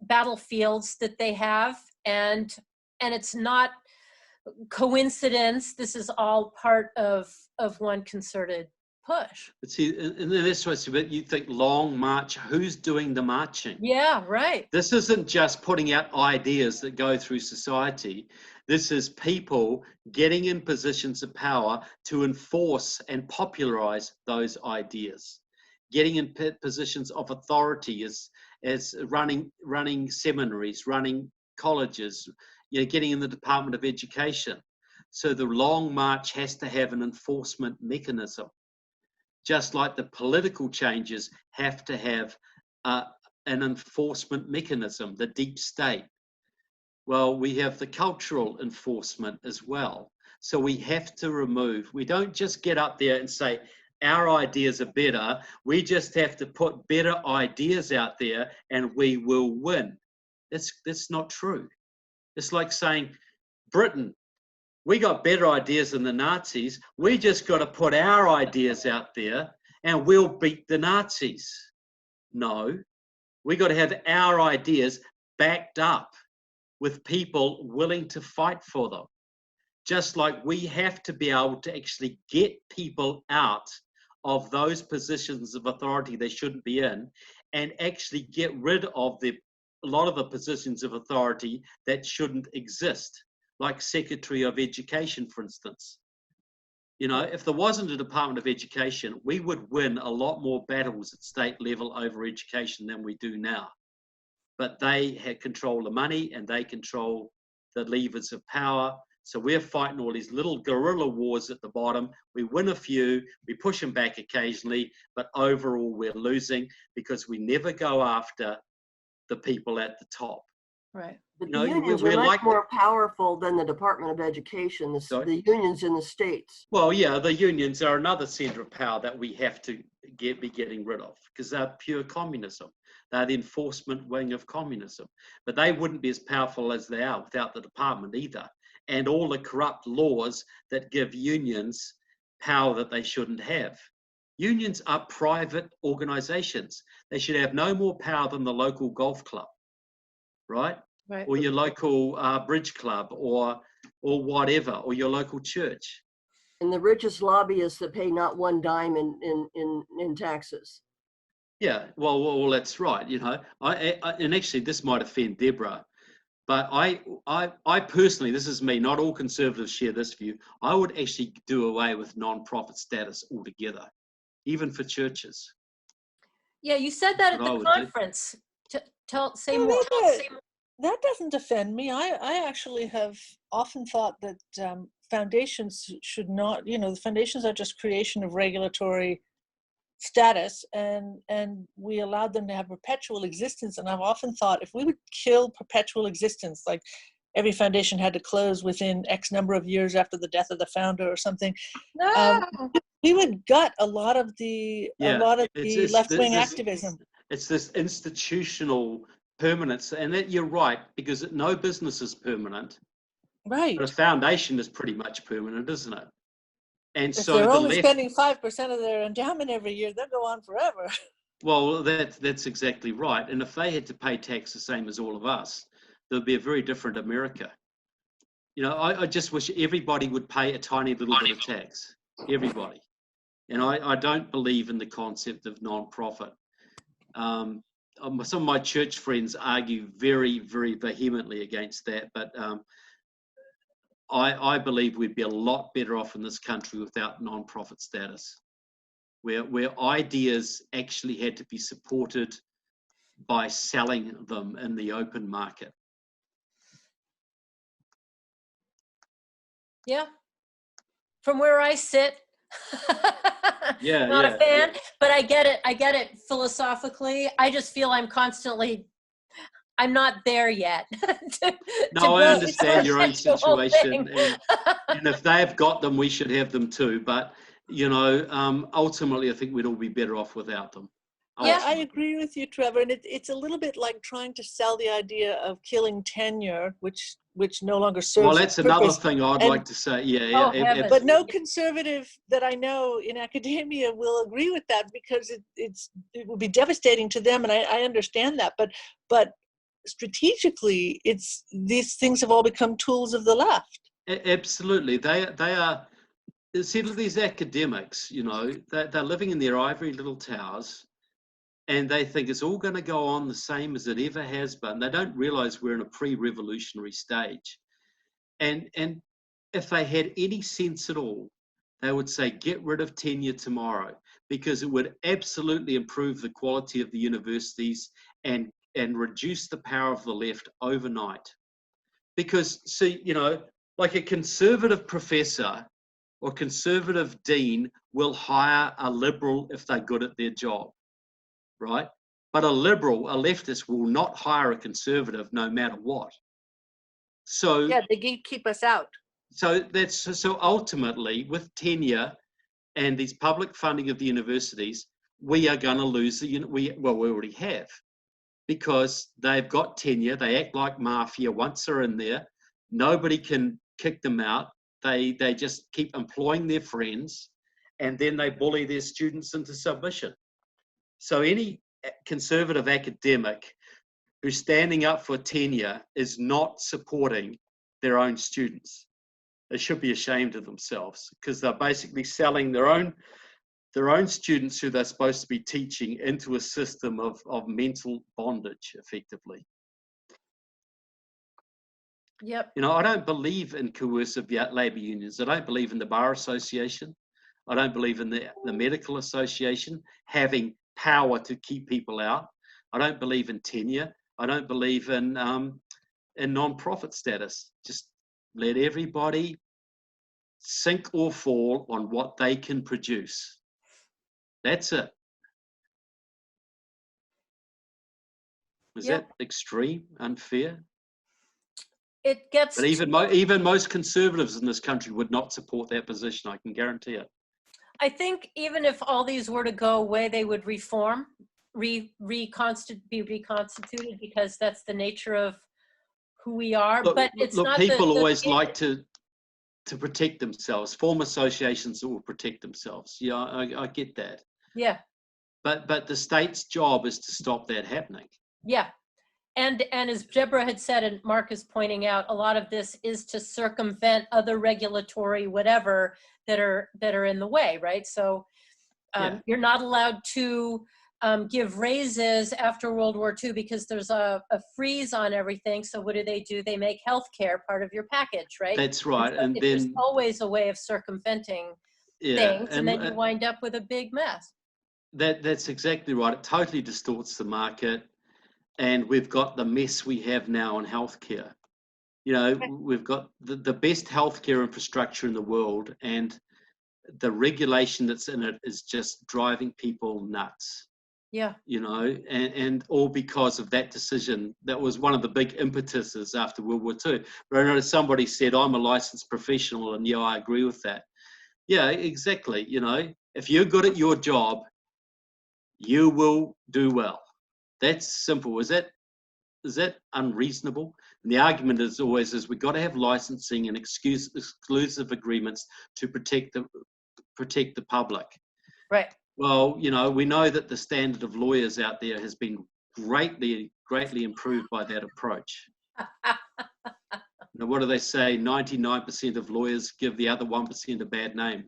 A: battlefields that they have. And it's not coincidence. This is all part of one concerted push.
B: But see, and that's what you think, long march, who's doing the marching?
A: Yeah, right.
B: This isn't just putting out ideas that go through society. This is people getting in positions of power to enforce and popularize those ideas. Getting in positions of authority as running seminaries, running colleges, you know, getting in the Department of Education. So the Long March has to have an enforcement mechanism, just like the political changes have to have an enforcement mechanism, the deep state. Well, we have the cultural enforcement as well. So we have to remove, we don't just get up there and say, our ideas are better. We just have to put better ideas out there and we will win. That's not true. It's like saying, Britain, we got better ideas than the Nazis. We just got to put our ideas out there and we'll beat the Nazis. No, we got to have our ideas backed up with people willing to fight for them. Just like we have to be able to actually get people out of those positions of authority they shouldn't be in and actually get rid of a lot of the positions of authority that shouldn't exist, like Secretary of Education, for instance. You know, if there wasn't a Department of Education, we would win a lot more battles at state level over education than we do now. But they control the money and they control the levers of power. So we're fighting all these little guerrilla wars at the bottom. We win a few, we push them back occasionally, but overall we're losing because we never go after the people at the top.
A: Right.
F: But
B: You
F: the
B: know,
F: unions
B: we're
F: are much
B: like
F: more powerful than the Department of Education, the unions in the states.
B: Well, yeah, the unions are another center of power that we have to be getting rid of because they're pure communism. They're the enforcement wing of communism. But they wouldn't be as powerful as they are without the department either. And all the corrupt laws that give unions power that they shouldn't have. Unions are private organizations. They should have no more power than the local golf club, right?
A: Right.
B: Or your local bridge club or whatever, or your local church.
F: And the richest lobbyists that pay not one dime in taxes.
B: Yeah, well, that's right. You know, and actually this might offend Deborah, but I personally, this is me, not all conservatives share this view. I would actually do away with non-profit status altogether, even for churches.
A: Yeah, you said that at the conference. Say more.
E: That doesn't offend me. I actually have often thought that foundations should not, the foundations are just creation of regulatory status, and we allowed them to have perpetual existence. And I've often thought if we would kill perpetual existence, like every foundation had to close within X number of years after the death of the founder or something, we would gut a lot of the left-wing activism.
B: It's this institutional permanence, and that you're right, because no business is permanent.
E: Right.
B: But a foundation is pretty much permanent, isn't it? And
E: if
B: so
E: they're only spending 5% of their endowment every year, they'll go on forever.
B: Well, that's exactly right. And if they had to pay tax the same as all of us, there'd be a very different America. You know, I just wish everybody would pay a tiny little bit of tax. Everybody. And I don't believe in the concept of non-profit. Some of my church friends argue very, very vehemently against that, but I believe we'd be a lot better off in this country without non-profit status, where ideas actually had to be supported by selling them in the open market.
A: Yeah. From where I sit, not a fan, but I get it philosophically. I just feel I'm not there yet.
B: I understand your own situation, and if they've got them, we should have them too. But you know, ultimately, I think we'd all be better off without them.
E: Yeah, I agree with you, Trevor. And it's a little bit like trying to sell the idea of killing tenure, which no longer serves.
B: Well, that's another thing I'd like to say. Yeah.
E: But no conservative that I know in academia will agree with that, because it would be devastating to them, and I understand that. But strategically, these things have all become tools of the left.
B: Absolutely, they are. See, these academics, you know, they're living in their ivory little towers, and they think it's all going to go on the same as it ever has been. They don't realize we're in a pre-revolutionary stage. And if they had any sense at all, they would say, get rid of tenure tomorrow, because it would absolutely improve the quality of the universities and reduce the power of the left overnight. Because, see, you know, like a conservative professor or conservative dean will hire a liberal if they're good at their job, right? But a liberal, a leftist, will not hire a conservative no matter what. So
E: Yeah, they keep us out.
B: So ultimately, with tenure and these public funding of the universities, we are going to lose we already have, because they've got tenure. They act like mafia once they're in there. Nobody can kick them out. They just keep employing their friends, and then they bully their students into submission. So any conservative academic who's standing up for tenure is not supporting their own students. They should be ashamed of themselves, because they're basically selling their own students who they're supposed to be teaching into a system of mental bondage, effectively.
A: Yep.
B: You know, I don't believe in coercive labor unions. I don't believe in the Bar Association. I don't believe in the Medical Association having power to keep people out. I don't believe in tenure. I don't believe in non-profit status. Just let everybody sink or fall on what they can produce. That's it. Is that extreme, unfair?
A: It gets.
B: But even most conservatives in this country would not support that position. I can guarantee it.
A: I think even if all these were to go away, they would reform, be reconstituted, because that's the nature of who we are.
B: Look,
A: but it's not
B: people always like to protect themselves, form associations that will protect themselves. Yeah, I get that.
A: Yeah.
B: But the state's job is to stop that happening.
A: Yeah. And as Deborah had said, and Mark is pointing out, a lot of this is to circumvent other regulatory whatever that are in the way, right? So you're not allowed to give raises after World War II because there's a freeze on everything. So what do? They make healthcare part of your package, right?
B: That's right.
A: And then there's always a way of circumventing things, and then you wind up with a big mess.
B: That's exactly right. It totally distorts the market. And we've got the mess we have now in healthcare. You know, we've got the best healthcare infrastructure in the world, and the regulation that's in it is just driving people nuts.
A: Yeah.
B: You know, and all because of that decision. That was one of the big impetuses after World War II. But I know somebody said, I'm a licensed professional, and yeah, I agree with that. Yeah, exactly. You know, if you're good at your job, you will do well. That's simple. Is that unreasonable? And the argument is always we've got to have licensing and exclusive agreements to protect the public.
A: Right.
B: Well, you know, we know that the standard of lawyers out there has been greatly improved by that approach. Now, what do they say? 99% of lawyers give the other 1% a bad name.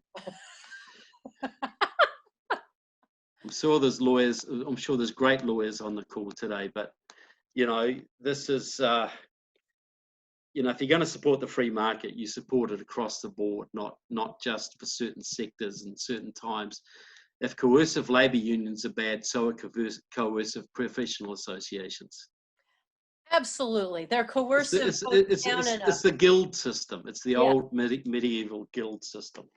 B: I'm sure there's great lawyers on the call today, but, you know, this is, you know, if you're going to support the free market, you support it across the board, not just for certain sectors and certain times. If coercive labor unions are bad, so are coercive professional associations.
A: Absolutely. They're coercive.
B: It's the guild system. It's the old medieval guild system.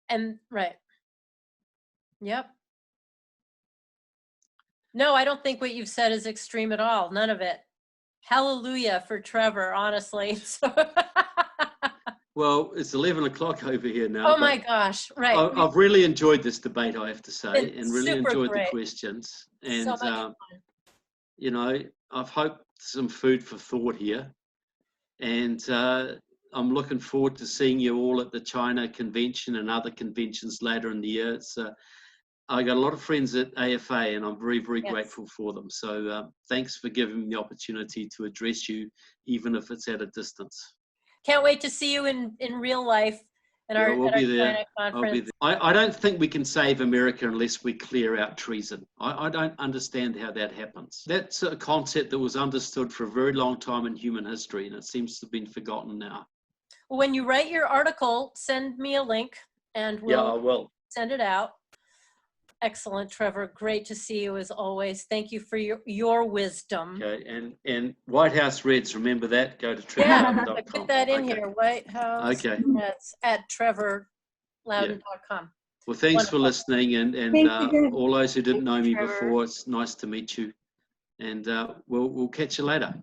A: And right. Yep. No, I don't think what you've said is extreme at all. None of it. Hallelujah for Trevor, honestly.
B: Well, it's 11 o'clock over here now.
A: Oh my gosh, right.
B: I've really enjoyed this debate, I have to say, and really enjoyed
A: great.
B: the questions. And,
A: so much fun.
B: You know, I've hoped some food for thought here. And I'm looking forward to seeing you all at the China convention and other conventions later in the year. I got a lot of friends at AFA, and I'm very, very grateful for them. So thanks for giving me the opportunity to address you, even if it's at a distance.
A: Can't wait to see you in real life at our China conference.
B: I don't think we can save America unless we clear out treason. I don't understand how that happens. That's a concept that was understood for a very long time in human history, and it seems to have been forgotten now.
A: Well, when you write your article, send me a link, and we'll
B: I will
A: send it out. Excellent, Trevor. Great to see you as always. Thank you for your wisdom.
B: Okay, and White House Reds, remember that? Go to
A: Yeah,
B: trevorloudon.com.
A: put that in
B: Okay.
A: here. White House
B: Okay.
A: Reds at trevorloudon.com.
B: Well, thanks
A: Wonderful.
B: for listening, and all those who didn't know me before, it's nice to meet you, and we'll catch you later.